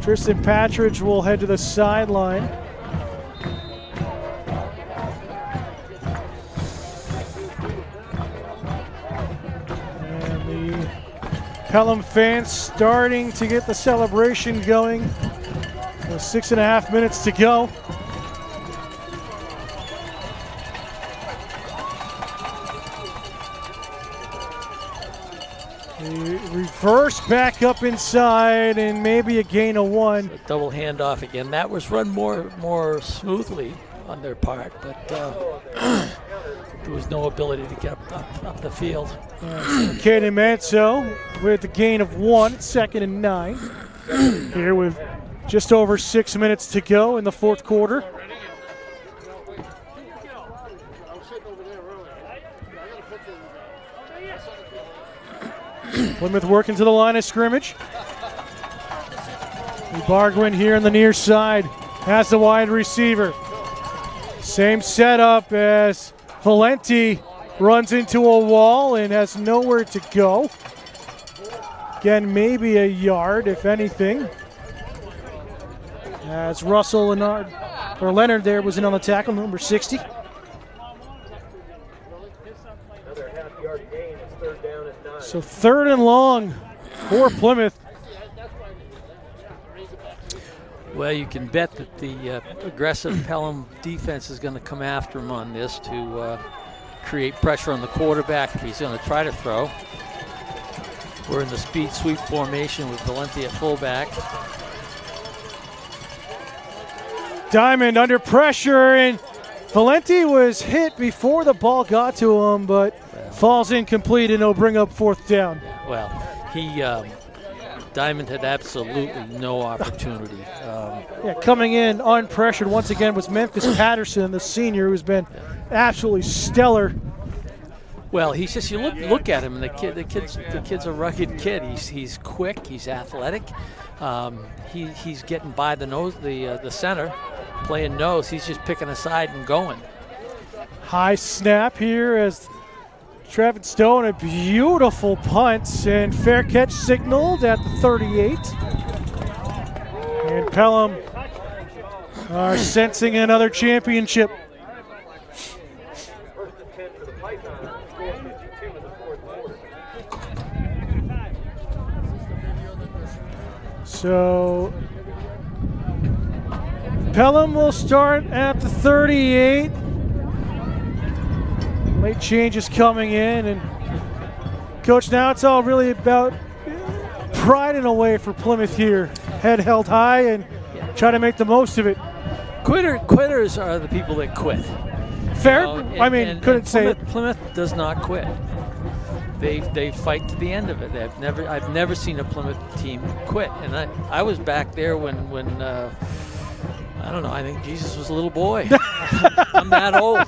Tristan Patridge will head to the sideline. Pelham fans starting to get the celebration going. With 6.5 minutes to go. The reverse back up inside and maybe a gain of 1. A double handoff again. That was run more smoothly on their part, but there was no ability to get up the field. Caden Manso with the gain of 1, 2nd and 9. Here with just over 6 minutes to go in the fourth quarter. Plymouth working to the line of scrimmage. Bargwin here on the near side has the wide receiver. Same setup as Valenti runs into a wall and has nowhere to go. Again, maybe a yard, if anything. As Russell Leonard there was in on the tackle, number 60. Another half-yard gain. It's 3rd down and 9. So 3rd and long for Plymouth. Well, you can bet that the aggressive Pelham defense is going to come after him on this to create pressure on the quarterback if he's going to try to throw. We're in the speed sweep formation with Valenti at fullback. Diamond under pressure, and Valenti was hit before the ball got to him, but falls incomplete, and it'll bring up 4th down. Well, Diamond had absolutely no opportunity. Coming in unpressured once again was Memphis Patterson, the senior, who's been absolutely stellar. Well, he's just, you look at him, and the kid's a rugged kid. He's quick, he's athletic. He's getting by the center, playing nose. He's just picking a side and going. High snap here as Travis Stone, a beautiful punt, and fair catch signaled at the 38. And Pelham are sensing another championship. So Pelham will start at the 38. Late changes coming in, and Coach, now it's all really about pride in a way for Plymouth here. Head held high and try to make the most of it. Quitters are the people that quit. Fair? Couldn't say it. Plymouth does not quit. They fight to the end of it. I've never seen a Plymouth team quit. And I was back there when I don't know, I think Jesus was a little boy. I'm that old.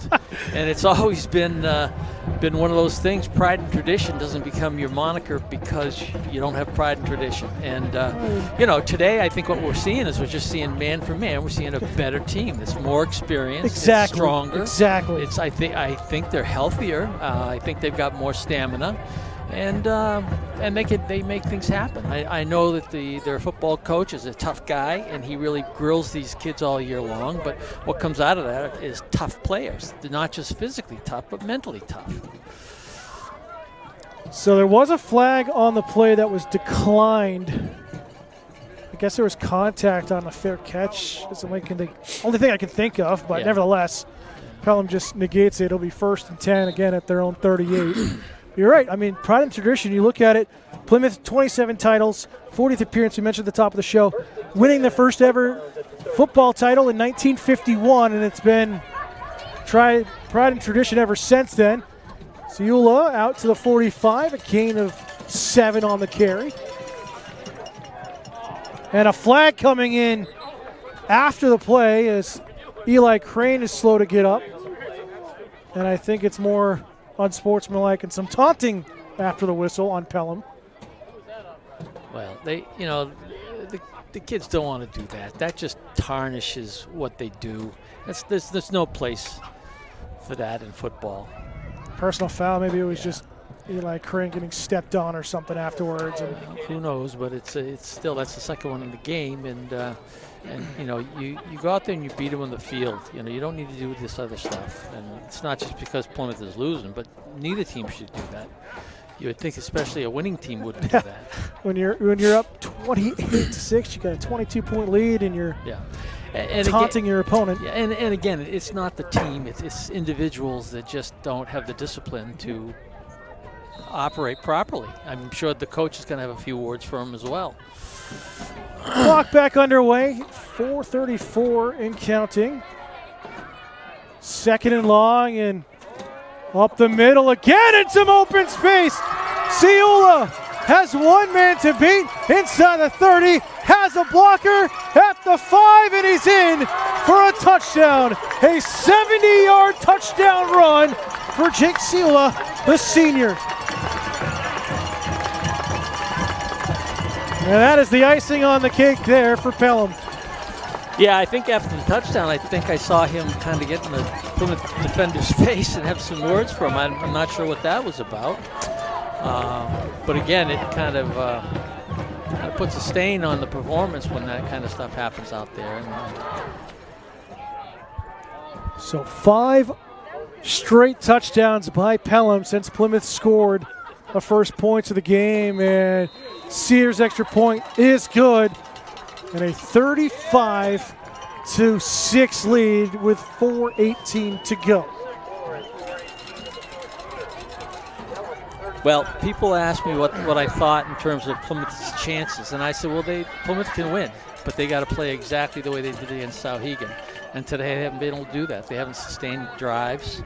And it's always been one of those things. Pride and tradition doesn't become your moniker because you don't have pride and tradition. And, today I think what we're seeing is we're just seeing man for man. We're seeing a better team that's more experienced, exactly, it's stronger. Exactly. I think they're healthier. I think they've got more stamina. And they make things happen. I know that their football coach is a tough guy, and he really grills these kids all year long. But what comes out of that is tough players. They're not just physically tough, but mentally tough. So there was a flag on the play that was declined. I guess there was contact on a fair catch. It's the only thing I can think of, but nevertheless, Pelham just negates it. It'll be 1st and 10 again at their own 38. You're right. I mean, pride and tradition, you look at it, Plymouth 27 titles, 40th appearance, we mentioned at the top of the show, winning the first ever football title in 1951, and it's been pride and tradition ever since then. Ciula out to the 45, a gain of 7 on the carry. And a flag coming in after the play as Eli Crane is slow to get up. And I think it's more unsportsmanlike and some taunting after the whistle on Pelham. Well, the kids don't want to do that. That just tarnishes what they do. There's no place for that in football. Personal foul, maybe it was just Eli Crane getting stepped on or something afterwards. And who knows? But it's still, that's the second one in the game, and you go out there and you beat them on the field. You don't need to do this other stuff, and it's not just because Plymouth is losing, but neither team should do that. You would think, especially a winning team, wouldn't do that. When you're up 28-6, you got a 22-point lead, and you're and taunting your opponent. Yeah, and again, it's not the team; it's individuals that just don't have the discipline to operate properly. I'm sure the coach is going to have a few words for him as well. Clock back underway, 4:34 and counting. 2nd and long, and up the middle again in some open space. Ciula has one man to beat inside the 30, has a blocker at the 5, and he's in for a touchdown. A 70-yard touchdown run for Jake Ciula, the senior. And that is the icing on the cake there for Pelham. Yeah, I think after the touchdown, I think I saw him kind of get in the Plymouth defender's face and have some words for him. I'm not sure what that was about. But again, it kind of puts a stain on the performance when that kind of stuff happens out there. So 5 straight touchdowns by Pelham since Plymouth scored the first points of the game, and Sears' extra point is good, and a 35-6 lead with 4:18 to go. Well, people ask me what I thought in terms of Plymouth's chances, and I said, well, Plymouth can win, but they got to play exactly the way they did against Sauhegan, and today they haven't been able to do that. They haven't sustained drives.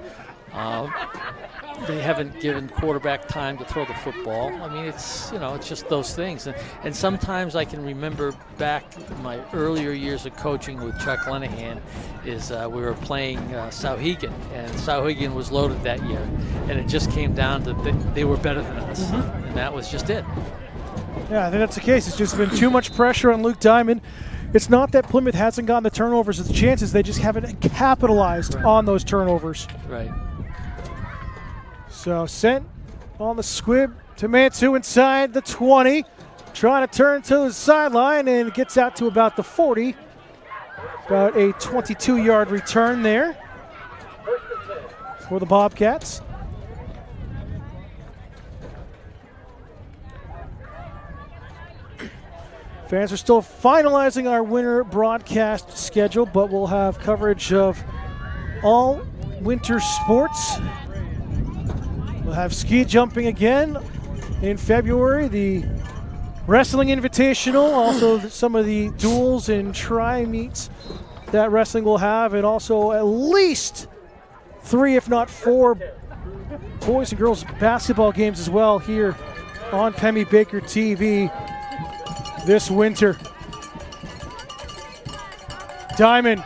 They haven't given quarterback time to throw the football. I mean, it's just those things. And sometimes I can remember back in my earlier years of coaching with Chuck Lenahan is we were playing Sauhegan, and Sauhegan was loaded that year. And it just came down to they were better than us, and that was just it. Yeah, I think that's the case. It's just been too much pressure on Luke Diamond. It's not that Plymouth hasn't gotten the turnovers or the chances. They just haven't capitalized on those turnovers. Right. So sent on the squib to Mantu inside the 20. Trying to turn to the sideline and gets out to about the 40. About a 22-yard return there for the Bobcats. Fans are still finalizing our winter broadcast schedule, but we'll have coverage of all winter sports. We'll have ski jumping again in February, the wrestling invitational, also some of the duels and tri-meets that wrestling will have, and also at least 3, if not 4, boys and girls basketball games as well here on Pemmy Baker TV this winter. Diamond,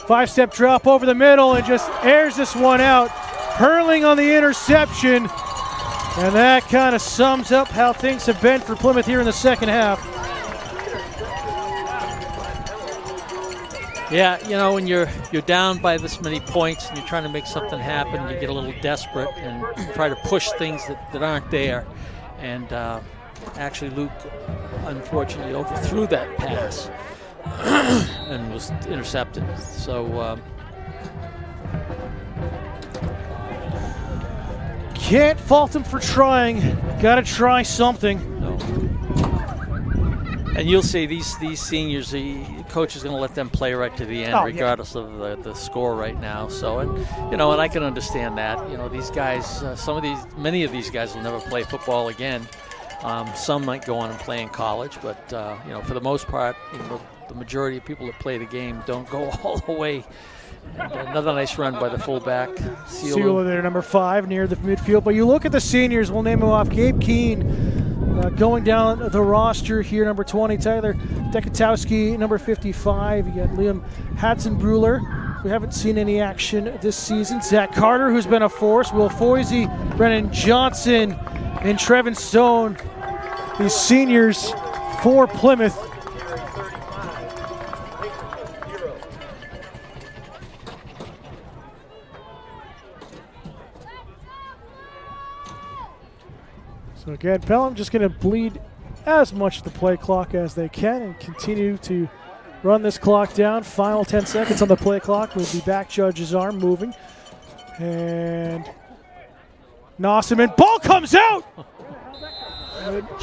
5-step drop over the middle and just airs this one out. Hurling on the interception, and that kind of sums up how things have been for Plymouth here in the second half. Yeah, when you're down by this many points and you're trying to make something happen, you get a little desperate and try to push things that aren't there. And actually, Luke unfortunately overthrew that pass and was intercepted. So. Can't fault him for trying. Got to try something. And you'll see these seniors, the coach is going to let them play right to the end, regardless of the score right now. So, and I can understand that. These guys, many of these guys will never play football again. Some might go on and play in college, but for the most part, the majority of people that play the game don't go all the way. And another nice run by the fullback, Seal there, number 5, near the midfield. But you look at the seniors, we'll name them off. Gabe Keane going down the roster here, number 20. Tyler Dekatowski, number 55. You got Liam Hadson-Bruler. We haven't seen any action this season. Zach Carter, who's been a force. Will Foisey, Brennan Johnson, and Trevin Stone. These seniors for Plymouth. So again, Pelham just going to bleed as much of the play clock as they can and continue to run this clock down. Final 10 seconds on the play clock with the back judge's arm moving. And Nossaman, ball comes out!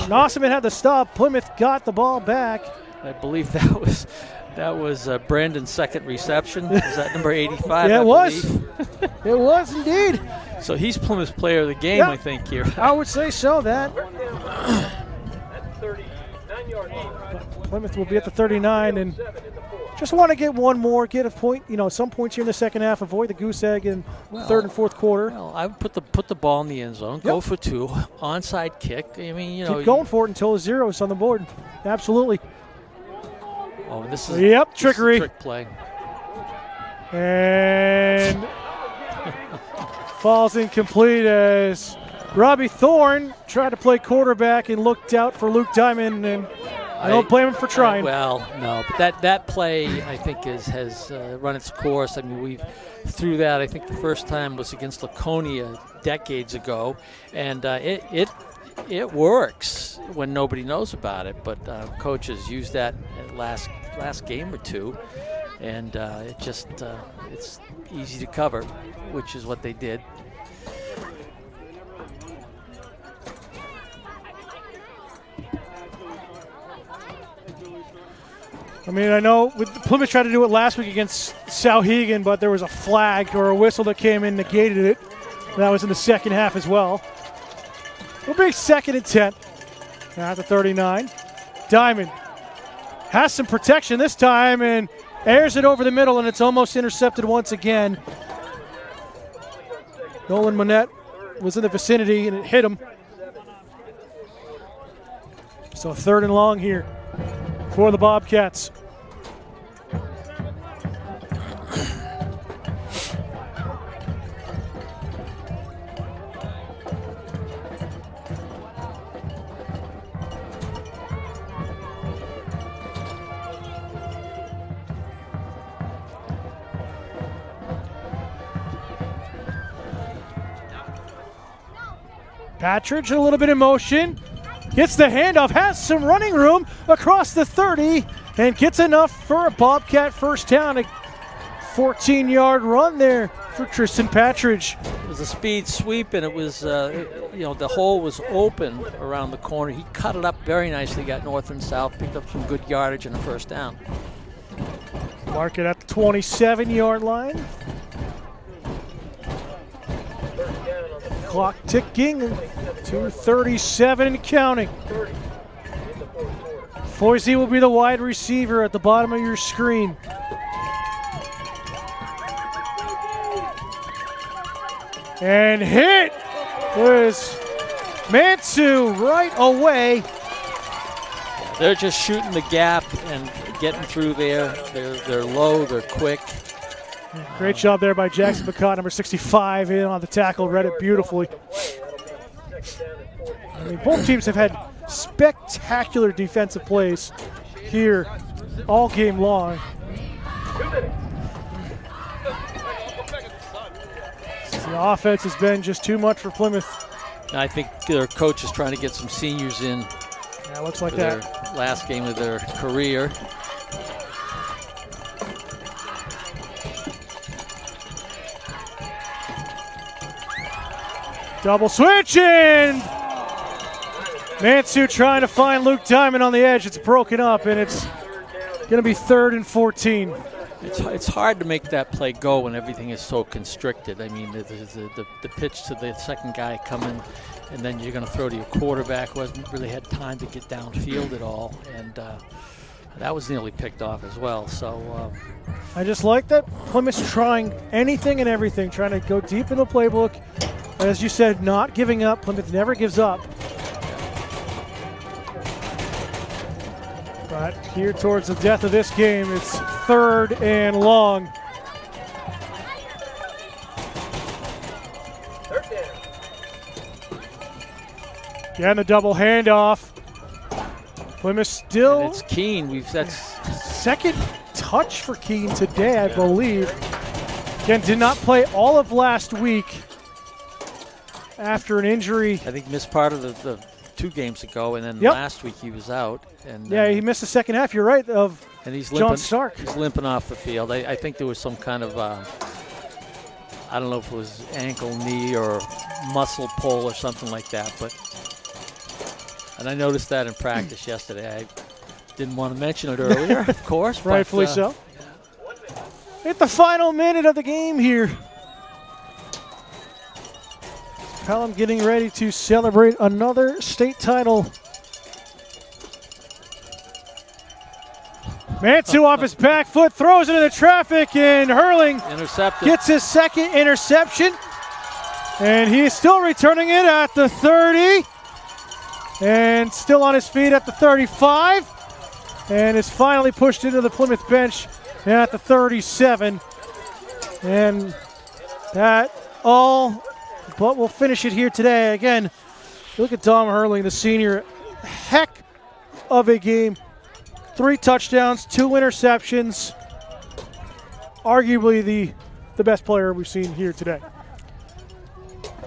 Nossaman had the stop. Plymouth got the ball back. I believe that was Brandon's second reception. Is that number 85? Yeah, it was. It was indeed. So he's Plymouth's player of the game, I think, here. I would say so. That. That's 39-yard line. Plymouth will be at the 39 and just want to get one more, get a point, some points here in the second half, avoid the goose egg in third and fourth quarter. Well, I would put the ball in the end zone, go for 2, onside kick. I mean, keep going for it until a 0 is on the board. Absolutely. Oh, this is trickery. Trick play. And falls incomplete as Robbie Thorne tried to play quarterback and looked out for Luke Diamond, and I don't blame him for trying. No, but that play I think has run its course. I mean, we threw that. I think the first time was against Laconia decades ago, and it works when nobody knows about it. But coaches use that last game or two, and it's easy to cover, which is what they did. I mean, I know Plymouth tried to do it last week against Souhegan, but there was a flag or a whistle that came in, negated it. That was in the second half as well. We'll be 2nd and 10. Now at the 39. Diamond has some protection this time and airs it over the middle, and it's almost intercepted once again. Nolan Monette was in the vicinity, and it hit him. So 3rd and long here for the Bobcats. Patridge a little bit in motion. Gets the handoff, has some running room across the 30, and gets enough for a Bobcat first down. A 14-yard run there for Tristan Patridge. It was a speed sweep, and it was, the hole was open around the corner. He cut it up very nicely, got north and south, picked up some good yardage and a first down. Mark it at the 27-yard line. Clock ticking, 2:37 and counting. Foisey will be the wide receiver at the bottom of your screen. And hit was Mansu right away. They're just shooting the gap and getting through there. They're low, they're quick. Great job there by Jackson McCott, number 65, in on the tackle, read it beautifully. I mean, both teams have had spectacular defensive plays here all game long. The offense has been just too much for Plymouth. I think their coach is trying to get some seniors in. Yeah, looks like their that. Last game of their career. Double switch and Mansu trying to find Luke Diamond on the edge. It's broken up, and it's going to be 3rd and 14. It's hard to make that play go when everything is so constricted. I mean, the pitch to the second guy coming, and then you're going to throw to your quarterback who hasn't really had time to get downfield at all, and that was nearly picked off as well. So I just like that Plymouth's trying anything and everything, trying to go deep in the playbook. As you said, not giving up. Plymouth never gives up. But here towards the death of this game, it's 3rd and long. Again, the double handoff. Plymouth still. And it's Keene. That's second touch for Keene today, I believe. Again, did not play all of last week after an injury. I think missed part of the 2 games ago, and then Yep. last week he was out. And Yeah, he missed the second half. You're right. Of and he's John limping, Stark. He's limping off the field. I think there was some kind of I don't know if it was ankle, knee, or muscle pull or something like that. And I noticed that in practice yesterday. I didn't want to mention it earlier, of course. but, Rightfully so. At the final minute of the game here. Pelham getting ready to celebrate another state title. Mansu off his back foot, throws it into traffic, and Hurling Intercepted. gets his second interception. And he's still returning it at the 30. And still on his feet at the 35. And is finally pushed into the Plymouth bench at the 37. And that all, but we'll finish it here today. Again, look at Dom Hurling, the senior. Heck of a game. 3 touchdowns, 2 interceptions. Arguably the best player we've seen here today.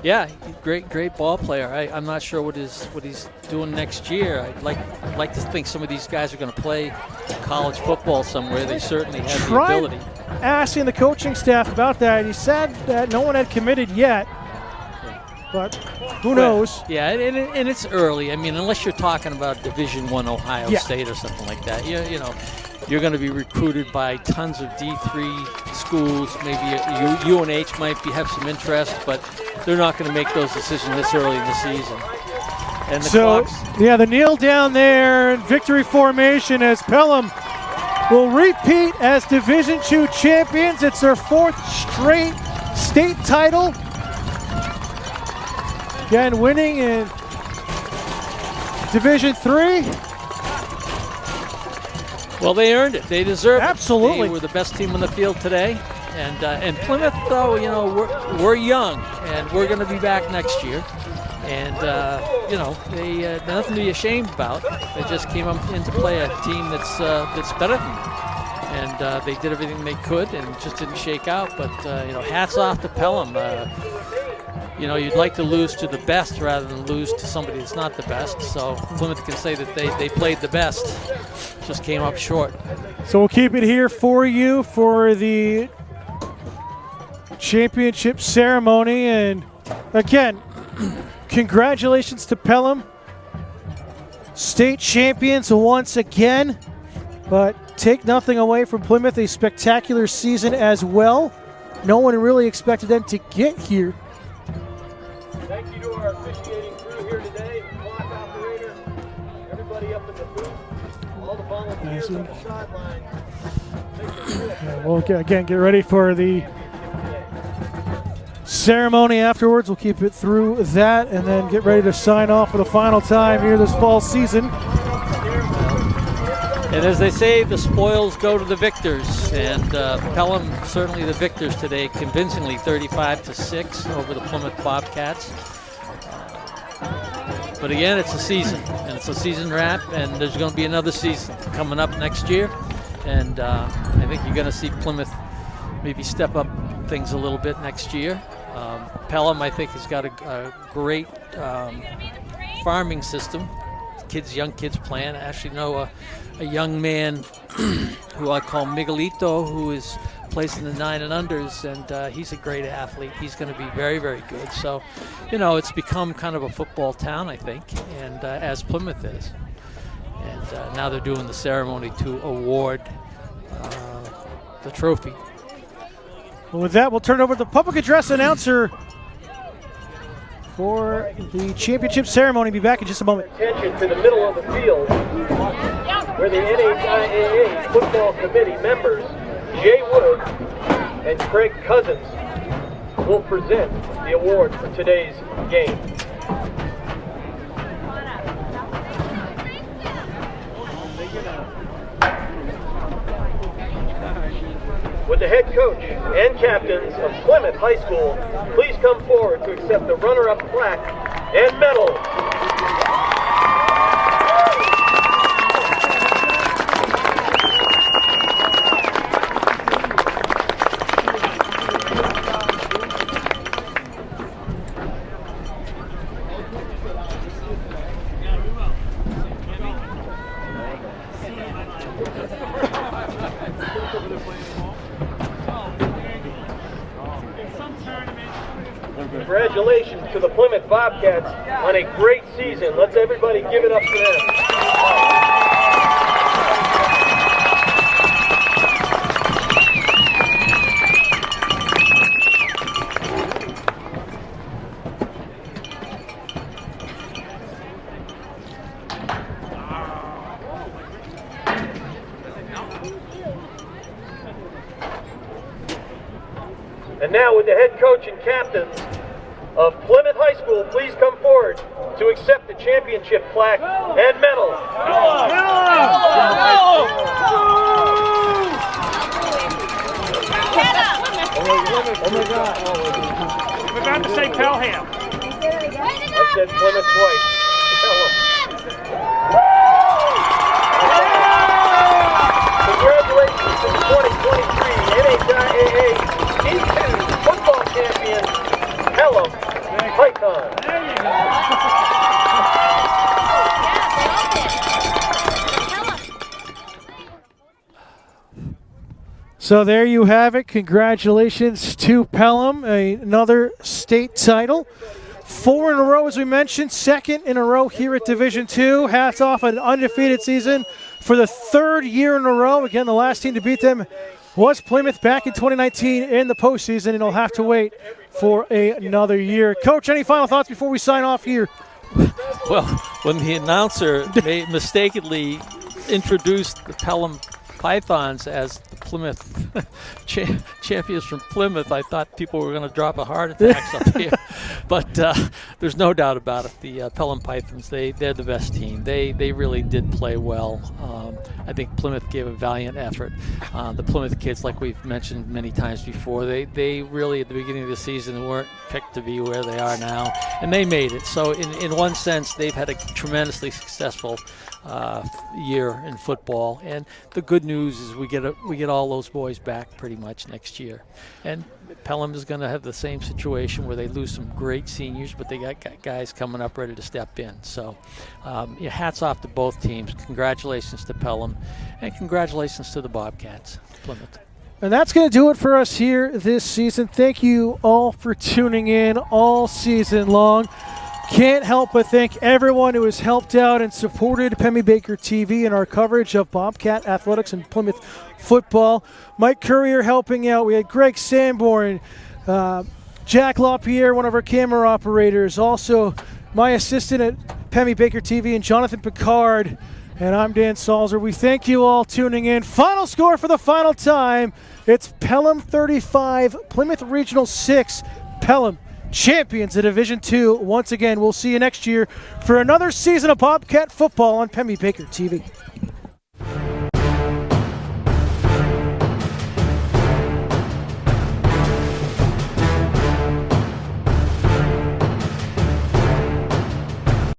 Yeah, great ball player. I'm not sure what he's doing next year. I'd like to think some of these guys are going to play college football somewhere. They certainly have the ability. Asking the coaching staff about that, he said that no one had committed yet, but who knows? Yeah, and it's early. I mean, unless you're talking about Division I Ohio State or something like that, you know, you're going to be recruited by tons of D3 schools. Maybe UNH might have some interest, but they're not going to make those decisions this early in the season. And the kneel down there and victory formation as Pelham will repeat as Division II champions. It's their 4th straight state title. Again, winning in Division III. Well, they earned it. They deserve it. Absolutely. They were the best team on the field today. And Plymouth, though, you know, we're young, and we're going to be back next year. And, you know, they nothing to be ashamed about. They just came up into play a team that's better than them. And they did everything they could and just didn't shake out. But, you know, hats off to Pelham. You know, you'd like to lose to the best rather than lose to somebody that's not the best. So Plymouth can say that they played the best, just came up short. So we'll keep it here for you for the championship ceremony. And again, congratulations to Pelham. State champions once again. But take nothing away from Plymouth, a spectacular season as well. No one really expected them to get here. Thank you to our officiating crew here today, clock operator, everybody up in the booth, all the volunteers on the sideline. We'll again get ready for the ceremony afterwards. We'll keep it through that and then get ready to sign off for the final time here this fall season. And as they say, the spoils go to the victors. And Pelham certainly the victors today, convincingly 35-6 over the Plymouth Bobcats. But again, it's a season, and it's a season wrap, and there's going to be another season coming up next year. And I think you're going to see Plymouth maybe step up things a little bit next year. Pelham, I think, has got a great farming system. Young kids playing. I actually know a young man who I call Miguelito, who is plays in the 9 and unders, and he's a great athlete. He's going to be very, very good. So, it's become kind of a football town, I think, and as Plymouth is. And now they're doing the ceremony to award the trophy. Well, with that, we'll turn it over to the public address announcer for the championship ceremony. Be back in just a moment. Attention to the middle of the field, where the NHIAA Football Committee members, Jay Wood and Craig Cousins, will present the award for today's game. Would the head coach and captains of Plymouth High School please come forward to accept the runner-up plaque and medal. Congratulations to the Plymouth Bobcats on a great season. Let's everybody give it up to them. And now would the head coach and captains of Plymouth High School please come forward to accept the championship plaque and medal. Oh my God. I forgot to say Pelham. I said Plymouth twice. Congratulations to the 2023 NHIAA D2 football champion, Pelham Python. There you go. So there you have it. Congratulations to Pelham, another state title. 4 in a row, as we mentioned, 2nd in a row here at Division II. Hats off, an undefeated season for the 3rd year in a row. Again, the last team to beat them was Plymouth back in 2019 in the postseason, and it'll have to wait for another year. Coach, any final thoughts before we sign off here? Well, when the announcer mistakenly introduced the Pelham Pythons as the Plymouth champions from Plymouth, I thought people were going to drop a heart attacks up here. But there's no doubt about it. The Pelham Pythons, they're the best team. They really did play well. I think Plymouth gave a valiant effort. The Plymouth kids, like we've mentioned many times before, they really at the beginning of the season weren't picked to be where they are now, and they made it. So in one sense, they've had a tremendously successful year in football, and the good news is we get all those boys back pretty much next year. And Pelham is going to have the same situation where they lose some great seniors, but they got guys coming up ready to step in. So hats off to both teams. Congratulations to Pelham, and congratulations to the Bobcats, Plymouth. And that's going to do it for us here this season. Thank you all for tuning in all season long. Can't help but thank everyone who has helped out and supported Pemmy Baker TV in our coverage of Bobcat athletics and Plymouth football. Mike Courier helping out. We had Greg Sanborn, Jack LaPierre, one of our camera operators. Also, my assistant at Pemmy Baker TV, and Jonathan Picard. And I'm Dan Salzer. We thank you all tuning in. Final score for the final time. It's Pelham 35, Plymouth Regional 6. Pelham champions of Division II. Once again, we'll see you next year for another season of Bobcat football on Pemmy Baker TV.